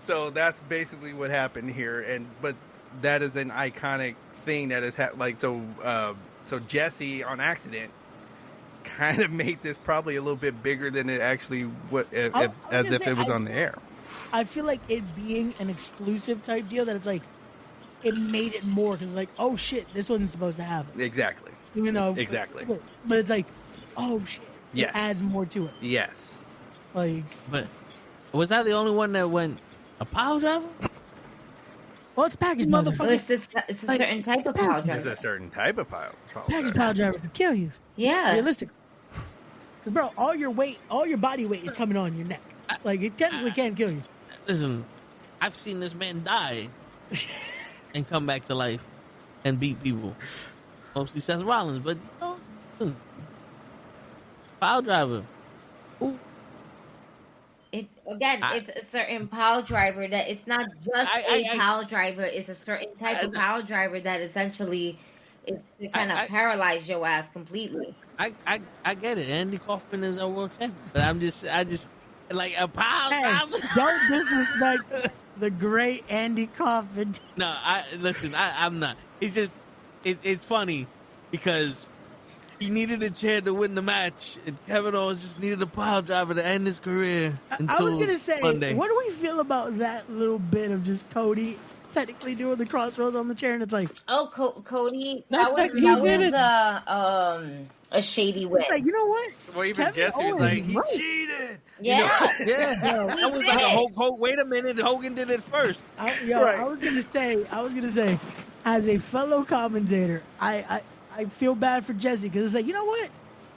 So that's basically what happened here, but that is an iconic thing that is so Jesse on accident kind of made this probably a little bit bigger than it actually as if it was on the air. I feel like it being an exclusive type deal that it's like it made it more because like, oh shit, this wasn't supposed to happen. Exactly. Even though but it's like, oh shit, it adds more to it. Yes. Like, but was that the only one that went a pile driver? Well, it's package motherfucker. It's a certain type of pile driver. It's a certain type of pile package pile driver could kill you. Yeah. Realistic. Because bro, all your body weight is coming on your neck. Like it technically can kill you. Listen, I've seen this man die and come back to life and beat people. Mostly Seth Rollins, but you know, pile driver. Ooh. It's a certain pile driver that it's not just a pile driver. It's a certain type of pile driver that essentially is to kind of paralyze your ass completely. I get it. Andy Kaufman is a world champion, but I just like a pile driver. Don't disrespect the great Andy Kaufman. No, I'm not. It's just it's funny because he needed a chair to win the match, and Kevin Owens just needed a pile driver to end his career. I was gonna say, Monday. What do we feel about that little bit of just Cody technically doing the crossroads on the chair, and it's like, Cody, that was a shady win. Like, you know what? Well, even Kevin Jesse was Owens, like, he right. cheated. Yeah, That was like Hulk. Wait a minute, Hogan did it first. I was gonna say, as a fellow commentator, I feel bad for Jesse because it's like, you know what?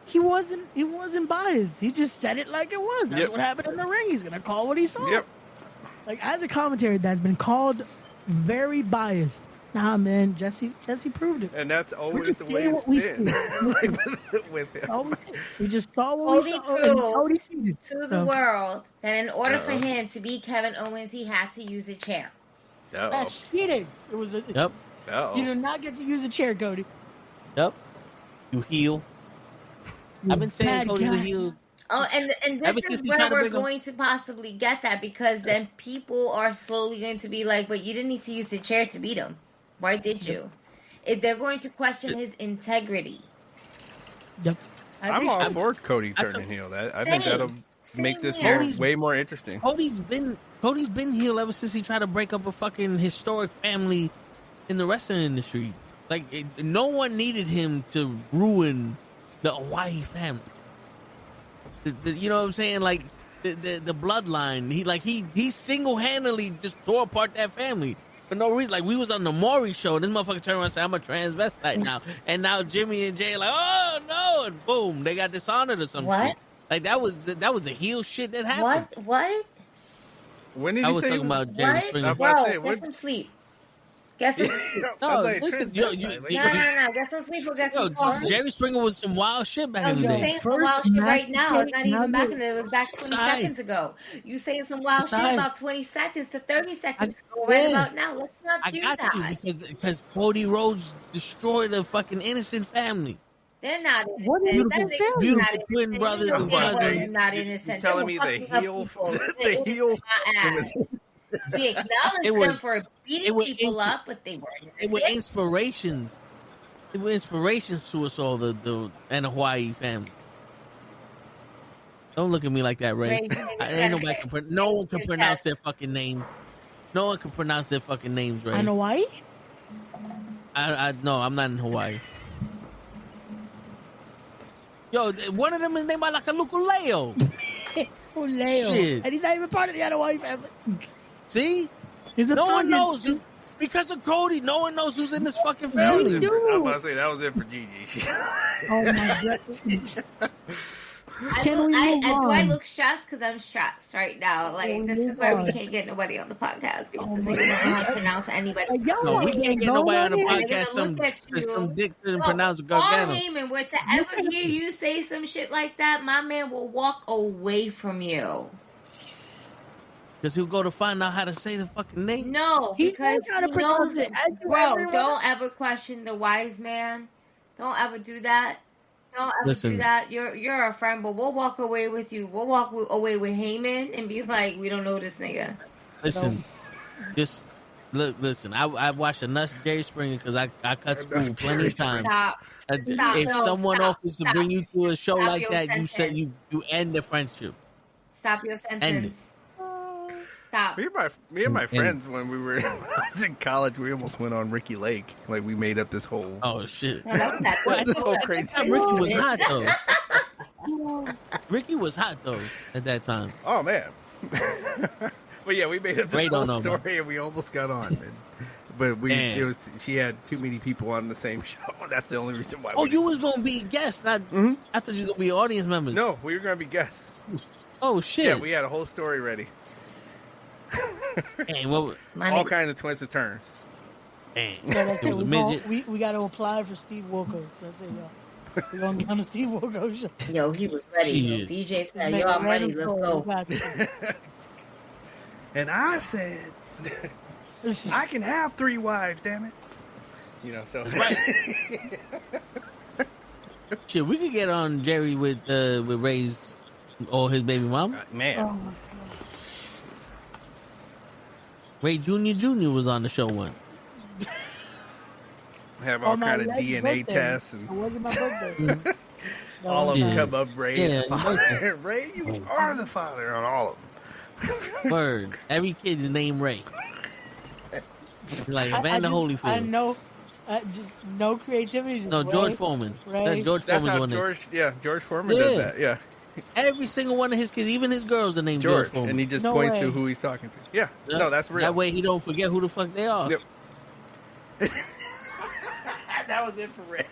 He wasn't biased. He just said it like it was. That's what happened in the ring. He's gonna call what he saw. Yep. Like, as a commentator that's been called very biased. Nah, man, Jesse proved it. And that's always the way it's been. Like with him. We just saw what we saw. Cody proved to the world that in order for him to beat Kevin Owens, he had to use a chair. That's cheating. It was a. Yep. You do not get to use a chair, Cody. Yep. You heel. I've been saying Cody's a heel. Oh, and this is where we're going to possibly get that, because then people are slowly going to be like, but you didn't need to use the chair to beat him. Why did you? They're going to question his integrity. Yep. I'm all for Cody turning heel. I think that'll make this way more interesting. Cody's been heel ever since he tried to break up a fucking historic family in the wrestling industry. Like, no one needed him to ruin the Hawaii family. You know what I'm saying? Like the bloodline. He single-handedly just tore apart that family for no reason. Like, we was on the Maury show, and this motherfucker turned around and said, "I'm a transvestite now," and now Jimmy and Jay are like, "Oh no!" and boom, they got dishonored or something. What? Like, that was the heel shit that happened. What? When did I you was say talking about Jerry Springer? Bro, get some sleep. Get some sleep. No, listen, No. Get some sleep or get some porn. Jerry Springer was some wild shit back in the You're day. saying some wild shit right now. It's not even back in the day. It was back 20 seconds ago. You saying some wild shit about 20 seconds to 30 seconds ago right about now. Let's not do that. Because Cody Rhodes destroyed a fucking innocent family. They're not innocent. Beautiful twin brothers and cousins. They're not innocent. You're telling me the heel We acknowledge them for beating people up, but they weren't. It were inspirations. It were inspirations to us all, the and the Hawaii family. Don't look at me like that, Ray. No one can pronounce their fucking name. No one can pronounce their fucking names, Ray. In Hawaii? No, I'm not in Hawaii. Yo, one of them is named like a NuKKle. Shit. And he's not even part of the Hawaii family. See? No one knows. Because of Cody, no one knows who's in this fucking family. I was about to say, that was it for Gigi. Oh, my God. Do I look stressed? Because I'm stressed right now. Like, this is why we can't get nobody on the podcast because they don't know how to pronounce anybody. No, we can't get nobody on the podcast. Some dick couldn't pronounce Gargano. Paul Heyman, were to ever hear you say some shit like that, my man will walk away from you. Because he'll go to find out how to say the fucking name. No, because he knows it. Bro, don't ever question the wise man. Don't ever do that. Don't ever do that. You're a friend, but we'll walk away with you. We'll walk away with Heyman and be like, we don't know this nigga. Listen, just look. Listen, I watched enough Jerry Springer because I cut school plenty of times. If someone offers to bring you to a show like that, you said you end the friendship. Stop your sentence. Stop. Me and my friends, when I was in college, we almost went on Ricky Lake. Like, we made up this whole... Oh, shit. That's so crazy. Ricky was hot, though. Ricky was hot, though, at that time. Oh, man. But, yeah, we made up this whole story, and we almost got on. But she had too many people on the same show. That's the only reason why. Oh, you was going to be guests. I thought you were going to be audience members. No, we were going to be guests. Oh, shit. Yeah, we had a whole story ready. All kinds of twists and turns. Damn. Yeah, that's it. We got to apply for Steve Wilkos. That's it, y'all. We're going to get on the Steve Wilkos show. Yo, he was ready. DJ said, yo, I'm ready. Let's go. And I said, I can have 3 wives, damn it. You know, so. Right. Shit, we could get on Jerry with Ray's or his baby mom. Man. Ray Jr. was on the show once. Have all kind of DNA tests. And... It wasn't my birthday. all of them come up, Ray. Yeah, Ray, you are the father on all of them. Word. Every kid is named Ray. Like Evander Holyfield. I know. Just no creativity. Just no, Ray, George Foreman. Ray. George That's Foreman's how one. George Foreman does that. Yeah. Every single one of his kids, even his girls, are named George Foreman. And he just points to who he's talking to. Yeah. No, that's real. That way he don't forget who the fuck they are. Yep. That was it for Ray.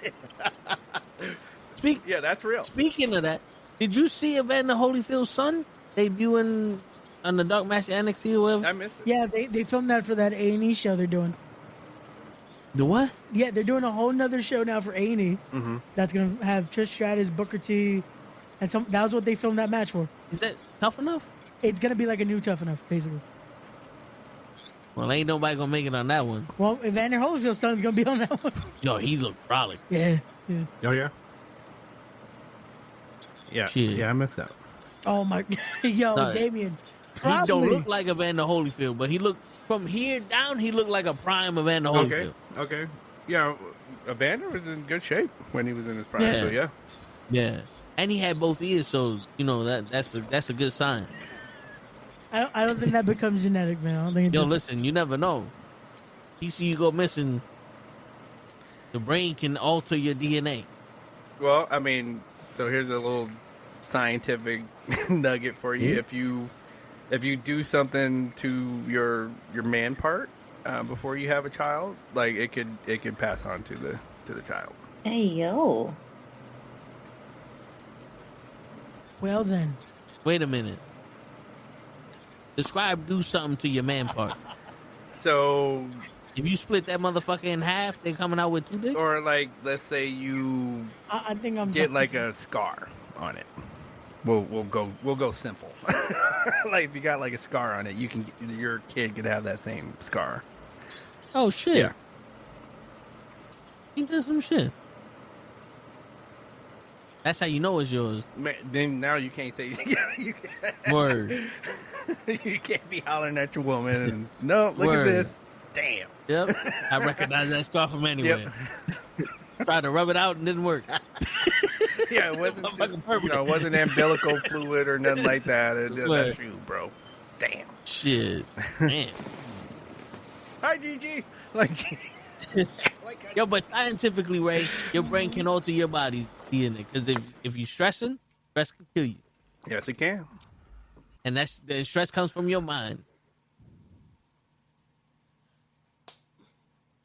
Yeah, that's real. Speaking of that, did you see Evander Holyfield's son debuting on the Dark Match NXT or whatever? I missed it. Yeah, they filmed that for that A&E show they're doing. The what? Yeah, they're doing a whole nother show now for A&E. Mm-hmm. That's going to have Trish Stratus, Booker T, and that was what they filmed that match for. Is that Tough Enough? It's going to be like a new Tough Enough, basically. Well, ain't nobody going to make it on that one. Well, Evander Holyfield's son is going to be on that one. Yo, he looked brolic. Yeah. Oh, yeah? Yeah. Shit. Yeah, I missed that. Oh, my God. Yo, Damien. He don't look like Evander Holyfield, but he looked, from here down, he looked like a prime Evander Holyfield. Okay. Yeah, Evander was in good shape when he was in his prime, so yeah. Yeah. And he had both ears, so, you know, that's a good sign. I don't think that becomes genetic, man. I don't think. Listen, you never know. You see, you go missing. The brain can alter your DNA. Well, I mean, so here's a little scientific nugget for you. Mm-hmm. If you do something to your man part before you have a child, like it could pass on to the child. Hey yo. Well then. Wait a minute. Describe do something to your man part. So if you split that motherfucker in half, they're coming out with 2 dicks? Or like, let's say you I think I'm get like a scar on it. We'll go simple. Like if you got like a scar on it, your kid could have that same scar. Oh shit. Yeah. Ain't that some shit? That's how you know it's yours. Man, then now you can't say Word. You can't be hollering at your woman and no, look Word. at this. Damn. Yep. I recognize that scar from anywhere. Yep. Tried to rub it out and didn't work. Yeah, it wasn't just, it wasn't umbilical fluid or nothing like that. That's you, bro. Damn. Shit. Man. Hi, Gigi. Like, yo, but scientifically, Ray, your brain can alter your body's DNA. Because if you're stressing, stress can kill you. Yes, it can. And the stress comes from your mind.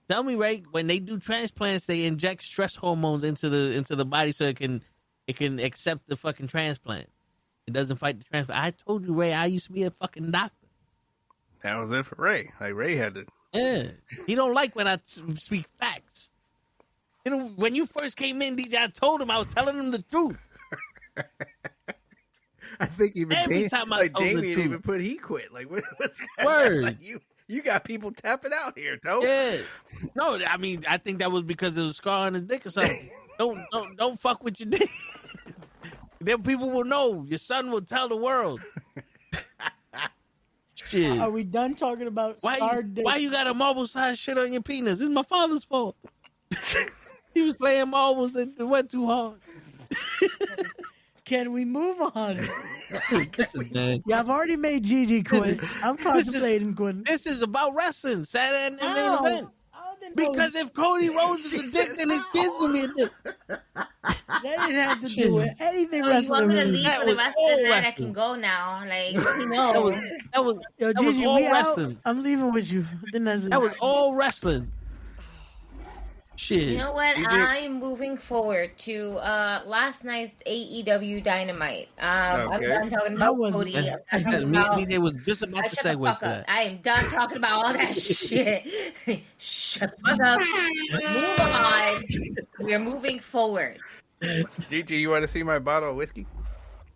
Tell me, Ray, when they do transplants, they inject stress hormones into the body so it can it can accept the fucking transplant. It doesn't fight the transplant. I told you, Ray, I used to be a fucking doctor. That was it for Ray. Like Ray had to. Yeah, he don't like when I speak facts. You know, when you first came in, DJ, I told him I was telling him the truth. I think even Every time I told the Damien truth. even put he quit. Like what's Word. like you got people tapping out here, Toe. Yeah. No, I mean, I think that was because there was a scar on his dick or something. Don't fuck with your dick. Then people will know. Your son will tell the world. Shit. Are we done talking about Why you got a marble-sized shit on your penis? It's my father's fault. He was playing marbles and it went too hard. Can we move on? Listen, man. Yeah, I've already made Gigi quit. I'm contemplating quitting. This is about wrestling. Saturday night main event. Because if Cody Rhodes is a dick, then his kid's gonna be a dick. That didn't have to do with anything So you want wrestling. me to leave for the rest of the night? I wrestling. can go now. Like, let me know. That was Yo, that was Gigi, all we out. wrestling. I'm leaving with you. That was all wrestling. Shit. You know what? You did- I'm moving forward to last night's AEW Dynamite. I'm Okay. done talking That about was- Cody. I'm done Me talking about. they was just about to Shut the segue fuck to up. that. I am done talking about all that shit. Shut the fuck up. Move on. We're moving forward. Gigi, you want to see my bottle of whiskey?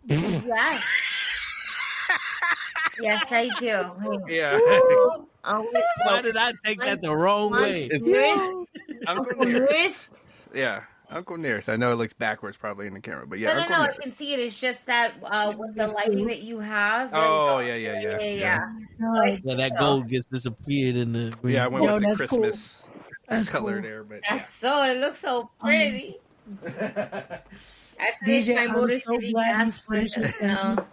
Yes. Yes, I do. Yeah. Why did I take that the wrong way? Uncle Nearest. Yeah, Uncle Nearest. I know it looks backwards probably in the camera, but yeah, No, Uncle I Nearest. can see it. It's just that with the lighting that you have. Oh, there you go. yeah. Yeah, that gold gets disappeared in the green. Yeah, I went Yo, with the that's cool. Christmas That's color cool. there, but That's so. It looks so pretty. I finished DJ, my Motor I'm so City glad you gas finished your one, sentence.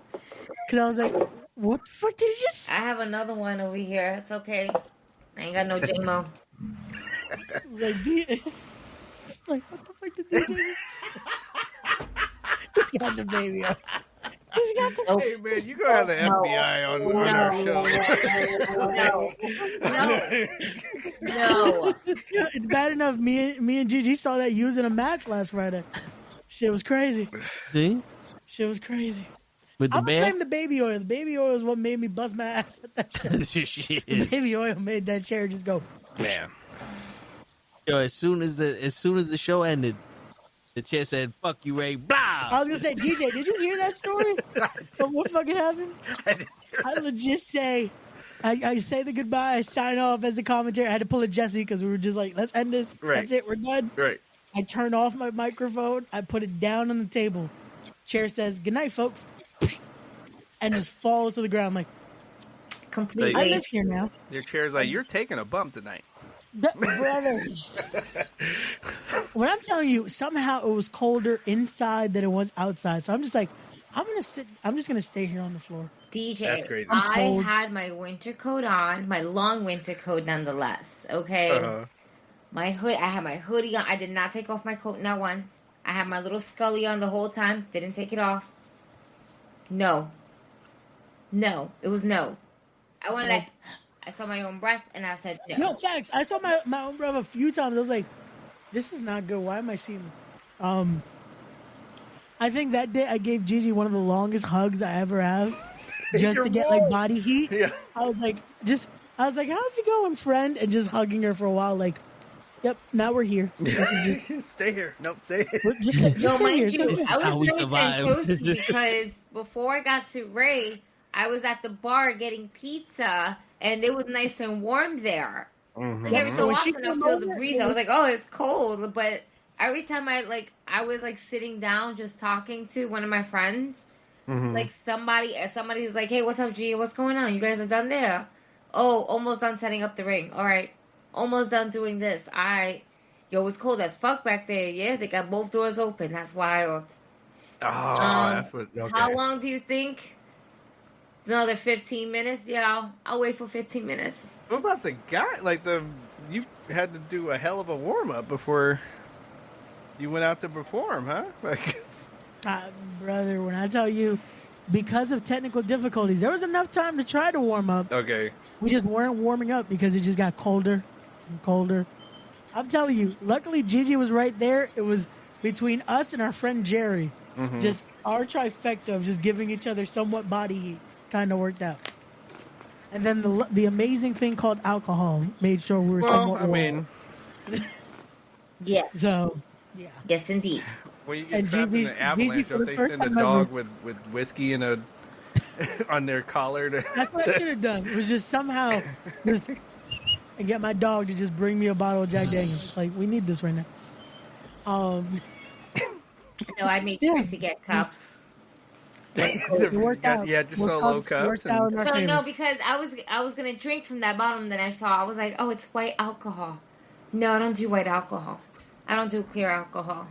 Because I was like, what the fuck did you just I have another one over here. It's okay. I ain't got no JMO. like, what the fuck did DJ just... He's got the baby on. He's got the Nope. hey man, you gonna have the FBI on our show. No. It's bad enough me and Gigi saw that using a match last Friday. Shit was crazy. See? Shit was crazy. With the I'm gonna bear? blame the baby oil. The baby oil is what made me bust my ass at that shit. Shit. The baby oil made that chair just go. Man. Yo, as soon as the show ended, the chair said, "Fuck you, Ray." Blah. I was gonna say, DJ, did you hear that story? Of what fucking happened? I legit say, I say the goodbye, I sign off as the commentary. I had to pull a Jesse because we were just like, let's end this. Right. That's it, we're done. Right. I turn off my microphone. I put it down on the table. Chair says, "Good night, folks," and just falls to the ground. I'm like, Completely. I live here now. Your chair's like, you're taking a bump tonight. Brother. When I'm telling you, somehow it was colder inside than it was outside. So I'm just like, I'm just gonna stay here on the floor. DJ, That's crazy. I'm I cold. had my winter coat on, my long winter coat nonetheless. Okay. Uh-huh. My hood, I had my hoodie on. I did not take off my coat not once. I had my little Scully on the whole time. Didn't take it off. No. It was no. I went like, I saw my own breath and I said no. No, facts. I saw my own brother a few times. I was like, this is not good. Why am I seeing this? I think that day I gave Gigi one of the longest hugs I ever have just to get like body heat. Yeah. I was like, how's it going, friend? And just hugging her for a while, like, yep, now we're here. Stay here. Nope, stay here. No, mind you, This is I how we was very survive. toasty because before I got to Ray, I was at the bar getting pizza and it was nice and warm there. Mm-hmm. Like every so When she often I came feel the over, breeze. I was like, oh, it's cold. But every time I was like sitting down just talking to one of my friends, like somebody's like, hey, what's up, G? What's going on? You guys are done there? Oh, almost done setting up the ring. All right. Almost done doing this. Yo, it's cold as fuck back there. Yeah, they got both doors open. That's wild. Oh, that's what. Okay. How long do you think? Another 15 minutes? Yeah, I'll wait for 15 minutes. What about the guy? Like you had to do a hell of a warm up before you went out to perform, huh? Like, Brother, when I tell you, because of technical difficulties, there was enough time to try to warm up. okay. We just weren't warming up because it just got colder and colder. I'm telling you, luckily Gigi was right there. It was between us and our friend Jerry. just our trifecta of just giving each other somewhat body heat kind of worked out. And then the amazing thing called alcohol made sure we were somewhat warm. Yes. So, yeah. Yes, indeed. When you get trapped in the avalanche, don't they send a dog with whiskey and on their collar? That's what I should have done. It was just somehow just and get my dog to just bring me a bottle of Jack Daniels. Like, we need this right now. No, I made sure to get cups. It worked out. Yeah, just solo cups. So no, because I was gonna drink from that bottom that I saw. I was like, oh, it's white alcohol. No, I don't do white alcohol. I don't do clear alcohol.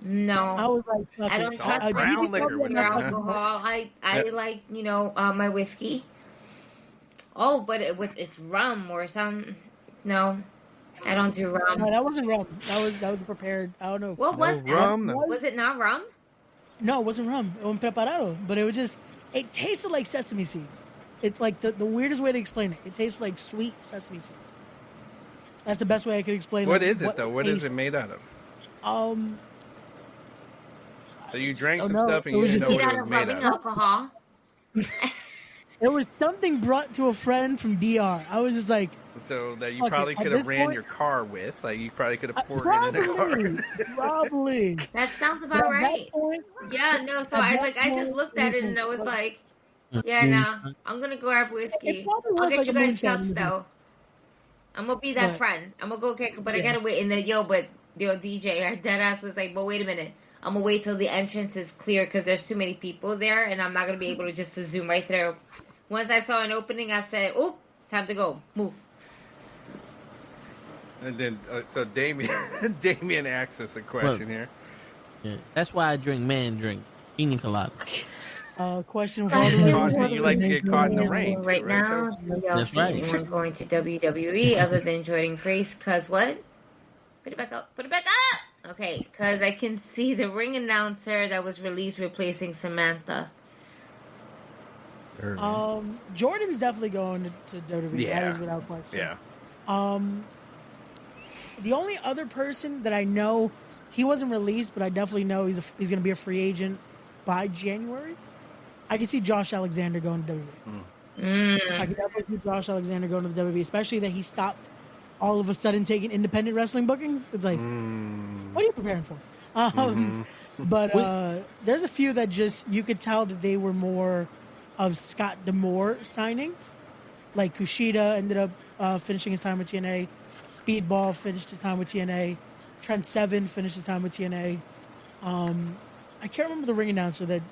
No, I was like, I don't trust brown liquor. clear alcohol. I like my whiskey. Oh, but it's rum or something. No, I don't do rum. No, that wasn't rum. That was prepared. I don't know. What was that? Rum? Was it not rum? No, it wasn't rum. It wasn't preparado. But it tasted like sesame seeds. It's like the weirdest way to explain it. It tastes like sweet sesame seeds. That's the best way I could explain it. What is it, though? What is it made out of? So you drank some stuff and you didn't know what it was made out of. Alcohol. It was something brought to a friend from DR. I was just like... So that you probably could have ran your car with. Like, you probably could have poured it in the car. Probably. That sounds about right. Yeah, no, so I just looked at it and I was like, yeah, nah, I'm going to grab whiskey. I'll get you guys cups, though. I'm going to be that friend. I'm going to go get... But I got to wait. And then, DJ, our deadass was like, but wait a minute. I'm going to wait till the entrance is clear because there's too many people there and I'm not going to be able to just to zoom right there. Once I saw an opening, I said, oh, it's time to go. Move. And then, so Damien asks us a question here. Yeah, that's why I drink pina coladas. Question for you like to get caught in the rain. Right now, do y'all see anyone going to WWE other than Jordan Grace? Because what? Put it back up. Put it back up! Okay, because I can see the ring announcer that was released replacing Samantha. Jordan's definitely going to WWE. Yeah. That is without question. Yeah. The only other person that I know, he wasn't released, but I definitely know he's going to be a free agent by January. I can see Josh Alexander going to WWE. I can definitely see Josh Alexander going to the WWE, especially that he stopped all of a sudden taking independent wrestling bookings. It's like, what are you preparing for? But there's a few that just, you could tell that they were more of Scott D'Amore signings. Like Kushida ended up finishing his time with TNA. Speedball finished his time with TNA. Trent Seven finished his time with TNA. I can't remember the ring announcer that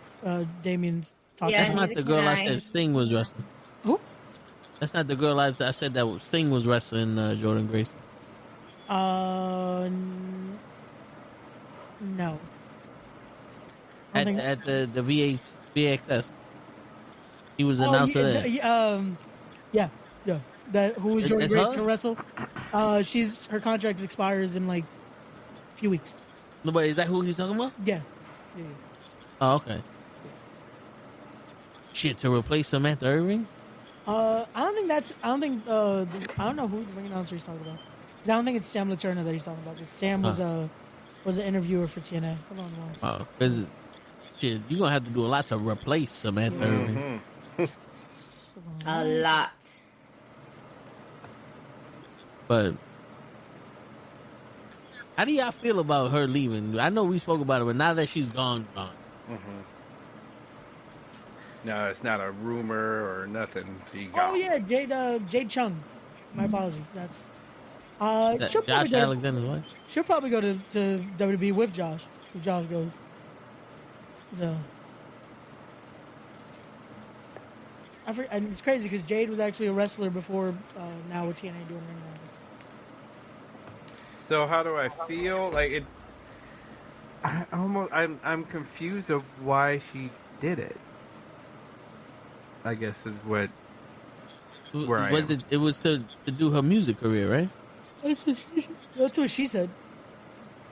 Damien's talking That's about. not the girl I said Sting was wrestling. Who? That's not the girl I said that Sting was wrestling Jordan Grace. No. At the VXS. He was announced there. Yeah. That who Jordan Grace her? can wrestle. Her contract expires in like a few weeks. No, but is that who he's talking about? Yeah. Oh, okay. Shit, to replace Samantha Irving? I don't know who the ring announcer he's talking about. I don't think it's Sam Laterna that he's talking about. Sam was an interviewer for TNA. Hold on one. Oh, because shit, you're gonna have to do a lot to replace Samantha Irving. A lot. But how do y'all feel about her leaving? I know we spoke about it, but now that she's gone. No, it's not a rumor or nothing. Oh yeah, Jade Chung. My apologies. That's Josh Alexander's wife. She'll probably go to WWE with Josh if Josh goes. So and it's crazy because Jade was actually a wrestler before now with TNA doing ring announcing. So how do I feel? Like it? I'm confused of why she did it. I guess is where I am. It was to do her music career, right? That's what she said.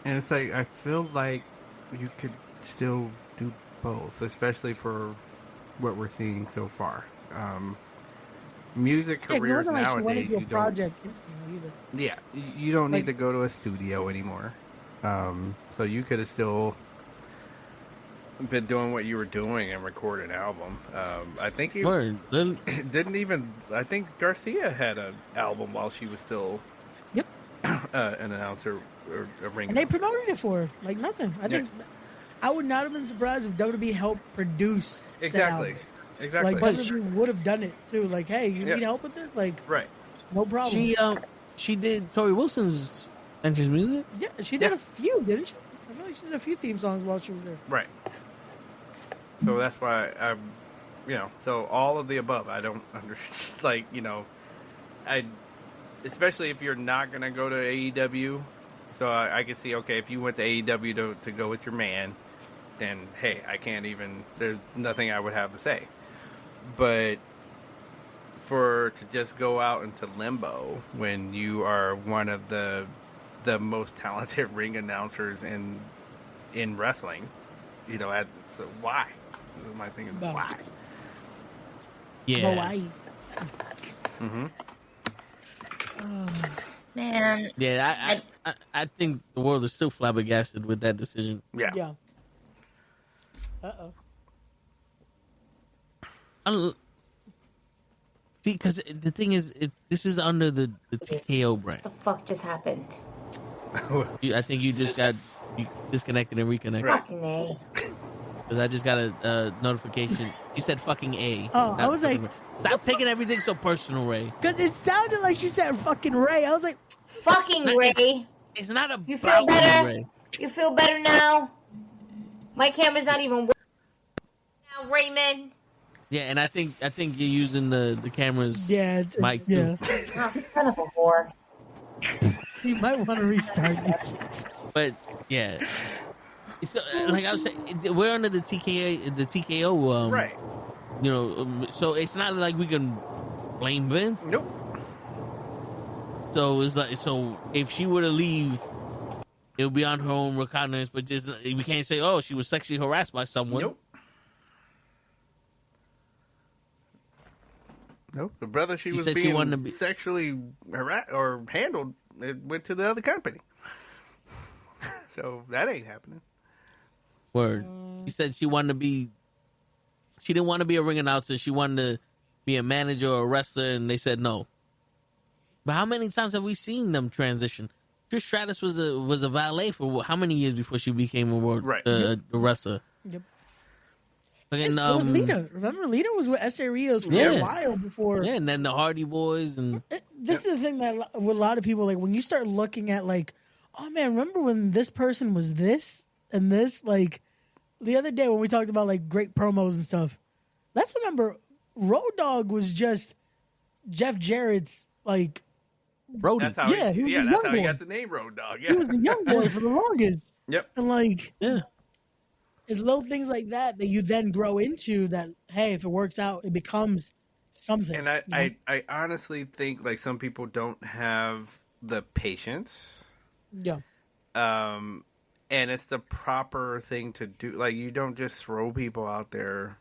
And it's like I feel like you could still do both, especially for what we're seeing so far. Music careers nowadays, you don't. Yeah, you don't need to go to a studio anymore. So you could have still been doing what you were doing and record an album. I think you Word. didn't even. I think Garcia had an album while she was still Yep. an announcer or a ring. And they announcer. promoted it for her. Like nothing. I think I would not have been surprised if WWE helped produce that Exactly. album. Exactly. Like WWE would have done it too. Like, hey, you need help with it? Like, right. no problem. She did Tori Wilson's entrance music. Yeah, she did a few, didn't she? I feel like she did a few theme songs while she was there. Right. So that's why I'm, so all of the above. I don't understand. Like, especially if you're not gonna go to AEW. So I can see, okay, if you went to AEW to go with your man, then hey, I can't even. There's nothing I would have to say. But to just go out into limbo when you are one of the most talented ring announcers in wrestling, so why? My thing is why. Yeah. Hawaii. Mm-hmm. Man. Yeah, I think the world is still flabbergasted with that decision. Yeah. Yeah. Uh-oh. See, because the thing is, this is under the TKO brand. What the fuck just happened? I think you disconnected and reconnected. Fucking A. Because I just got a notification. You said fucking A. Oh, I was like... Stop taking everything so personal, Ray. Because it sounded like she said fucking Ray. I was like... Fucking Ray. It's not about You feel better? Ray. You feel better now? My camera's not even working now, Raymond. Yeah, and I think you're using the camera's mic too. Oh, son of a whore. You might want to restart it. But yeah, it's, like I was saying, we're under the TKO, Right. So it's not like we can blame Vince. Nope. So it's like, if she were to leave, it would be on her own recognizance. But just we can't say, oh, she was sexually harassed by someone. Nope. Nope. The brother she was said she being wanted to be sexually harassed or handled, it went to the other company. So that ain't happening. Word. She said she wanted to be. She didn't want to be a ring announcer. She wanted to be a manager or a wrestler, and they said no. But how many times have we seen them transition? Trish Stratus was a valet for how many years before she became a wrestler? Yep. And, it was Lita. Remember, Lita was with S.A. Rios for a while before. Yeah, and then the Hardy Boys. And this is the thing that with a lot of people, like, when you start looking at, like, oh, man, remember when this person was this and this? Like, the other day when we talked about, like, great promos and stuff, let's remember Road Dogg was just Jeff Jarrett's, like... Brody. That's how he got the name Road Dogg. Yeah. He was the young boy for the longest. Yep. And, like... Yeah. It's little things like that you then grow into that, hey, if it works out, it becomes something. And I honestly think, like, some people don't have the patience. Yeah. And it's the proper thing to do. Like, you don't just throw people out there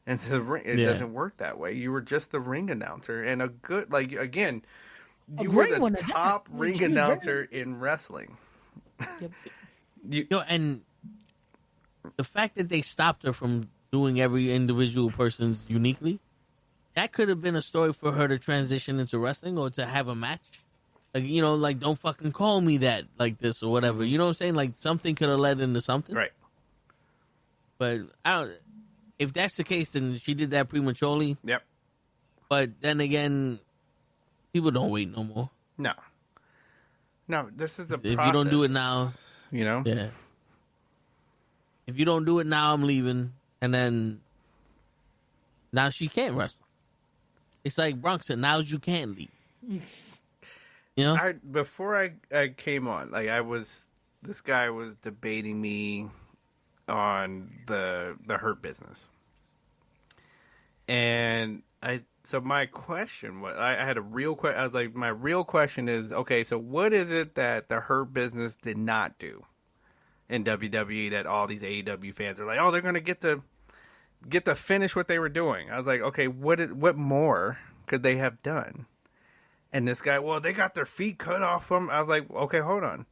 into the ring. It doesn't work that way. You were just the ring announcer. And a good, like, again, you were the top ring announcer in wrestling. Yep. And... the fact that they stopped her from doing every individual person's uniquely, that could have been a story for her to transition into wrestling or to have a match. Like, like, don't fucking call me that, like this or whatever. You know what I'm saying? Like, something could have led into something. Right. But if that's the case, then she did that prematurely. Yep. But then again, people don't wait no more. No, this is a process. If you don't do it now, Yeah. If you don't do it now, I'm leaving. And then now she can't wrestle. It's like Bronx said, now you can't leave. Before I came on, like, this guy was debating me on the Hurt Business. And so my question was, I had a real question. I was like, my real question is, okay, so what is it that the Hurt Business did not do in WWE that all these AEW fans are like, oh, they're going to get to finish what they were doing? I was like, okay, what more could they have done? And this guy, well, they got their feet cut off them. I was like, okay, hold on.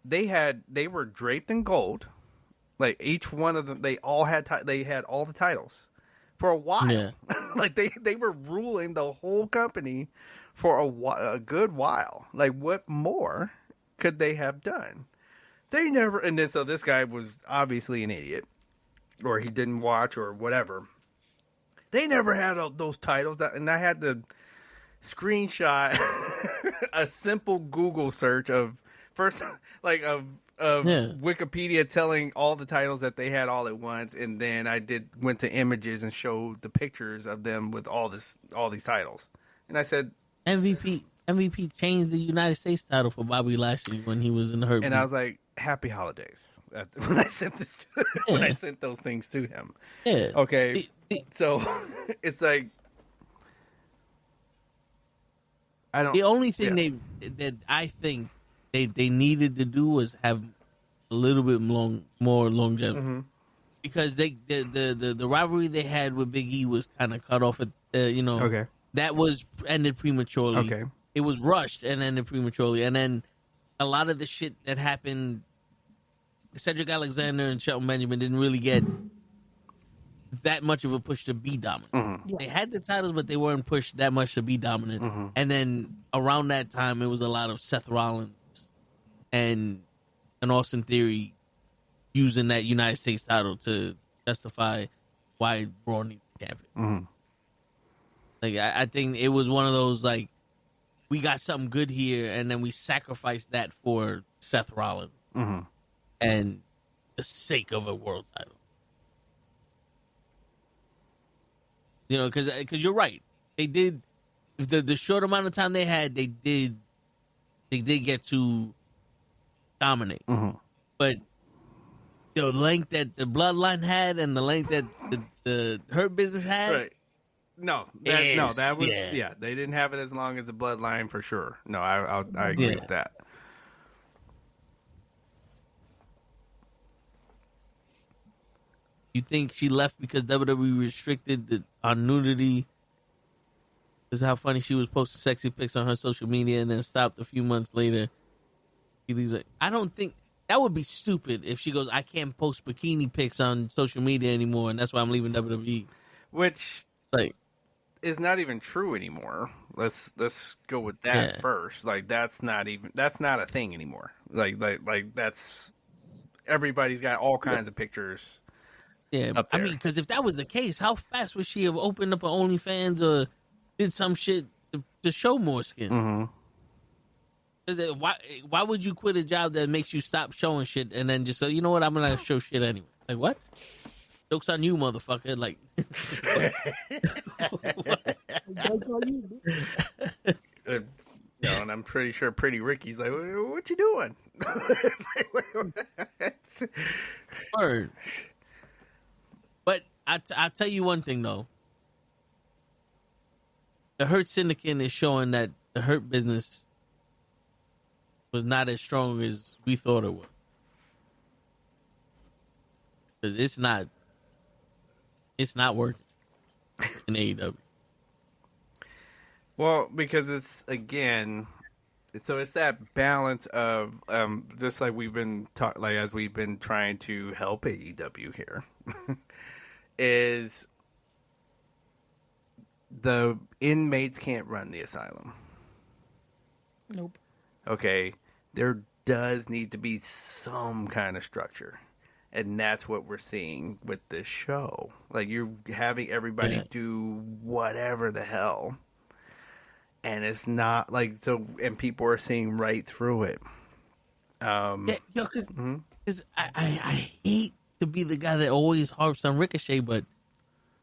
They were draped in gold. Like each one of them, they had all the titles for a while. Yeah. Like they were ruling the whole company for a good while. Like what more could they have done? They never. And then so this guy was obviously an idiot, or he didn't watch, or whatever. They never had those titles, and I had to screenshot a simple Google search of Wikipedia telling all the titles that they had all at once, and then I went to images and showed the pictures of them with all these titles, and I said MVP changed the United States title for Bobby Lashley when he was in the Hurt. And I was like, Happy Holidays when I sent this when I sent those things to him. Yeah. Okay. So it's like I don't. The only thing that I think they needed to do was have a little bit more longevity, because the rivalry they had with Big E was kind of cut off at Okay. that was ended prematurely. Okay. It was rushed and ended prematurely, and then a lot of the shit that happened, Cedric Alexander and Shelton Benjamin didn't really get that much of a push to be dominant. They had the titles, but they weren't pushed that much to be dominant. And then around that time, it was a lot of Seth Rollins and Austin Theory using that United States title to justify why Braun needs to champion. Like I think it was one of those, like, we got something good here, and then we sacrificed that for Seth Rollins and the sake of a world title. You know, because you're right. They did the short amount of time they had. They did get to dominate, but the length that the Bloodline had and the length that the Hurt Business had. Right. No, that was they didn't have it as long as the Bloodline for sure. No, I agree with that. You think she left because WWE restricted on nudity? This is how funny she was posting sexy pics on her social media and then stopped a few months later. I don't think that would be stupid if she goes, I can't post bikini pics on social media anymore, and that's why I'm leaving WWE. Which like is not even true anymore. Let's go with that first. Like that's not a thing anymore. Like that's everybody's got all kinds of pictures. Yeah, I mean, because if that was the case, how fast would she have opened up her OnlyFans or did some shit to show more skin? Why would you quit a job that makes you stop showing shit and then just say, you know what, I'm gonna show shit anyway? Like what? Joke's on you, motherfucker! Like, Joke's on you. And I'm pretty sure Pretty Ricky's like, what you doing? Word. But I'll tell you one thing, though. The Hurt Syndicate is showing that the Hurt Business was not as strong as we thought it was. Because it's not working in AEW. Well, because it's, again, so it's that balance of, just like we've been as we've been trying to help AEW here, is the inmates can't run the asylum. Nope. Okay, there does need to be some kind of structure. And that's what we're seeing with this show. Like, you're having everybody do whatever the hell. And it's not like, so, and people are seeing right through it. Because I hate to be the guy that always harps on Ricochet, but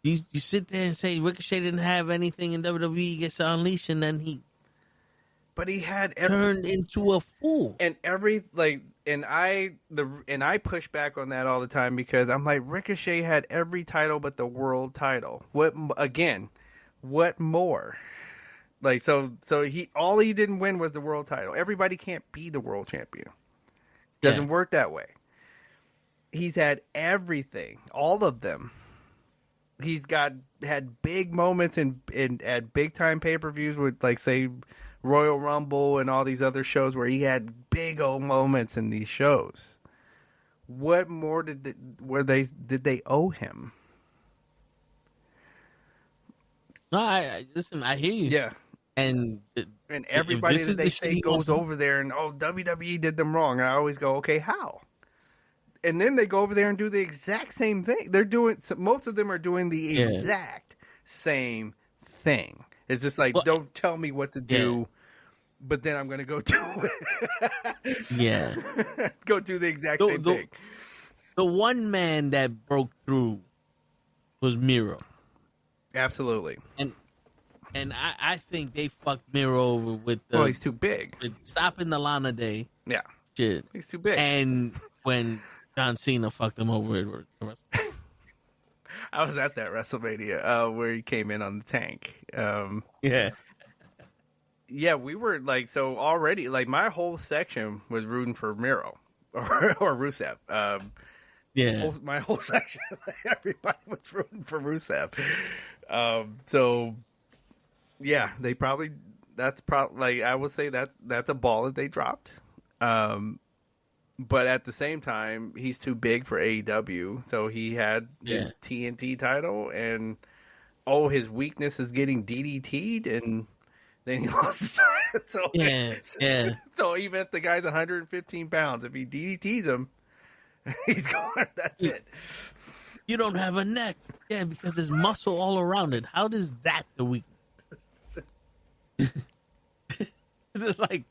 you sit there and say Ricochet didn't have anything in WWE, he gets to Unleash, and then he had turned into a fool. And I push back on that all the time because I'm like, Ricochet had every title but the world title. What more? Like, so all he didn't win was the world title. Everybody can't be the world champion. Doesn't work that way. He's had everything, all of them. He's had big moments at big time pay-per-views with, like, say, Royal Rumble and all these other shows where he had big old moments in these shows. what more did they owe him? No, I listen. I hear you. Yeah. And everybody that they say goes over there and WWE did them wrong. I always go, okay, how? And then they go over there and do the exact same thing. Most of them are doing the exact same thing. It's just like, don't tell me what to do, but then I'm going to go do it. Yeah. Go do the exact same thing. The one man that broke through was Miro. Absolutely. And I think they fucked Miro over with the... he's too big. Stopping the Lana Day. Yeah. Shit. He's too big. And when John Cena fucked him over at WrestleMania. I was at that WrestleMania where he came in on the tank. Yeah. Yeah, we were like, so already, like, my whole section was rooting for Miro or Rusev. My whole section, everybody was rooting for Rusev. So, yeah, they probably, like, I would say that's a ball that they dropped. But at the same time, he's too big for AEW. So he had his TNT title, and his weakness is getting DDT'd, and then he lost his title. So even if the guy's 115 pounds, if he DDTs him, he's going. That's it. You don't have a neck, because there's muscle all around it. How does that the weakness? It's like,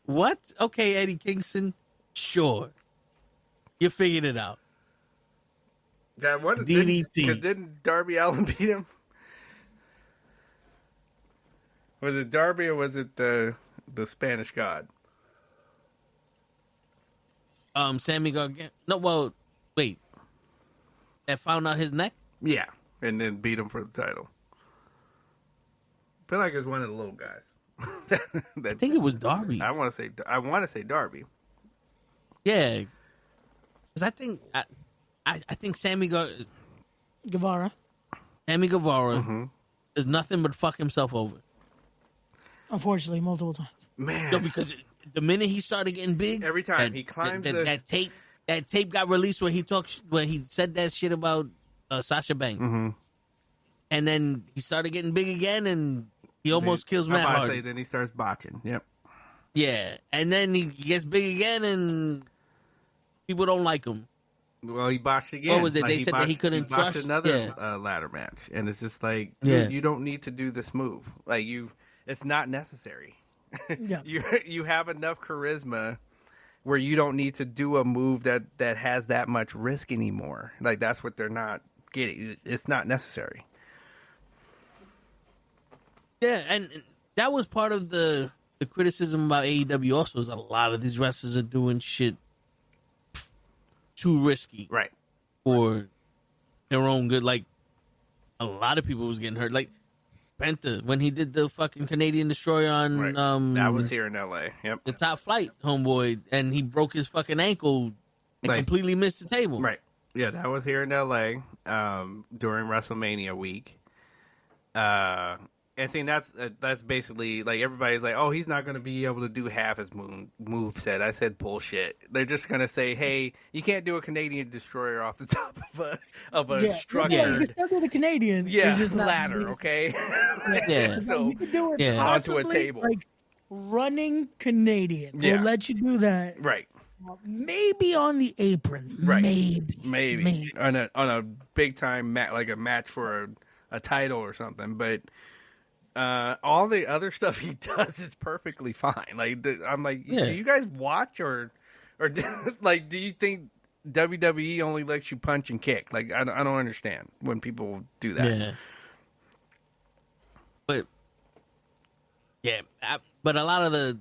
what? Okay, Eddie Kingston. Sure. You figured it out. Yeah, what DDT. Didn't Darby Allin beat him? Was it Darby or was it the Spanish God? Sammy Gargano. No, well, wait. That found out his neck? Yeah, and then beat him for the title. I feel like it's one of the little guys. I think it was Darby. I want to say Darby. Yeah, because I think Sammy Guevara. Sammy Guevara does nothing but fuck himself over. Unfortunately, multiple times. Man, no, because the minute he started getting big, every time he climbs that tape got released where he said that shit about Sasha Banks, and then he started getting big again, and he almost kills Matt Hardy. Then he starts botching. Yep. Yeah, and then he gets big again, and people don't like him. Well, he botched again. What was it? They said that he couldn't trust another ladder match, and it's just like, dude, you don't need to do this move. Like it's not necessary. Yeah. You have enough charisma where you don't need to do a move that has that much risk anymore. Like that's what they're not getting. It's not necessary. Yeah, and that was part of the criticism about AEW also is a lot of these wrestlers are doing shit too risky. Right. For their own good. Like, a lot of people was getting hurt. Like, Penta, when he did the fucking Canadian Destroyer on... that was here in L.A. Yep. The Top Flight, homeboy, and he broke his fucking ankle and completely missed the table. Right. Yeah, that was here in L.A. During WrestleMania week. And see, that's basically, like, everybody's like, oh, he's not going to be able to do half his move set. I said bullshit. They're just going to say, hey, you can't do a Canadian Destroyer off the top of a structured... Yeah, you can still do the Canadian. Yeah, it's just ladder, okay? Yeah. So you can do it onto a table. Like, running Canadian. We'll let you do that. Right. Maybe on the apron. Right. Maybe. On a big-time like a match for a title or something, but... all the other stuff he does is perfectly fine. Like I'm like, do you guys watch or like, do you think WWE only lets you punch and kick? Like, I don't understand when people do that. Yeah. But a lot of the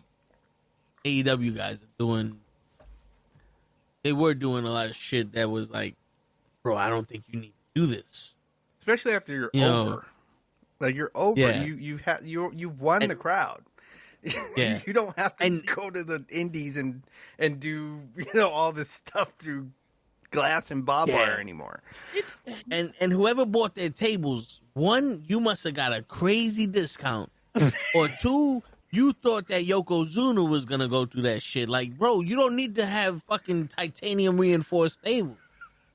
AEW guys were doing a lot of shit that was like, bro, I don't think you need to do this, especially after you're over. Like you're over. Yeah. You've won the crowd. Yeah. You don't have to go to the indies and do all this stuff through glass and barbed wire anymore. And whoever bought their tables, one, you must have got a crazy discount, or two, You thought that Yokozuna was gonna go through that shit. Like, bro, you don't need to have fucking titanium reinforced tables.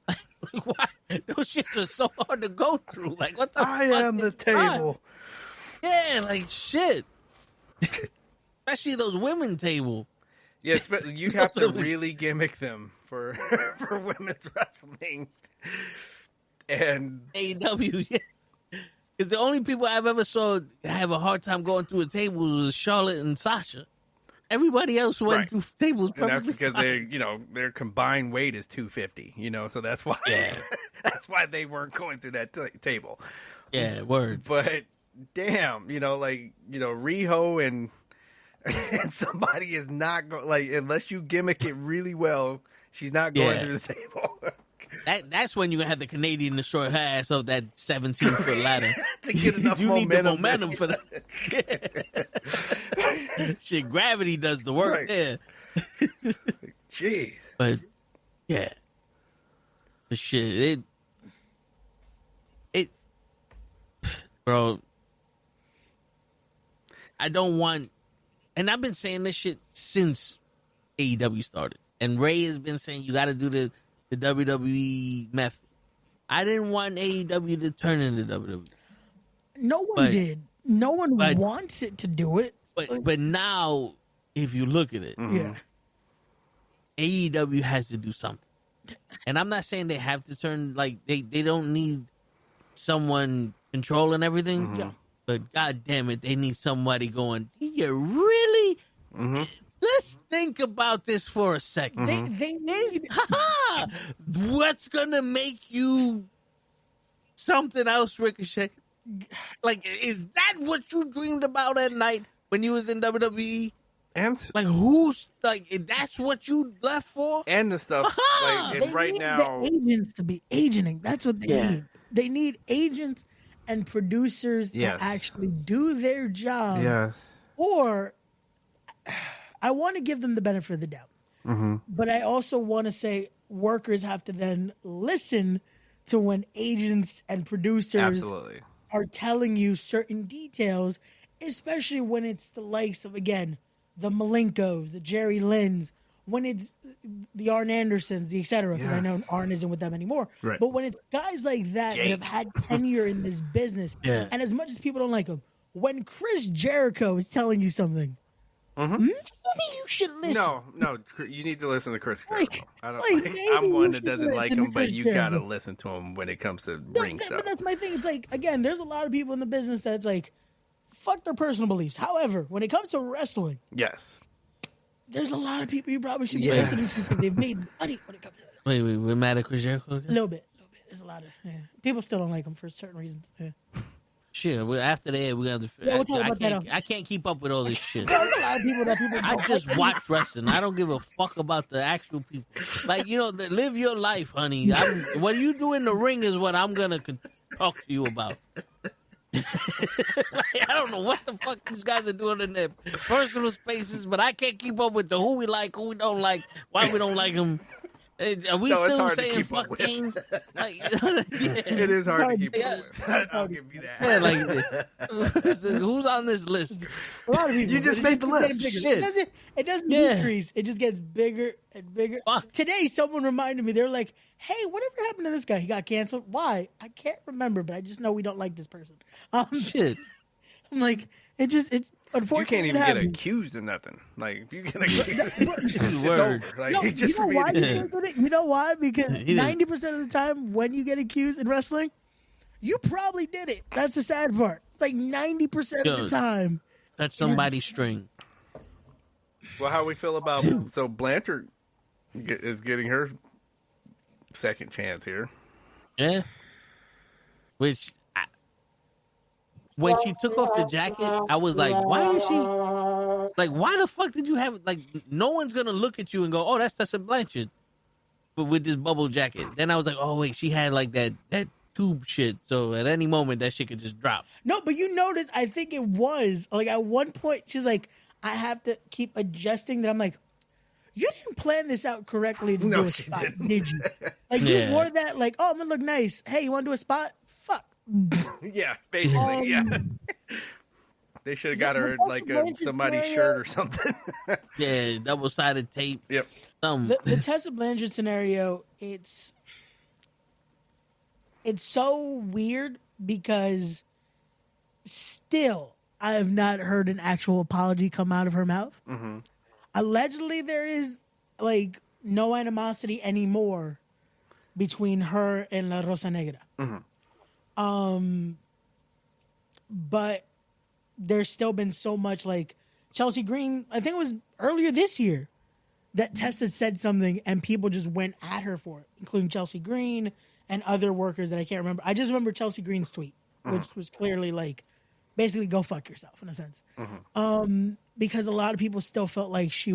Like, why? Those shits are so hard to go through. Like, what the I fuck am the is that? table. Yeah, like shit. Especially those women table. Yeah, you'd have to really gimmick them for women's wrestling. And AEW, yeah. Because the only people I've ever saw have a hard time going through a table was Charlotte and Sasha. Everybody else went through tables perfectly. And that's because their combined weight is 250, so that's why that's why they weren't going through that table. Yeah, word. But damn, Riho and somebody is not going, unless you gimmick it really well, she's not going through the table. That's when you're going to have the Canadian destroy her ass off that 17-foot ladder. To get enough you momentum. need the momentum for that. Shit, gravity does the work there. Jeez. But, yeah. The shit, bro, I don't want, and I've been saying this shit since AEW started. And Ray has been saying you got to do the WWE method. I didn't want AEW to turn into WWE. No one did. No one wants it to do it. But now, if you look at it, AEW has to do something. And I'm not saying they have to turn, they don't need someone controlling everything. Yeah. But God damn it, they need somebody going, do you really? Let's think about this for a second. They need what's gonna make you something else, Ricochet? Like, is that what you dreamed about at night when you was in WWE? And that's what you left for? And the stuff and right now, the agents to be agenting. That's what they need. They need agents and producers to actually do their job. Yes. Or I want to give them the benefit of the doubt. But I also want to say workers have to then listen to when agents and producers are telling you certain details, especially when it's the likes of, again, the Malenkos, the Jerry Lynn's, when it's the Arn Andersons, the et cetera, because I know Arn isn't with them anymore. Right. But when it's guys like that that have had tenure in this business, and as much as people don't like them, when Chris Jericho is telling you something, maybe you should listen. No, you need to listen to Chris Jericho. I'm one that doesn't like him, but you got to listen to him when it comes to ring stuff. But that's my thing. It's like, again, there's a lot of people in the business that's like, fuck their personal beliefs. However, when it comes to wrestling, there's a lot of people you probably should be listening to because they've made money when it comes to that. Wait, we're mad at Chris Jericho again? A little bit. There's a lot of people still don't like him for certain reasons. Shit, after that, we got to. We'll talk about that. I can't keep up with all this shit. There's a lot of people that I just watch wrestling. I don't give a fuck about the actual people. Like, live your life, honey. What you do in the ring is what I'm gonna talk to you about. I don't know what the fuck these guys are doing in their personal spaces, but I can't keep up with who we like, who we don't like, why we don't like them. Are we still saying fuck Kane? It is hard to keep up with. I'll give you that. Yeah, who's on this list? A lot of people. You just made the list. It doesn't decrease. It just gets bigger and bigger. Fuck. Today, someone reminded me. They were like, "Hey, whatever happened to this guy? He got canceled. Why? I can't remember, but I just know we don't like this person." Shit. I'm like, it. Unfortunately, you can't even get accused of nothing. Like, if you get accused, it's Word. over. Like, no, it's just you know why? You know why? Because 90% of the time, when you get accused in wrestling, you probably did it. That's the sad part. It's like 90% of the time. Touch somebody's string. Well, how we feel about so Blanchard is getting her second chance here. Yeah. Which. When she took off the jacket, I was like, why is she... Like, why the fuck did you have... Like, no one's going to look at you and go, oh, that's Tessa Blanchard. But with this bubble jacket. Then I was like, oh, wait, she had, like, that tube shit. So at any moment, that shit could just drop. No, but you noticed, I think it was... Like, at one point, she's like, I have to keep adjusting. That I'm like, you didn't plan this out correctly to do a spot, did you? Like, you wore that, like, oh, I'm going to look nice. Hey, you want to do a spot? Fuck. Yeah, basically, They should have got her like somebody's scenario- shirt or something. Yeah, double-sided tape. Yep. The Tessa Blanchard scenario, it's so weird because still I have not heard an actual apology come out of her mouth. Mm-hmm. Allegedly, there is like no animosity anymore between her and La Rosa Negra. Mm-hmm. But there's still been so much like Chelsea Green. I think it was earlier this year that Tessa said something and people just went at her for it, including Chelsea Green and other workers that I can't remember. I just remember Chelsea Green's tweet, which was clearly like, basically go fuck yourself in a sense. Because a lot of people still felt like she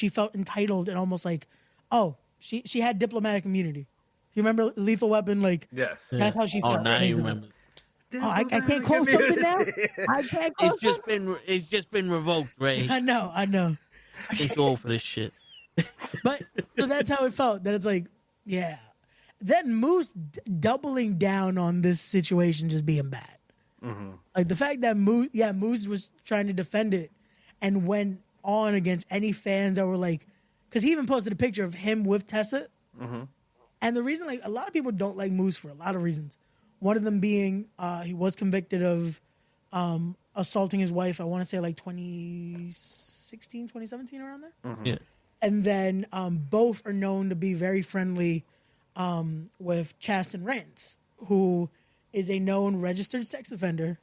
felt entitled and almost like, oh, she had diplomatic immunity. You remember Lethal Weapon? Like, Yes. that's how she felt. Oh, now you remember. Oh, I can't quote something now. I can't quote It's just been revoked, Ray. I know. I'm too old for this shit. But so that's how it felt. That it's like, yeah. Then Moose doubling down on this situation just being bad. Like the fact that Moose was trying to defend it and went on against any fans that were like, because he even posted a picture of him with Tessa. And the reason, like, a lot of people don't like Moose for a lot of reasons. One of them being he was convicted of assaulting his wife, I want to say like 2016, 2017, around there. Yeah. And then both are known to be very friendly with Chasten Rance, who is a known registered sex offender.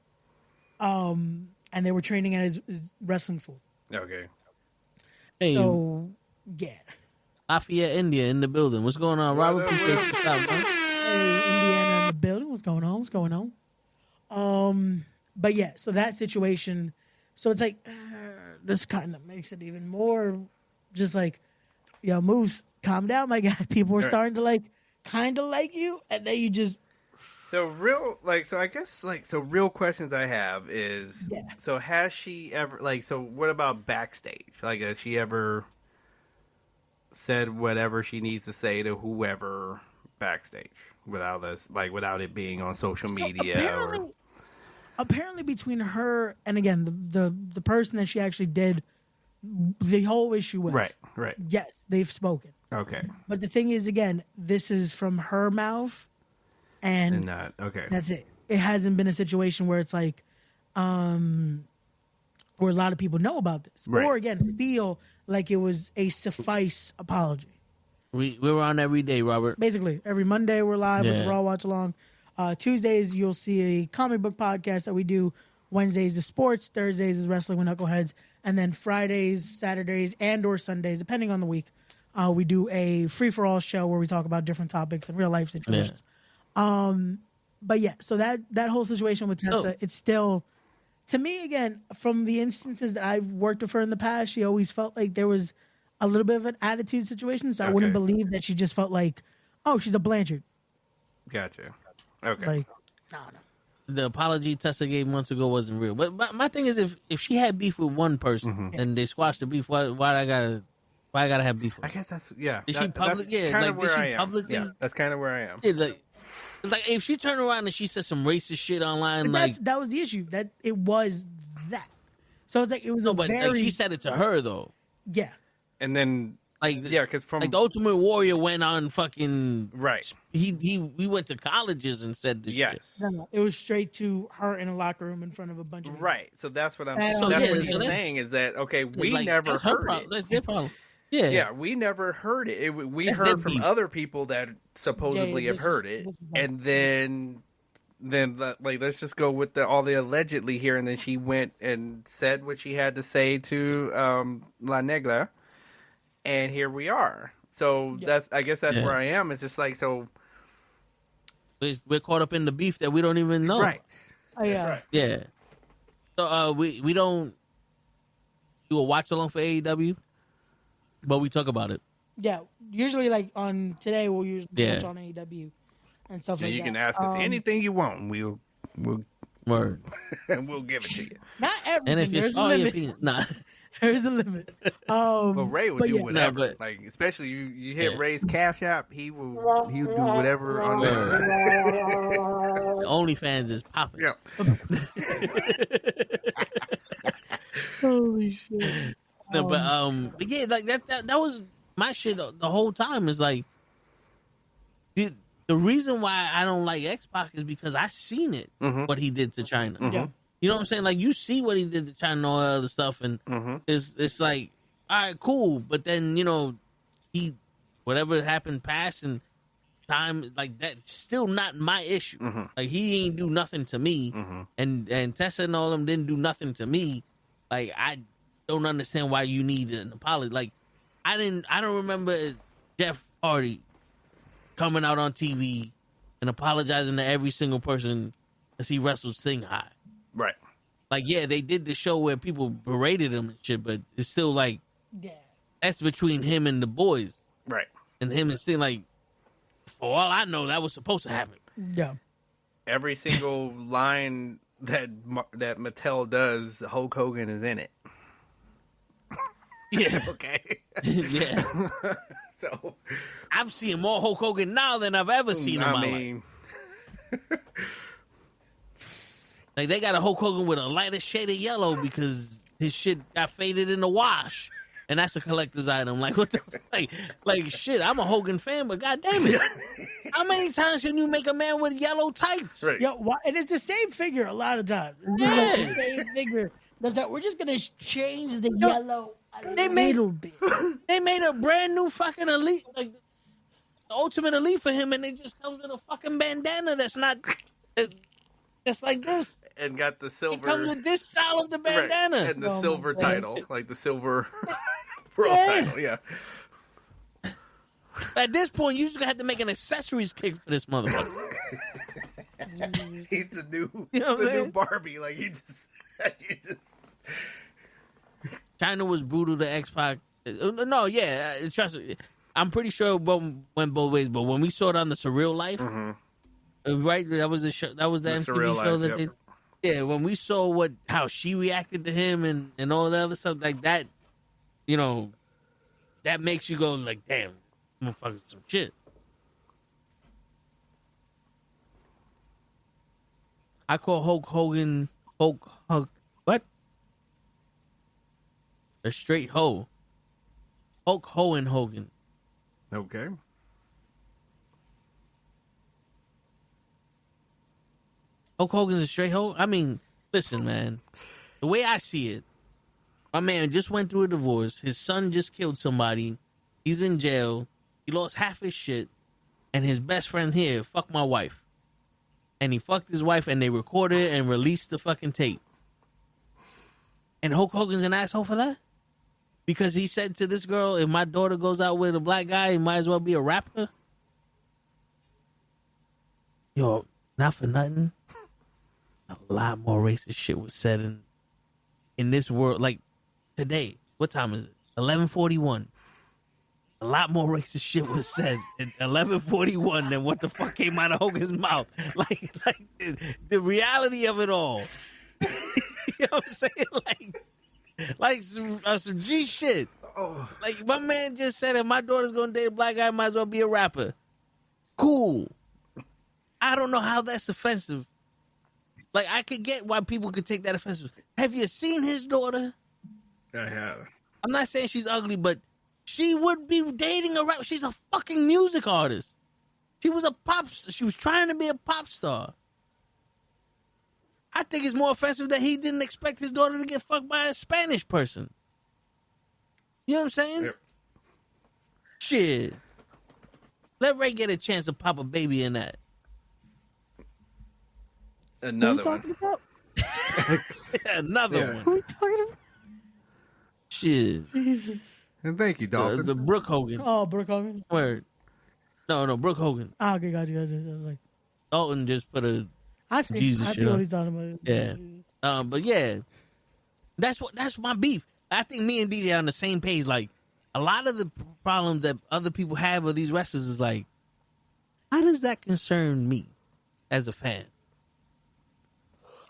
And they were training at his wrestling school. Okay. Hey, So, yeah. Lafayette, India in the building. What's going on, Robert? Appreciate you stopping by. Hey, Indiana in the building. What's going on? What's going on? But yeah, so that situation. So it's like, this kind of makes it even more just like, yo, Moose, calm down, my guy. People are starting to like, kind of like you. And then you just. So real questions I have is, so has she ever, like, so what about backstage? Like, has she ever said whatever she needs to say to whoever backstage without it being on social media? Apparently between her and, again, the person that she actually did the whole issue with. Right. Yes, they've spoken. Okay. But the thing is, again, this is from her mouth. And not okay. That's it. It hasn't been a situation where it's like, where a lot of people know about this, or again, feel like it was a suffice apology. We were on every day, Robert. Basically, every Monday we're live with the Raw Watch Along. Tuesdays you'll see a comic book podcast that we do. Wednesdays is sports. Thursdays is wrestling with knuckleheads, and then Fridays, Saturdays, and/or Sundays, depending on the week, we do a free for all show where we talk about different topics and real life situations. But yeah, so that whole situation with Tessa, it's still, to me, again, from the instances that I've worked with her in the past, she always felt like there was a little bit of an attitude situation. So I wouldn't believe that she just felt like, oh, she's a Blanchard. Gotcha. Okay. Like, no. The apology Tessa gave months ago wasn't real. But my thing is, if she had beef with one person and they squashed the beef, why I gotta have beef with her? I guess that's Did she public? That's kind of where I am. Publicly? Yeah, that's kind of where I am. Yeah, like if she turned around and she said some racist shit online, that was the issue. That it was that. So it's like it was like she said it to her though. Yeah. And then because from the Ultimate Warrior went on fucking right. We went to colleges and said this shit. No, it was straight to her in a locker room in front of a bunch of people. Right. So that's what I'm So that's what he's saying is that we never heard it. That's their problem. Yeah, we never heard it. We heard from other people that supposedly have heard it, and then let's just go with all the allegedly here. And then she went and said what she had to say to La Negra, and here we are. So I guess that's where I am. It's just like we're caught up in the beef that we don't even know. Right. Right. Yeah. So we don't do a watch along for AEW. But we talk about it. Yeah, usually like on today we'll usually watch on AEW and stuff like that. You can ask us anything you want. And we'll word. and we'll give it to you. Not everything. And if there's a limit. There's a limit. But Ray will do whatever. Yeah, like especially you hit Ray's Cash App, he'll do whatever on there. OnlyFans is popping. Yeah. Holy shit. No, but yeah, like that was my shit the whole time. Is like the reason why I don't like X-Pac is because I seen it what he did to China. Yeah. You know what I'm saying? Like you see what he did to China and all that other stuff, and it's like, all right, cool, but then he whatever happened passed and time like that's still not my issue. Like he ain't do nothing to me, and Tessa and all them didn't do nothing to me. Like I don't understand why you need an apology. Like I don't remember Jeff Hardy coming out on TV and apologizing to every single person as he wrestled Sing High. Right. Like yeah, they did the show where people berated him and shit, but it's still like that's between him and the boys. Right. And him and Sting, like for all I know, that was supposed to happen. Yeah. Every single line that Mattel does, Hulk Hogan is in it. Yeah. Okay. Yeah. So I'm seeing more Hulk Hogan now than I've ever seen in my life. Like they got a Hulk Hogan with a lighter shade of yellow because his shit got faded in the wash. And that's a collector's item. Like what the like shit, I'm a Hogan fan, but goddamn it. How many times can you make a man with yellow tights? Right. Yo, and it's the same figure a lot of times. It's Yeah. like the same figure. That's that we're just gonna change the yellow a little bit. They made a brand new fucking elite, like the ultimate elite for him, and they just comes with a fucking bandana that's not that's like this. And got the silver. It comes with this style of the bandana. Right. And the silver God. title. Like the silver world Yeah. title, yeah. At this point, you just have to make an accessories kick for this motherfucker. He's the new You know what I'm the new saying? Barbie. Like you just China was brutal to X-Pac. No, yeah, trust me. I'm pretty sure it went both ways, but when we saw it on the Surreal Life, right? That was the show. That was the MTV Surreal show Life, that yep. yeah, when we saw how she reacted to him and all that other stuff like that, that makes you go like, damn, motherfuckers, some shit. I call Hulk Hogan what? A straight hoe. Hulk Hogan. Okay. Hulk Hogan's a straight hoe? I mean, listen, man. The way I see it, my man just went through a divorce. His son just killed somebody. He's in jail. He lost half his shit. And his best friend here fucked my wife. And he fucked his wife and they recorded and released the fucking tape. And Hulk Hogan's an asshole for that? Because he said to this girl, if my daughter goes out with a black guy, he might as well be a rapper? Yo, not for nothing. A lot more racist shit was said in this world. Like today, what time is it? 11:41. A lot more racist shit was said at 11:41 than what the fuck came out of Hogan's mouth. Like the reality of it all. You know what I'm saying? Like some G shit. Oh. Like my man just said, if my daughter's gonna date a black guy, might as well be a rapper. Cool. I don't know how that's offensive. Like I could get why people could take that offensive. Have you seen his daughter? I have. I'm not saying she's ugly, but she would be dating a rapper. She's a fucking music artist. She was trying to be a pop star. I think it's more offensive that he didn't expect his daughter to get fucked by a Spanish person. You know what I'm saying? Yep. Shit. Let Ray get a chance to pop a baby in that. Another Who are we talking one. about? Another Yeah. one. Who are we talking about? Shit. Jesus. And thank you, Dalton. The Brooke Hogan. Oh, Brooke Hogan. Word. No, Brooke Hogan. Ah, okay, gotcha. I was like, Dalton just put a I see Jesus shit what on. he's talking about. Yeah. But yeah, that's my beef. I think me and DJ are on the same page. Like a lot of the problems that other people have with these wrestlers is like, how does that concern me as a fan?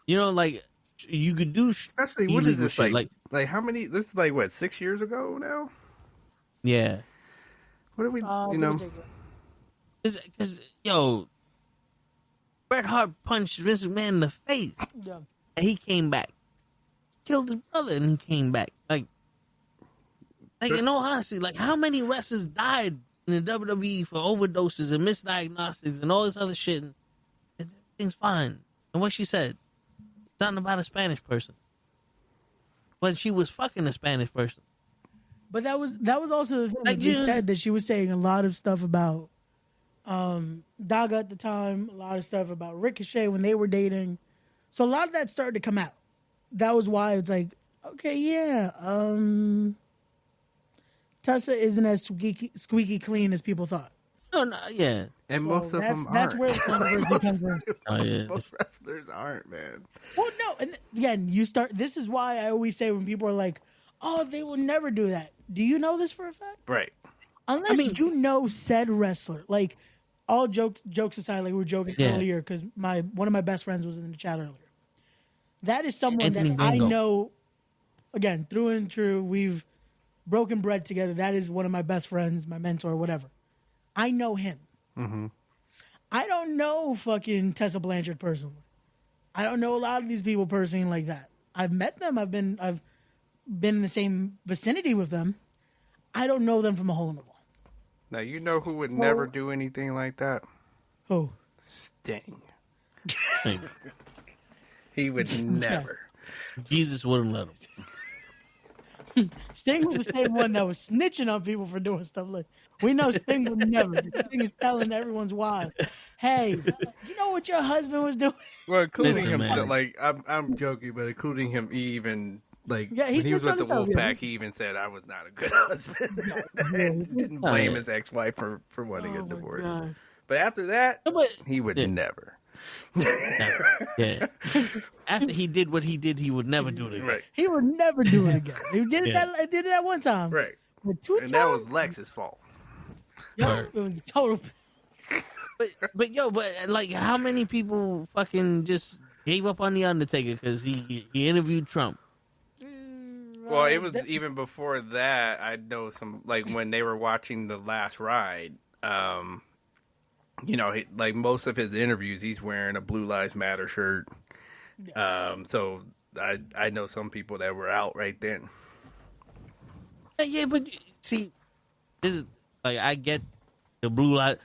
You know, like you could do Especially, what is illegal this shit, like how many? This is like what, 6 years ago now? yeah. What are we? Because yo, Bret Hart punched Vince McMahon in the face, Yeah. and he came back. killed his brother and he came back. Like in all honesty, like how many wrestlers died in the WWE for overdoses and misdiagnostics and all this other shit? And everything's fine. And what she said, something about a Spanish person. But she was fucking a Spanish person. But that was also the thing Like, that you said, that she was saying a lot of stuff about Daga at the time, a lot of stuff about Ricochet when they were dating. So a lot of that started to come out. That was why it's like, okay, yeah, Tessa isn't as squeaky clean as people thought. No, yeah. And most of them aren't. That's where the controversy comes from. Oh, yeah. Most wrestlers aren't, man. Well, no, and again, this is why I always say when people are like, oh, they will never do that. Do you know this for a fact? Right. Unless you know said wrestler. Like, all jokes aside, like we were joking earlier, because one of my best friends was in the chat earlier. That is someone Anthony that I Bingo. know, again, through and through, we've broken bread together. That is one of my best friends, my mentor, whatever. I know him. Mm-hmm. I don't know fucking Tessa Blanchard personally. I don't know a lot of these people personally like that. I've met them. I've been in the same vicinity with them. I don't know them from a hole in the wall. Now, you know who would never do anything like that? Who? Sting. He would never. Jesus wouldn't let him. Sting was the same one that was snitching on people for doing stuff like. We know Sting would never. Sting is telling everyone's wife, "Hey, you know what your husband was doing?" Well, including Listen, himself, man. like I'm joking, but including him, he even like Yeah, when he's he was with the snitched on himself, Wolfpack, he even said I was not a good husband. And didn't Oh, blame yeah. his ex-wife for wanting a Oh, my divorce. God. But after that, No, but- he would Yeah. never. Yeah. After he did what he did, he would never do it again. Right, He would never do it again. He did it. Yeah. Did it that one time. right. But two And times. that was Lex's fault. Yo, it was total. But like, how many people fucking just gave up on the Undertaker because he interviewed Trump? Well, it was even before that. I know some, like when they were watching The Last Ride. You know, like most of his interviews, he's wearing a Blue Lives Matter shirt. So I know some people that were out right then. Yeah, but see, this is like, I get the blue light.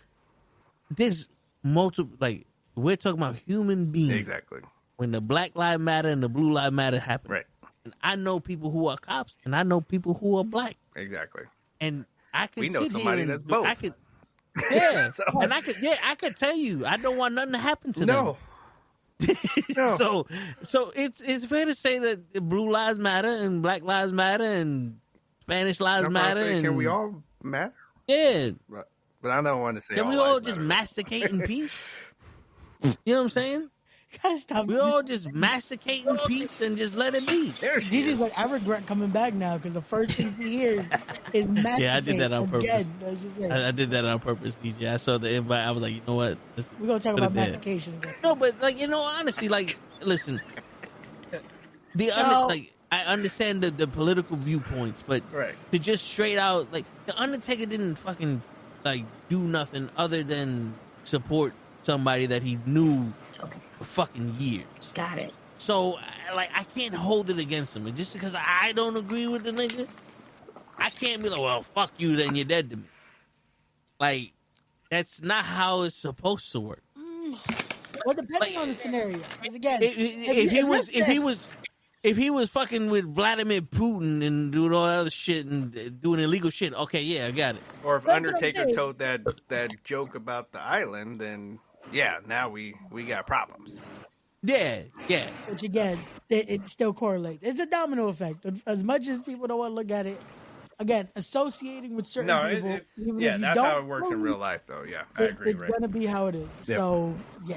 There's multiple, like, we're talking about human beings. Exactly. When the Black Lives Matter and the Blue Lives Matter happen. Right. And I know people who are cops, and I know people who are black. Exactly. And I could We know sit somebody here and that's both. I could, yeah, So- and I could tell you, I don't want nothing to happen to them. No. No. So it's fair to say that the Blue Lives Matter and Black Lives Matter and Spanish Lives I'm about to Matter. say, And can we all matter? yeah, But I don't want to say can all we all lives just matter. masticate in peace? You know what I'm saying? Gotta stop. We all just masticate in peace and just let it be. There she DJ's is. like, I regret coming back now because the first thing he hears is masticate. Yeah, I did that on purpose. Again. I was just saying. I did that on purpose, DJ. I saw the invite. I was like, you know what? We're gonna talk put it about there. mastication again. No, but like, you know, honestly, like, listen, So- like, I understand the political viewpoints, but Right. to just straight out, like, the Undertaker didn't fucking like do nothing other than support somebody that he knew Okay, for fucking years. got it. So, like, I can't hold it against him. And just because I don't agree with the nigga, I can't be like, well, fuck you, then you're dead to me. Like, that's not how it's supposed to work. Well, depending on the scenario, 'cause again, If he was fucking with Vladimir Putin and doing all that other shit and doing illegal shit, okay, yeah, I got it. Or if That's what I'm Undertaker saying. told that joke about the island, then yeah, now we got problems. Yeah. which again, it still correlates. It's a domino effect. As much as people don't want to look at it, again, associating with certain No, people, it's even yeah, if you that's don't how it works in believe real life, though. Yeah, I agree. it's Right. gonna be how it is. Yep. So yeah,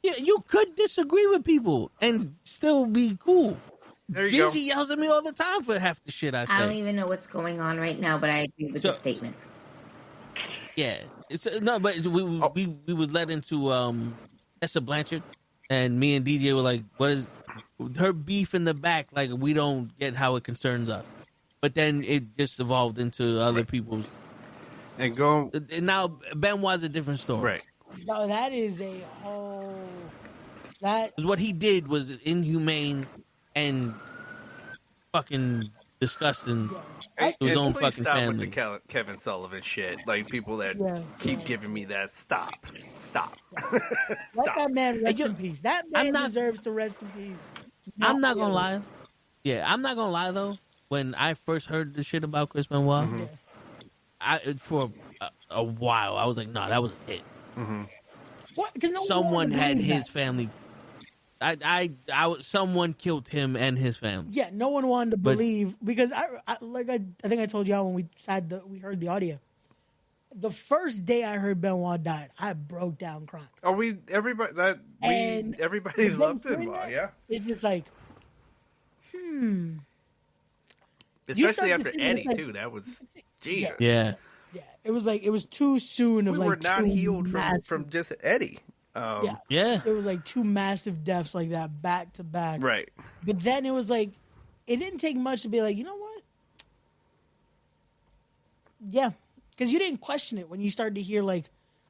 Yeah, you could disagree with people and still be cool. There you Gigi yells at me all the time for half the shit I I don't say. even know what's going on right now, but I agree with So- the statement. Yeah, it's no, but we was led into Tessa Blanchard, and me and DJ were like, "What is her beef in the back? Like, we don't get how it concerns us." But then it just evolved into other people's. go. And go And now Benoit's a different story. right. no, that is a whole that. Because what he did was inhumane, and fucking disgusting Hey, to his and own please fucking stop family. with the Kevin Sullivan shit. Like people that keep giving me that. Stop. Let that man rest you- in peace. That man deserves to rest in peace. I'm not gonna lie. Yeah, I'm not gonna lie though. When I first heard the shit about Chris Benoit, for a while I was like, "No, that was a hit." What? Because no one Someone wanted to had believe his that. family. Someone killed him and his family. Yeah, no one wanted to believe because I think I told y'all when we heard the audio. The first day I heard Benoit died, I broke down crying. Oh, everybody loved him. Yeah, it's just like, especially after Eddie too. That was Jesus. Yeah. Yeah, it was too soon. We were not healed from just Eddie. Yeah. It was like two massive deaths like that back to back. Right. But then it was like, it didn't take much to be like, you know what? Yeah. Because you didn't question it when you started to hear like,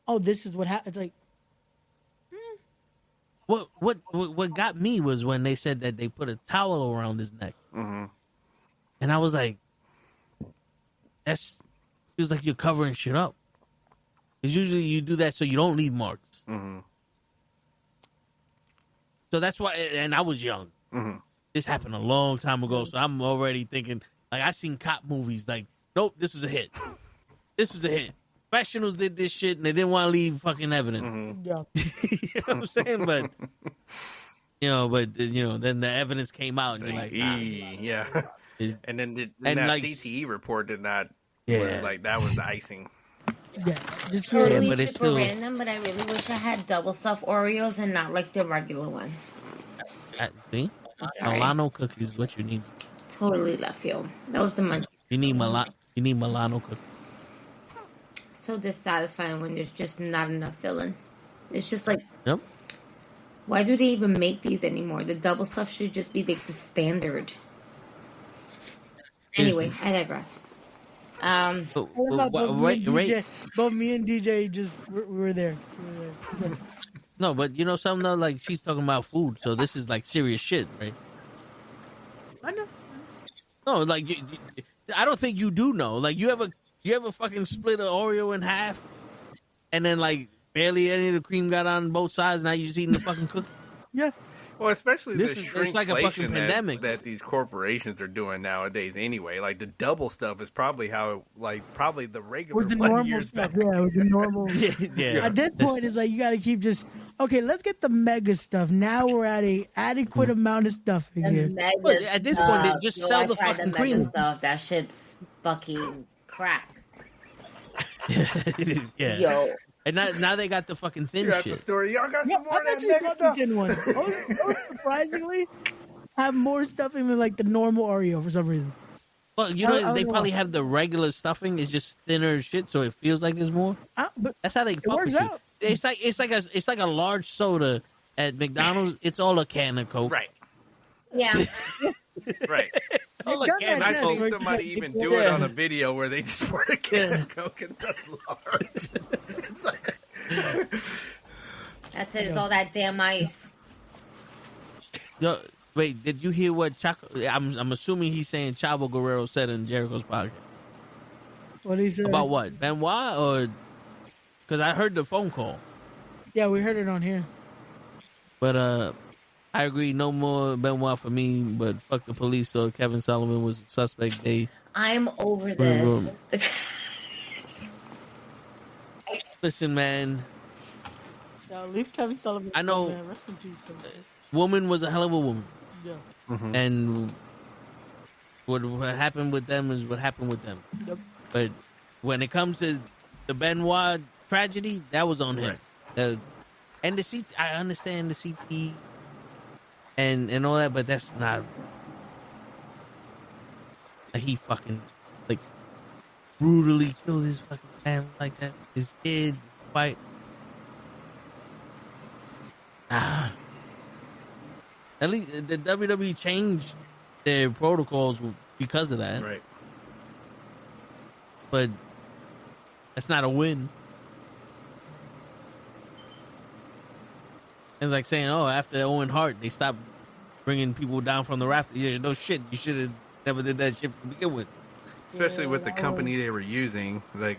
oh, this is what happened. It's like, What got me was when they said that they put a towel around his neck. Mm-hmm. And I was like, it was like you're covering shit up. Because usually you do that so you don't leave marks. Mm-hmm. So that's why, and I was young. Mm-hmm. This happened a long time ago, so I'm already thinking, like, I seen cop movies, like, nope, this was a hit. This was a hit. Professionals did this shit, and they didn't want to leave fucking evidence. Mm-hmm. yeah. You know what I'm saying? But, then the evidence came out, and you're like, nah. Yeah. And then that CTE report did not, like, that was the icing. Yeah. Just Totally but it's super still random, but I really wish I had double stuffed Oreos and not like the regular ones. See? Sorry. Milano cookies is what you need. Totally left field. That was the munchies. You need Milano cookies. So dissatisfying when there's just not enough filling. It's just like, Yep. why do they even make these anymore? The double stuff should just be like the standard. Anyway, I digress. both me and DJ just we were there. No, but you know something though, like she's talking about food, so this is like serious shit, right? I know. No, like I don't think you do know. Like you ever fucking split an Oreo in half, and then like barely any of the cream got on both sides. Now you're just eating the fucking cookie. Yeah. Well, especially It's like a fucking pandemic that these corporations are doing nowadays. Anyway, like the double stuff is probably probably the regular Was the 1 normal years stuff? back. Yeah, it was the normal. Yeah. At this point, it's like you got to keep just okay. Let's get the mega stuff. Now we're at a adequate amount of stuff here. Well, at this point, they just sell the fucking cream. Stuff. That shit's fucking crack. Yeah. Yo. And now they got the fucking thin You got shit. the story. Y'all got Yeah, some more I've of that actually next got stuff. the thin one. Those surprisingly have more stuffing than like the normal Oreo for some reason. Well, you know, they probably have the regular stuffing. It's just thinner shit, so it feels like there's more. But That's how they fuck works with you. out. It's like a large soda at McDonald's. It's all a can of Coke. Right. Yeah. Right. All a You've done can And of that I've Coke. seen where somebody you- even do it on a video where they just pour a can of Coke and that's large. It's like, That's it. It's all that damn ice. Yo, wait, did you hear what I'm assuming he's saying Chavo Guerrero said in Jericho's podcast What he said about what Benoit, or because I heard the phone call. Yeah, we heard it on here. But I agree, no more Benoit for me. But fuck the police. So Kevin Sullivan was the suspect. I'm over this. Listen, man. No, leave Kevin Sullivan. I know. Man. Rest in peace, Kevin. Woman was a hell of a woman, Yeah. and what happened with them is what happened with them. Yep. But when it comes to the Benoit tragedy, that was on him. Right. And the CT, I understand the CT and all that, but that's not. Like he fucking like brutally killed his fucking family like that. His kid, fight. At least the WWE changed their protocols because of that. right. But that's not a win. It's like saying, oh, after Owen Hart, they stopped bringing people down from the rafters. Yeah, no shit. You should have never did that shit to begin with. Especially with the that company they were using. Like,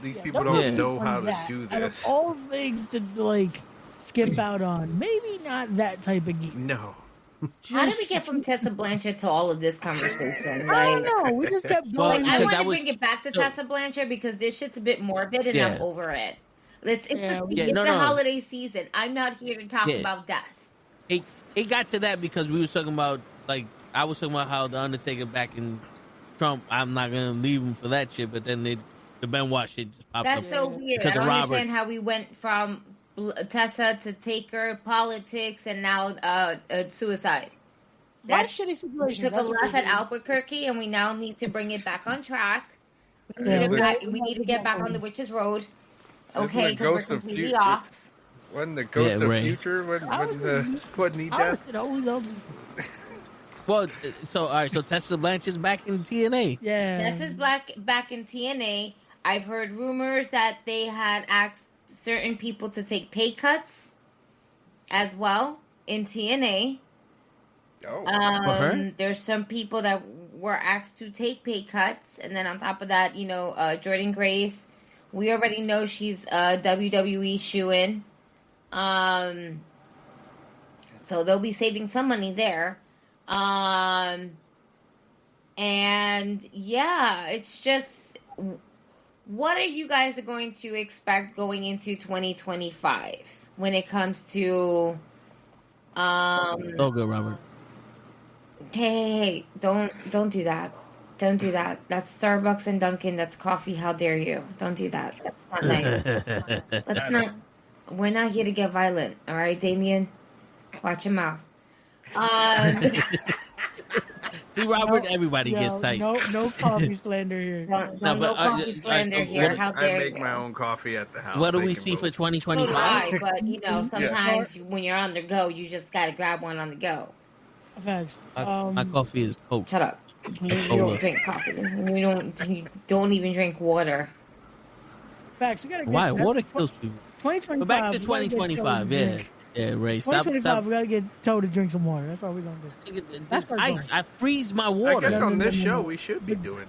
these Yeah, people don't don't Yeah. know how to that. do Out of this. all things to like skip out on, maybe not that type of geek. No. How did we get from Tessa Blanchard to all of this conversation? I Like, don't know. We just kept Well, going. I because want that to was- bring it back to so- Tessa Blanchard because this shit's a bit morbid and Yeah. I'm over it. It's Yeah, the no. holiday season. I'm not here to talk Yeah. about death. It got to that because we was talking about, like, I was talking about how the Undertaker back in Trump, I'm not gonna leave him for that shit, but then the Benoit shit just popped That's up. so weird. Because I of don't Robert. understand how we went from Tessa to Taker, politics, and now suicide. What a That shitty we situation. took a That's what laugh we at did. Albuquerque, and we now need to bring it back on track. We Yeah, need, we to, gotta- we need to get back on the witch's road. Isn't Okay, the because we're ghost of completely future- off. Wasn't the Ghost Yeah, of Ray. Future? Wasn't he I dead? was always up. Well, so all right, so Tessa Blanchard's back in TNA. Yeah. Tessa's back in TNA. I've heard rumors that they had asked certain people to take pay cuts as well in TNA. Oh. For her? There's some people that were asked to take pay cuts, and then on top of that, Jordan Grace. We already know she's a WWE shoo-in. So they'll be saving some money there. And yeah, it's just, what are you guys going to expect going into 2025 when it comes to, So good, Robert. hey, don't do that. Don't do that. That's Starbucks and Dunkin'. That's coffee. How dare you? Don't do that. That's not nice. Let's not. We're not here to get violent. All right, Damien? Watch your mouth. See, Robert, everybody gets tight. No coffee slander here. No, but, coffee slander here. what- How I dare make you? my own coffee at the house. What do They we can see vote. for So do 2025? I, but sometimes when you're on the go, you just gotta grab one on the go. Facts. My coffee is Coke. Shut up. You Cola. don't drink coffee. You don't even drink water. Facts. We gotta get Why? that- Water kills people. 2025. But back to we gotta get 2025, Toe to yeah. drink. Yeah, Ray. Stop. 2025, we gotta get Toe to drink some water. That's all we're gonna do. That's our Ice. goal. I freeze my I water. guess on this No. show we should be doing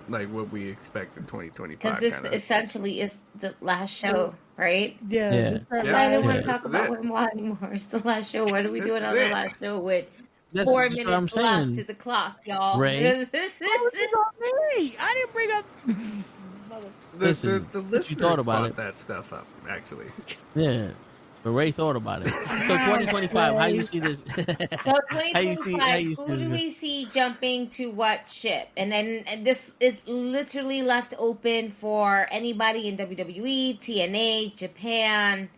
what we expect in 2025. Because this kinda. essentially is the last show, right? Yeah. Yeah. That's Yeah. why I don't want Yeah. to talk This is about it. Wimwa anymore. It's the last show. What are we This doing is on the it. last show with That's 4 just what I'm minutes left saying. to the clock, y'all? Ray. This Oh, this is on me. I didn't bring up. Listen, the what you listeners thought about brought it? that stuff up, actually. Yeah. But Ray thought about it. So 2025, how you see this? So How you see- 2025, how you who see do this? we see jumping to what ship? And this is literally left open for anybody in WWE, TNA, Japan,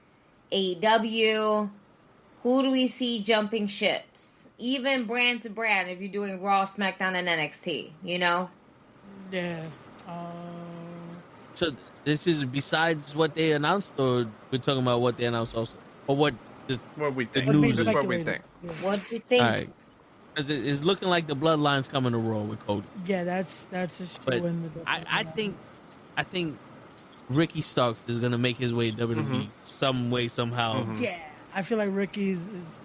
AEW. Who do we see jumping ships? Even brand to brand, if you're doing Raw, SmackDown, and NXT, Yeah. So this is besides what they announced, or we're talking about what they announced also, or what? What we think. news This is- is what we think. What do you think? All right, because it's looking like the bloodline's coming to Raw with Cody. Yeah, that's a show But in the. I think Ricky Starks is gonna make his way to WWE some way somehow. Yeah, I feel like Ricky's is.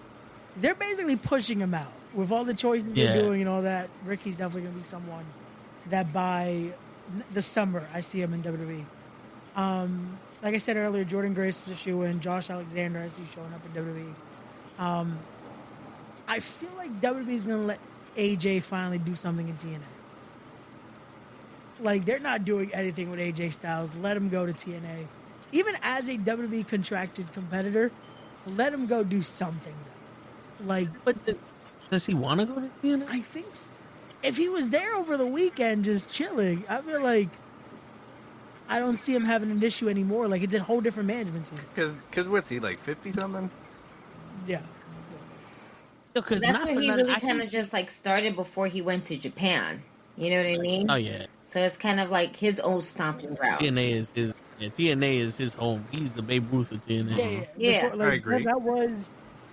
They're basically pushing him out with all the choices Yeah. they're doing and all that. Ricky's definitely gonna be someone that by the summer I see him in WWE. Like I said earlier, Jordan Grace is a shoe-in. Josh Alexander I see showing up in WWE. I feel like WWE is gonna let AJ finally do something in TNA. Like they're not doing anything with AJ Styles. Let him go to TNA. Even as a WWE contracted competitor, let him go do something. Though. Like, But does he want to go to TNA? I think if he was there over the weekend just chilling, I feel like I don't see him having an issue anymore. Like it's a whole different management team. Because what's he, like 50 something? Yeah. Because That's not where for he nothing, really I kind can of see- just like started before he went to Japan. You know what I mean? Oh yeah, So it's kind of like his old stomping ground. TNA is his. Yeah, TNA is his home. He's the Babe Ruth of TNA. Yeah. Yeah. Before, like, I agree. That was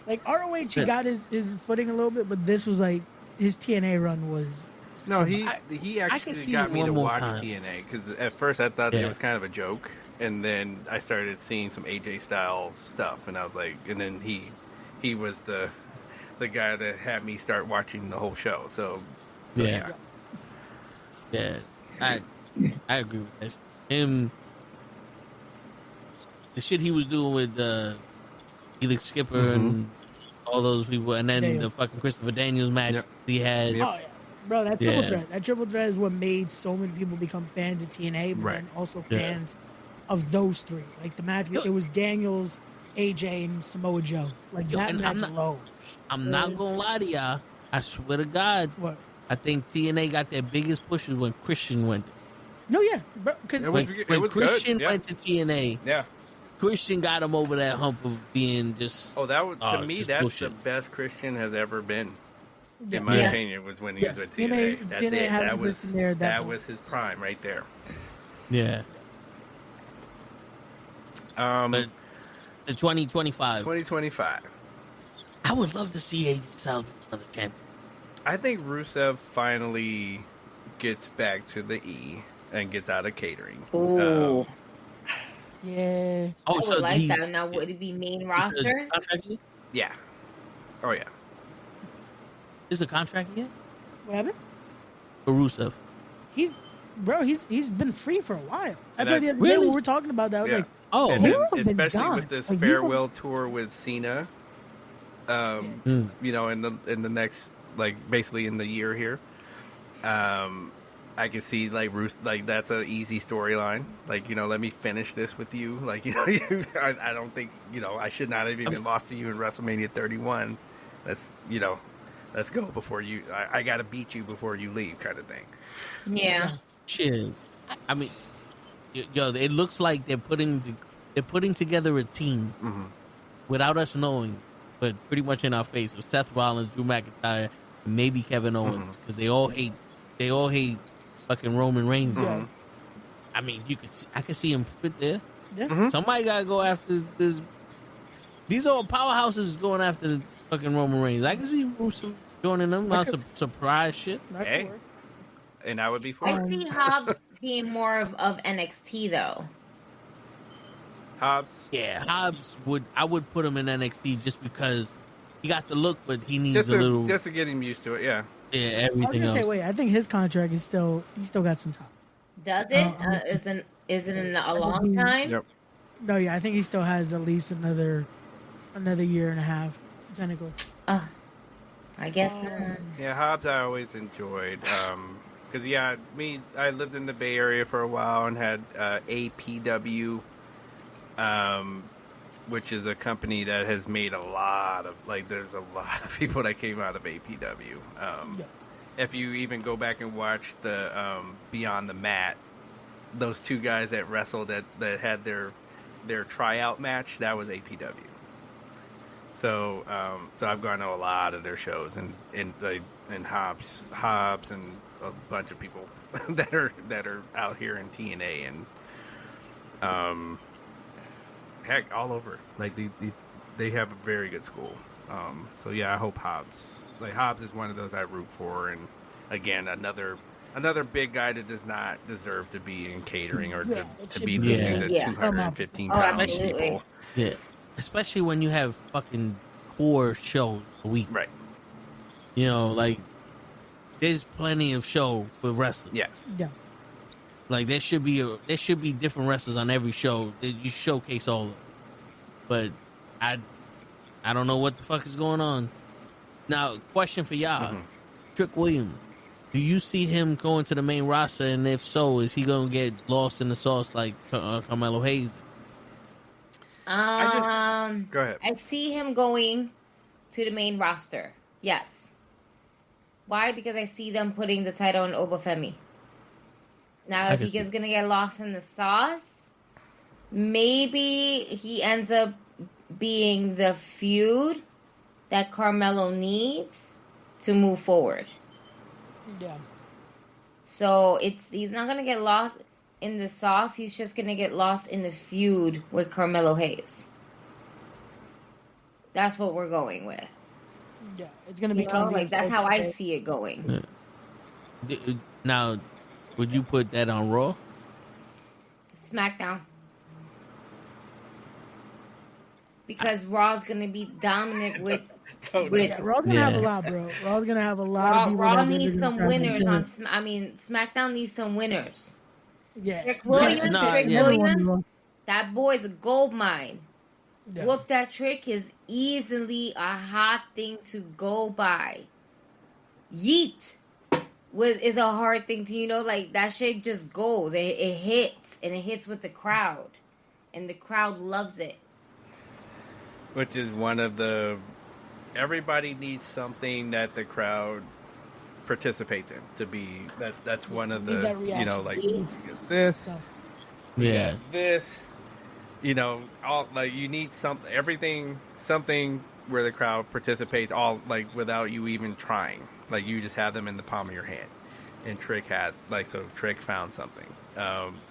like ROH. He Yeah. got his footing a little bit, but this was like his TNA run was. No, he can actually see got it me one to more watch time. TNA because at first I thought that Yeah. it was kind of a joke, and then I started seeing some AJ style stuff, and I was like, and then he was the guy that had me start watching the whole show. So So, Yeah. Yeah, I agree with that. Him, the shit he was doing with Felix Skipper and all those people, and then the fucking Christopher Daniels match he had. Oh yeah, bro, that triple threat is what made so many people become fans of TNA, but then also fans of those three. Like the match, it was Daniels, AJ, and Samoa Joe. Like that match alone. I'm not gonna lie to y'all. I swear to God, what? I think TNA got their biggest pushes when Christian went. No, yeah, because when Christian went to TNA, yeah, Christian got him over that hump of being just. Oh, that was to me. That's bullshit. the best Christian has ever been. Yeah. In my opinion, was when he was with TNA. That's TNA it. That was his prime right there. Yeah. But the 2025. I would love to see AJ Styles be another champion. I think Rusev finally gets back to the E and gets out of catering. Ooh. Yeah. I would like that. Now, would it be main roster? Yeah. Oh, yeah. Is the contract yet? What happened? For Rusev. He's been free for a while. That's why the other day when we were talking about that, I was like, oh, and then, especially with this farewell tour with Cena, you know, in the next, like, basically in the year here, I can see like that's an easy storyline. Like, you know, let me finish this with you. Like, you know, I don't think, you know, I should not have even lost to you in WrestleMania 31. Let's go before you. I got to beat you before you leave, kind of thing. Yeah. Shit. I mean, yo, it looks like they're putting together a team without us knowing, but pretty much in our face, of Seth Rollins, Drew McIntyre, and maybe Kevin Owens, because they all hate fucking Roman Reigns. I mean, I can see him fit there. Yeah. Somebody gotta go after this. These old powerhouses going after the fucking Roman Reigns. I can see Rusev joining them. Not some surprise shit. Hey. And I would be for I it. see Hobbs being more of NXT though. Hobbs? Yeah, I would put him in NXT just because he got the look, but he needs a little just to get him used to it. Yeah. Yeah, everything I was gonna else. say, wait, I think his contract is still got some time. Does it? Is it in a long time? Yep. No, yeah, I think he still has at least another year and a half, technically. I guess not. Yeah, Hobbs I always enjoyed. Because, I lived in the Bay Area for a while and had APW, which is a company that has made a lot of, like, there's a lot of people that came out of APW. If you even go back and watch the Beyond the Mat, those two guys that wrestled that had their tryout match, that was APW. So I've gone to a lot of their shows, and Hobbs and a bunch of people that are out here in TNA and heck, all over. Like they have a very good school. So yeah, I hope Hobbs is one of those I root for, and again another big guy that does not deserve to be in catering or to be losing to 215 pound people. Yeah. Especially when you have fucking 4 shows a week. Right. You know, like, there's plenty of show for wrestling. Yes. Yeah. Like, there should be different wrestlers on every show that you showcase all of them. But I don't know what the fuck is going on. Now, question for y'all. Trick Williams, do you see him going to the main roster? And if so, is he going to get lost in the sauce like Carmelo Hayes? Go ahead. I see him going to the main roster. Yes. Why? Because I see them putting the title on Obafemi. Now, if he is going to get lost in the sauce, maybe he ends up being the feud that Carmelo needs to move forward. Yeah. So he's not going to get lost in the sauce. He's just going to get lost in the feud with Carmelo Hayes. That's what we're going with. Yeah, it's going to be kind of like that's how I see it going. Yeah. Now, would you put that on Raw? SmackDown. Because Raw's going to be dominant with Totally. Yeah, Raw's gonna have a lot, bro. Raw's gonna have a lot of people. Raw that needs some gonna winners try to- on. SmackDown needs some winners. Yeah, Trick Williams, Nah, Trick yeah. Williams, that boy's a gold mine. Yeah. Whoop that trick is easily a hot thing to go by. Yeet is a hard thing to, like, that shit just goes. It hits, and it hits with the crowd. And the crowd loves it. Which is one of the... Everybody needs something that the crowd participates in to be... That's one of the... that reaction. Like, It's this... stuff. Yeah. This, all like you need something where the crowd participates all like without you even trying. Like you just have them in the palm of your hand. And Trick Trick found something.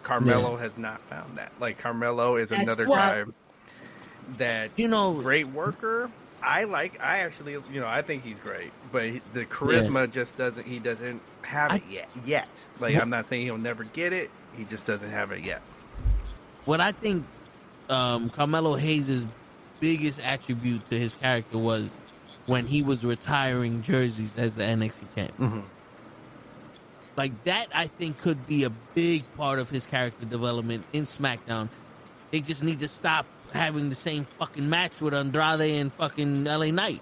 Carmelo has not found that. Like Carmelo is another guy that great worker. I actually I think he's great, but the charisma just doesn't. He doesn't have it yet. Like I'm not saying he'll never get it. He just doesn't have it yet. What I think Carmelo Hayes' biggest attribute to his character was when he was retiring jerseys as the NXT champ. Mm-hmm. Like that, I think could be a big part of his character development in SmackDown. They just need to stop having the same fucking match with Andrade and fucking LA Knight.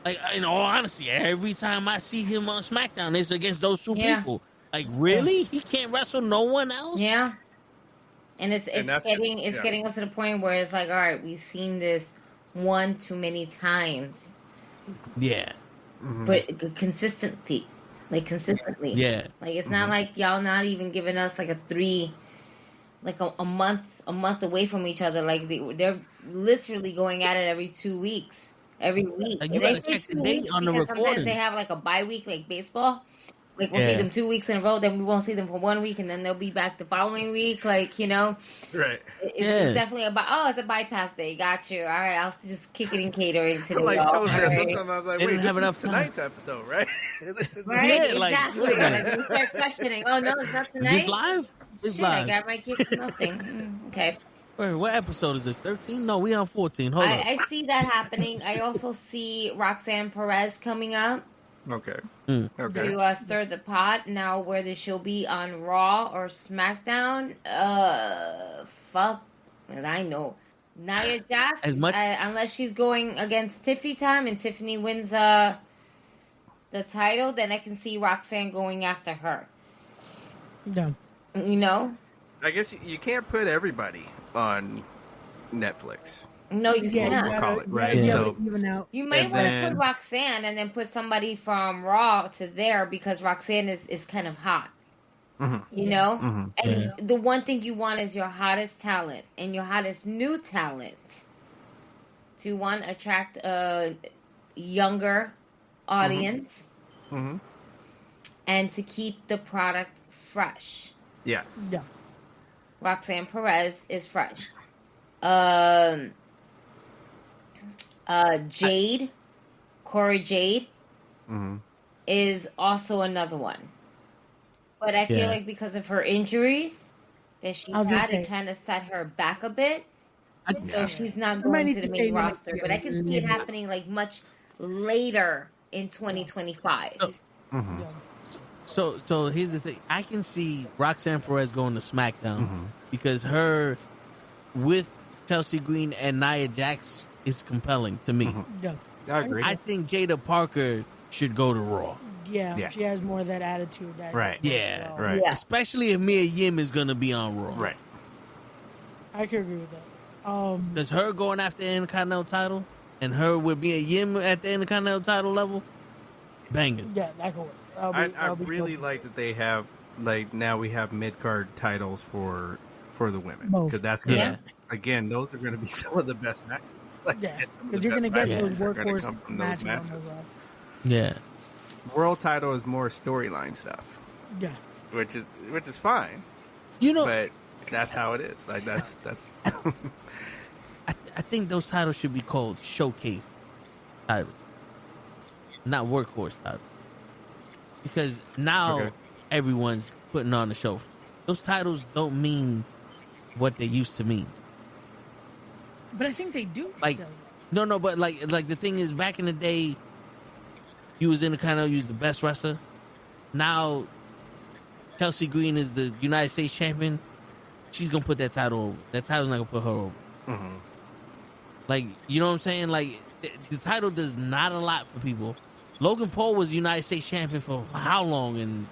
Like, in all honesty, every time I see him on SmackDown, it's against those two people. Like, really? He can't wrestle no one else? Yeah. And it's getting us to the point where it's like, all right, we've seen this one too many times. Yeah. Mm-hmm. But consistently. Yeah. Like, it's not like y'all not even giving us like a month away from each other. Like, they're literally going at it every 2 weeks. Every week. Like, you gotta check the date on the recording. Sometimes they have like a bye week, like baseball. Like, we'll see them 2 weeks in a row, then we won't see them for 1 week, and then they'll be back the following week. Like, Right. It's definitely it's a bypass day. Got you. All right, I'll just kick it in catering today. Like y'all. Toast, Right. sometimes I was like, They wait, didn't this have is enough time. tonight's episode, right? Right? Yeah, like, Exactly. wait a minute. Like, you start questioning. Oh, no, it's not tonight? This live? This Shit, live. I got my kids for nothing. Okay. Wait, what episode is this? 13? No, we on 14. Hold on. I see that happening. I also see Roxanne Perez coming up. Okay. Okay. To stir the pot. Now, whether she'll be on Raw or SmackDown, fuck, and I know Nia Jax. Unless she's going against Tiffy time and Tiffany wins the title, then I can see Roxanne going after her. Yeah. I guess you can't put everybody on Netflix. No, you can't. Call it, right? Yeah, So you might want to put Roxanne and then put somebody from Raw to there because Roxanne is kind of hot. Mm-hmm. And the one thing you want is your hottest talent and your hottest new talent to attract a younger audience and to keep the product fresh. Yes. Yeah. Roxanne Perez is fresh. Jade, Corey Jade, is also another one. But I feel like because of her injuries that she had, it kind of set her back a bit. So she's not going to the main roster. But I can see it happening like much later in 2025. So here's the thing. I can see Roxanne Perez going to SmackDown because her with Chelsea Green and Nia Jax is compelling to me. Yeah. I agree. I think Jada Parker should go to Raw. Yeah, she has more of that attitude. Right. Yeah. Right. Yeah. Especially if Mia Yim is going to be on Raw. Right. I can agree with that. Does her going after the Intercontinental title and her with Mia Yim at the Intercontinental title level? Banging. Yeah, that could work. I really like that they have, like, now we have mid-card titles for the women. Because that's going to, again, those are going to be some of the best matches. Like, because you're going to get those workhorse matches on those. Yeah. World title is more storyline stuff. Yeah. Which is fine. But that's how it is. Like, that's I think those titles should be called showcase titles, not workhorse titles. Because now everyone's putting on the show. Those titles don't mean what they used to mean. But I think they do. Like, still. No, but like the thing is, back in the day, you was the best wrestler. Now, Chelsea Green is the United States champion. She's gonna put that title over. That title's not gonna put her over. Mm-hmm. Like, you know what I'm saying? Like, the title does not a lot for people. Logan Paul was United States champion for how long? And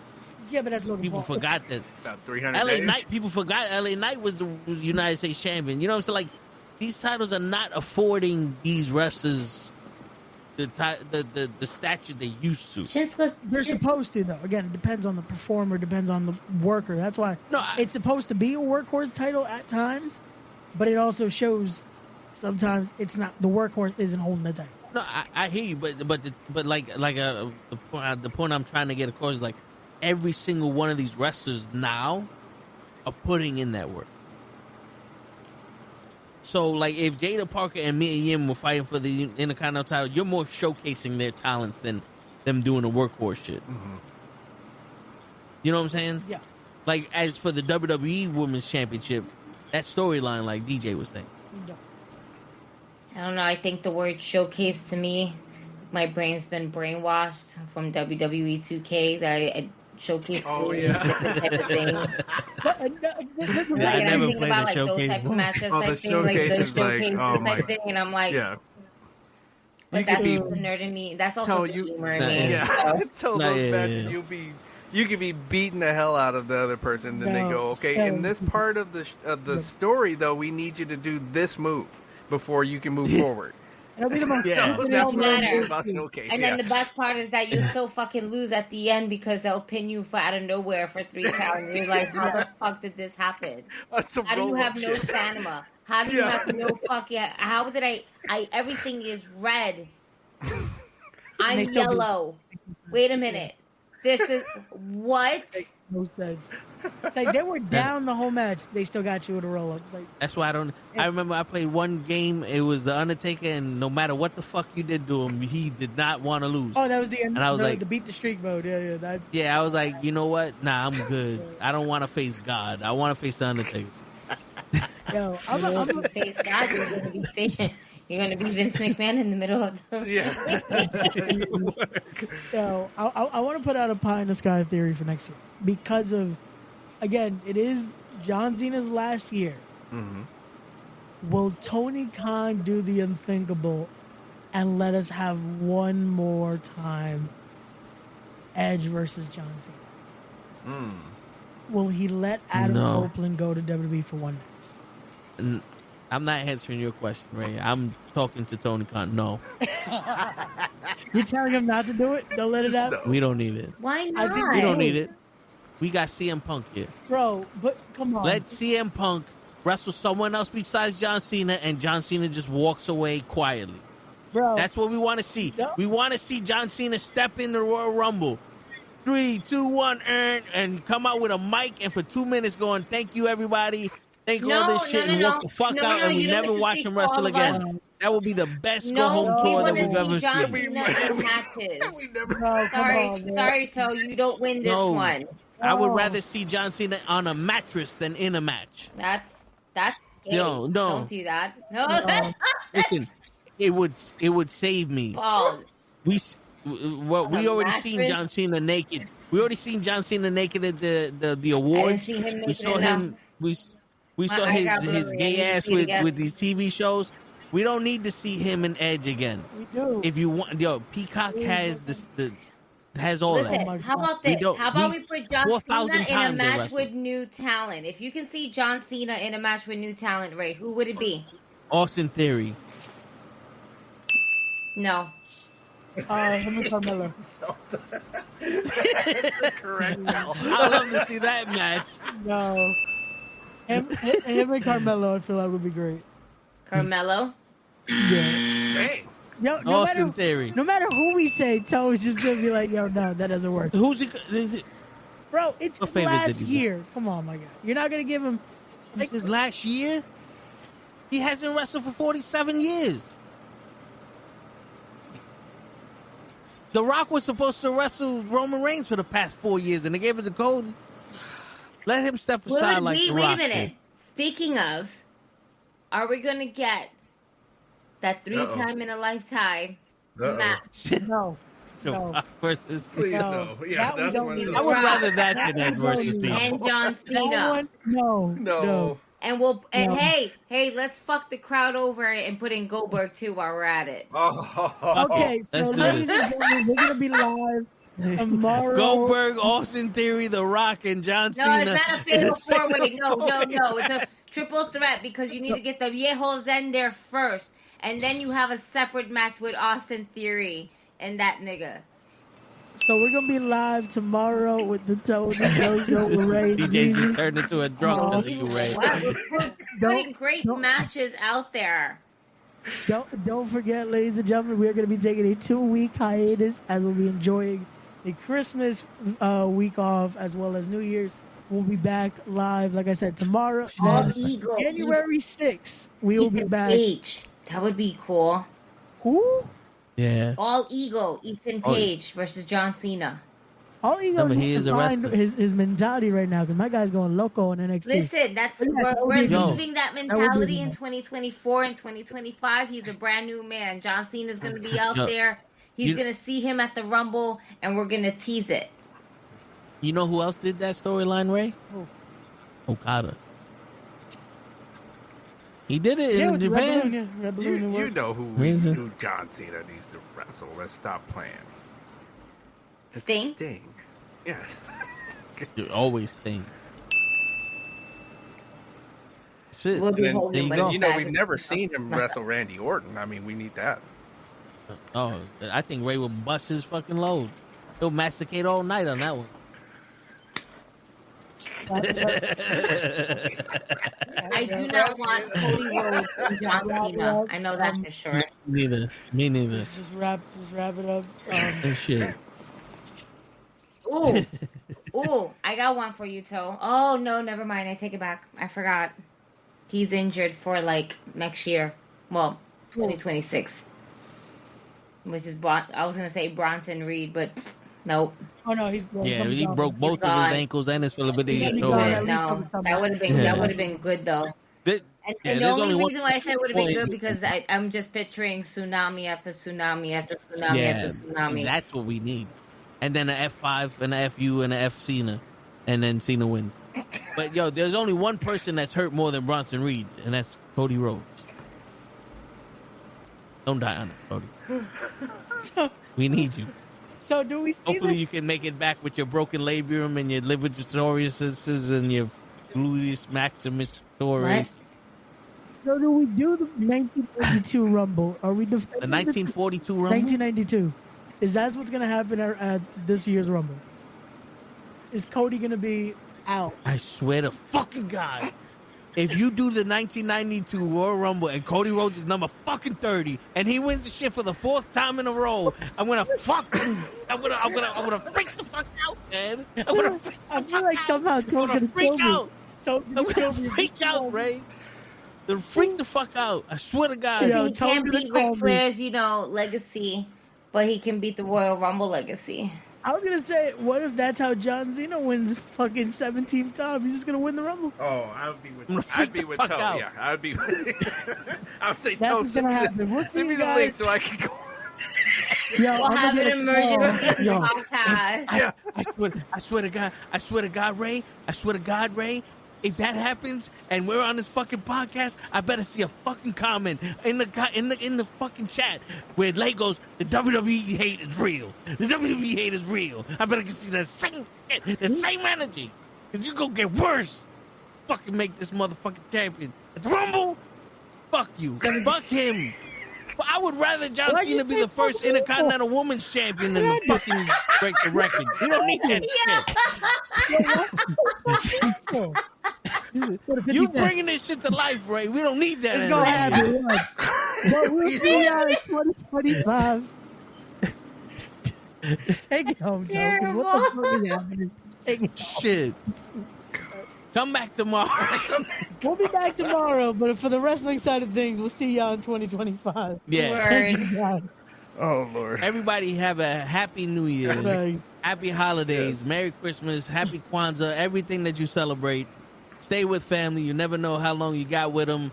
yeah, but that's Logan people Paul. forgot that. About 300 LA days. Knight, people forgot LA Knight was the United States champion. You know what I'm saying? Like, these titles are not affording these wrestlers the stature they used to. They're supposed to, though. Again, it depends on the performer, depends on the worker. That's why it's supposed to be a workhorse title at times, but it also shows sometimes it's not. The workhorse isn't holding the title. No, I hear you, but the point I'm trying to get across is like every single one of these wrestlers now are putting in that work. So, like, if Jada Parker and Mia Yim were fighting for the Intercontinental title, you're more showcasing their talents than them doing the workhorse shit. Mm-hmm. You know what I'm saying? Yeah. Like, as for the WWE Women's Championship, that storyline, like DJ was saying. I don't know. I think the word showcase to me, my brain's been brainwashed from WWE 2K that I showcase different type of things. I never played about the showcase. those type of matches, Oh, type the thing, showcase the is like, showcase oh my- type thing, and I'm like, Yeah. but You that's could be- the nerd in me. That's also the humor in me. Yeah. So. Tell Nah, those yeah, matches yeah. you could be beating the hell out of the other person, then they go, okay, in this part of the story, though, we need you to do this move before you can move forward. It'll be the most. Yeah. So It that's don't what I'm matter. about showcase. And then the best part is that you still fucking lose at the end because they'll pin you for out of nowhere for 3 counts. And you're like, how the fuck did this happen? That's some How do you roll-up have no shit. stamina? How do you have no fucking? How did I? Everything is red. I'm they still do. yellow. Wait a minute. This is what? No sense. It's like they were down the whole match. They still got you with a roll up. It's like That's why I remember I played one game. It was The Undertaker, and no matter what the fuck you did to him, he did not want to lose. oh, that was the end. And I was like- the beat the streak mode. Yeah. Yeah, I was like, you know what? Nah, I'm good. I don't want to face God. I want to face The Undertaker. Yo, I'm gonna face God. You're gonna be facing. You're gonna be Vince McMahon in the middle of the. Yo, I want to put out a pie in the sky theory for next year because of, again, it is John Cena's last year. Mm-hmm. Will Tony Khan do the unthinkable and let us have one more time Edge versus John Cena? Will he let Adam No. Copeland go to WWE for one match? I'm not answering your question, Ray. I'm talking to Tony Khan. No, You're telling him not to do it? Don't let it happen? we don't need it. Why I not? think We don't need it. We got CM Punk here. Bro, but come on. Let CM Punk wrestle someone else besides John Cena, and John Cena just walks away quietly. Bro, That's what we want to see. No. We want to see John Cena step in the Royal Rumble. 3, 2, 1, and come out with a mic and for 2 minutes going, thank you, everybody. Thank you, all this shit, and walk the fuck out, and we you don't never get to watch speak him for all wrestle of again. us. That would be the best No, go-home we tour want that to we've ever see John seen. Cena in matches. We never. Bro, come Sorry, on, bro. sorry, Toe, you don't win this No. one. I would Oh. rather see John Cena on a mattress than in a match. That's gay. No. Don't do that. No, Listen, it would save me. Paul. We a already seen mattress? John Cena naked. We already seen John Cena naked at the I awards. didn't see him We naked saw enough. him. We saw I got his blurry. I gay need to ass see it again. with these TV shows. We don't need to see him and Edge again. We do. If you want, Peacock has has all Listen, that. my how God. about We this? don't- How about we- we put John 4,000 Cena in a times they match wrestled. with new talent? If you can see John Cena in a match with new talent, Ray, who would it be? Austin Theory. No. Him and Carmelo. Correct. I love to see that match. No. Him and Carmelo, I feel like would be great. Carmelo? Yeah. Dang. Yo, Austin Theory. No matter who we say, Toe is just gonna be like, yo, no, that doesn't work. Who's it? Bro, it's What favors last did he do? year. Come on, my guy. You're not gonna give him Like his last year? He hasn't wrestled for 47 years. The Rock was supposed to wrestle Roman Reigns for the past 4 years, and they gave it to Cody. Let him step aside like The wait Rock a minute. did. Speaking of, are we going to get that 3-time in a lifetime match. No. So, No. versus Please No. no. Yeah, That we that's don't one. need. I would rather that than Edge versus Cena. And John That Cena. one, no. No. And hey, let's fuck the crowd over and put in Goldberg too while we're at it. Oh. Okay, so Let's do ladies this. and gentlemen, we're gonna be live tomorrow. Goldberg, Austin Theory, The Rock, and John No, Cena. it's not a fatal 4-way. No. It's a triple threat because you need to get the viejos in there first. And then you have a separate match with Austin Theory and that nigga. So we're gonna be live tomorrow with the Tony Jojo Ray. DJ just turned into a drunk because of you, Ray. We're putting great matches out there. Don't forget, ladies and gentlemen, we are going to be taking a 2-week hiatus as we'll be enjoying the Christmas week off as well as New Year's. We'll be back live, like I said, tomorrow. Then Eagle. January 6th, we will be back. That would be cool. Who? Yeah. All Ego, Ethan Page versus John Cena. All Ego Remember, he needs is to a find wrestler. his mentality right now because my guy's going loco in NXT. Listen, we're Yo, leaving that mentality in 2024 and 2025. He's a brand new man. John Cena's going to be out there. He's going to see him at the Rumble, and we're going to tease it. You know who else did that storyline, Ray? Who? Okada. He did it in Japan. Red Balloon, You know who John Cena needs to wrestle. Let's stop playing. It's Sting? Sting. Yes. You always think. Shit. We'll be And then- holding you like go. You know, that. we've never seen him wrestle Randy Orton. I mean, we need that. Oh, I think Ray will bust his fucking load. He'll masticate all night on that one. I do not want Cody Rhodes and John Cena. I know that for sure. Me neither. Just wrap it up. Oh, shit. Ooh, I got one for you, Toe. Oh, no, never mind. I take it back. I forgot. He's injured for, like, next year. Well, 2026. Which is, I was going to say Bronson Reed, but nope. Oh, no, he's gone. Yeah, he broke both of his ankles and his Philippides He's toe. gone. Yeah. No, that would have been good, though. Th- And yeah, the there's only one reason why I said it would have been point. good because I'm just picturing tsunami after tsunami after tsunami after tsunami. That's what we need. And then an F5 and an FU and an F Cena. And then Cena wins. But, yo, there's only one person that's hurt more than Bronson Reed, and that's Cody Rhodes. Don't die on us, Cody. So, We need you. so do we see Hopefully this? you can make it back with your broken labrum and your lividoriuses and your gluteus maximus What? So do we do the 1992 Rumble? Are we The defending 1942 Rumble? 1992? Is that what's going to happen at this year's Rumble? Is Cody going to be out? I swear to fucking God. If you do the 1992 Royal Rumble and Cody Rhodes is number fucking 30 and he wins the shit for the 4th time in a row, I'm gonna freak the fuck out, man. I feel like somehow Toad's going to freak kill me. out. Toad's I'm gonna kill gonna me. freak out, Ray. Then freak the fuck out. I swear to God. Yo, He Tony can't beat called Ric Flair's, legacy, but he can beat the Royal Rumble legacy. I was going to say, what if that's how John Cena wins fucking 17th time? He's just going to win the Rumble. Oh, I would be with. I'm gonna freak I'd be the with fuck Toe. out. Yeah, I would be. I would say That's Toe. what's going to happen. We'll see Send me you the guys. link so I can go. Yo, We'll I'm gonna have get an a call. emergency Yo, podcast. I swear to God, Ray. I swear to God, Ray. If that happens and we're on this fucking podcast, I better see a fucking comment in the fucking chat where Lay goes, the WWE hate is real. The WWE hate is real. I better see the same shit, the same energy. Cause you gonna get worse. Fucking make this motherfucking champion. At the Rumble, fuck you. Fuck him. But I would rather John Why'd you Cena be say the first fuck him? Intercontinental Women's Champion than to fucking break the record. We don't need that shit. You bringing this shit to life, Ray. We don't need that. It's going to happen. But we'll see y'all in 2025. Take it home, Joe. 'Cause what the fuck is happening? Take it home. Shit. Come back tomorrow. We'll be back tomorrow, but for the wrestling side of things, we'll see y'all in 2025. Yeah. Thank you, God. Oh Lord. Everybody have a happy New Year. Thanks. Happy holidays. Merry Christmas. Happy Kwanzaa. Everything that you celebrate. Stay with family. You never know how long you got with them.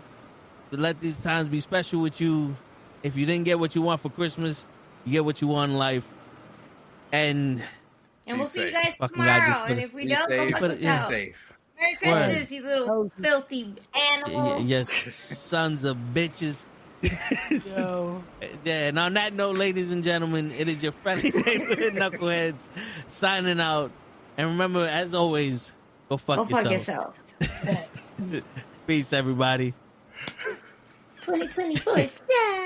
But let these times be special with you. If you didn't get what you want for Christmas, you get what you want in life. And we'll see you guys Fucking God, just tomorrow. put And it- if we Be don't, safe. go fuck Be yourselves. safe. Merry Christmas, you little filthy animal. yes, sons of bitches. Yo. Yeah, and on that note, ladies and gentlemen, it is your friendly neighborhood knuckleheads signing out. And remember, as always, go fuck yourself. Fuck yourself. Peace, everybody. 2024 style.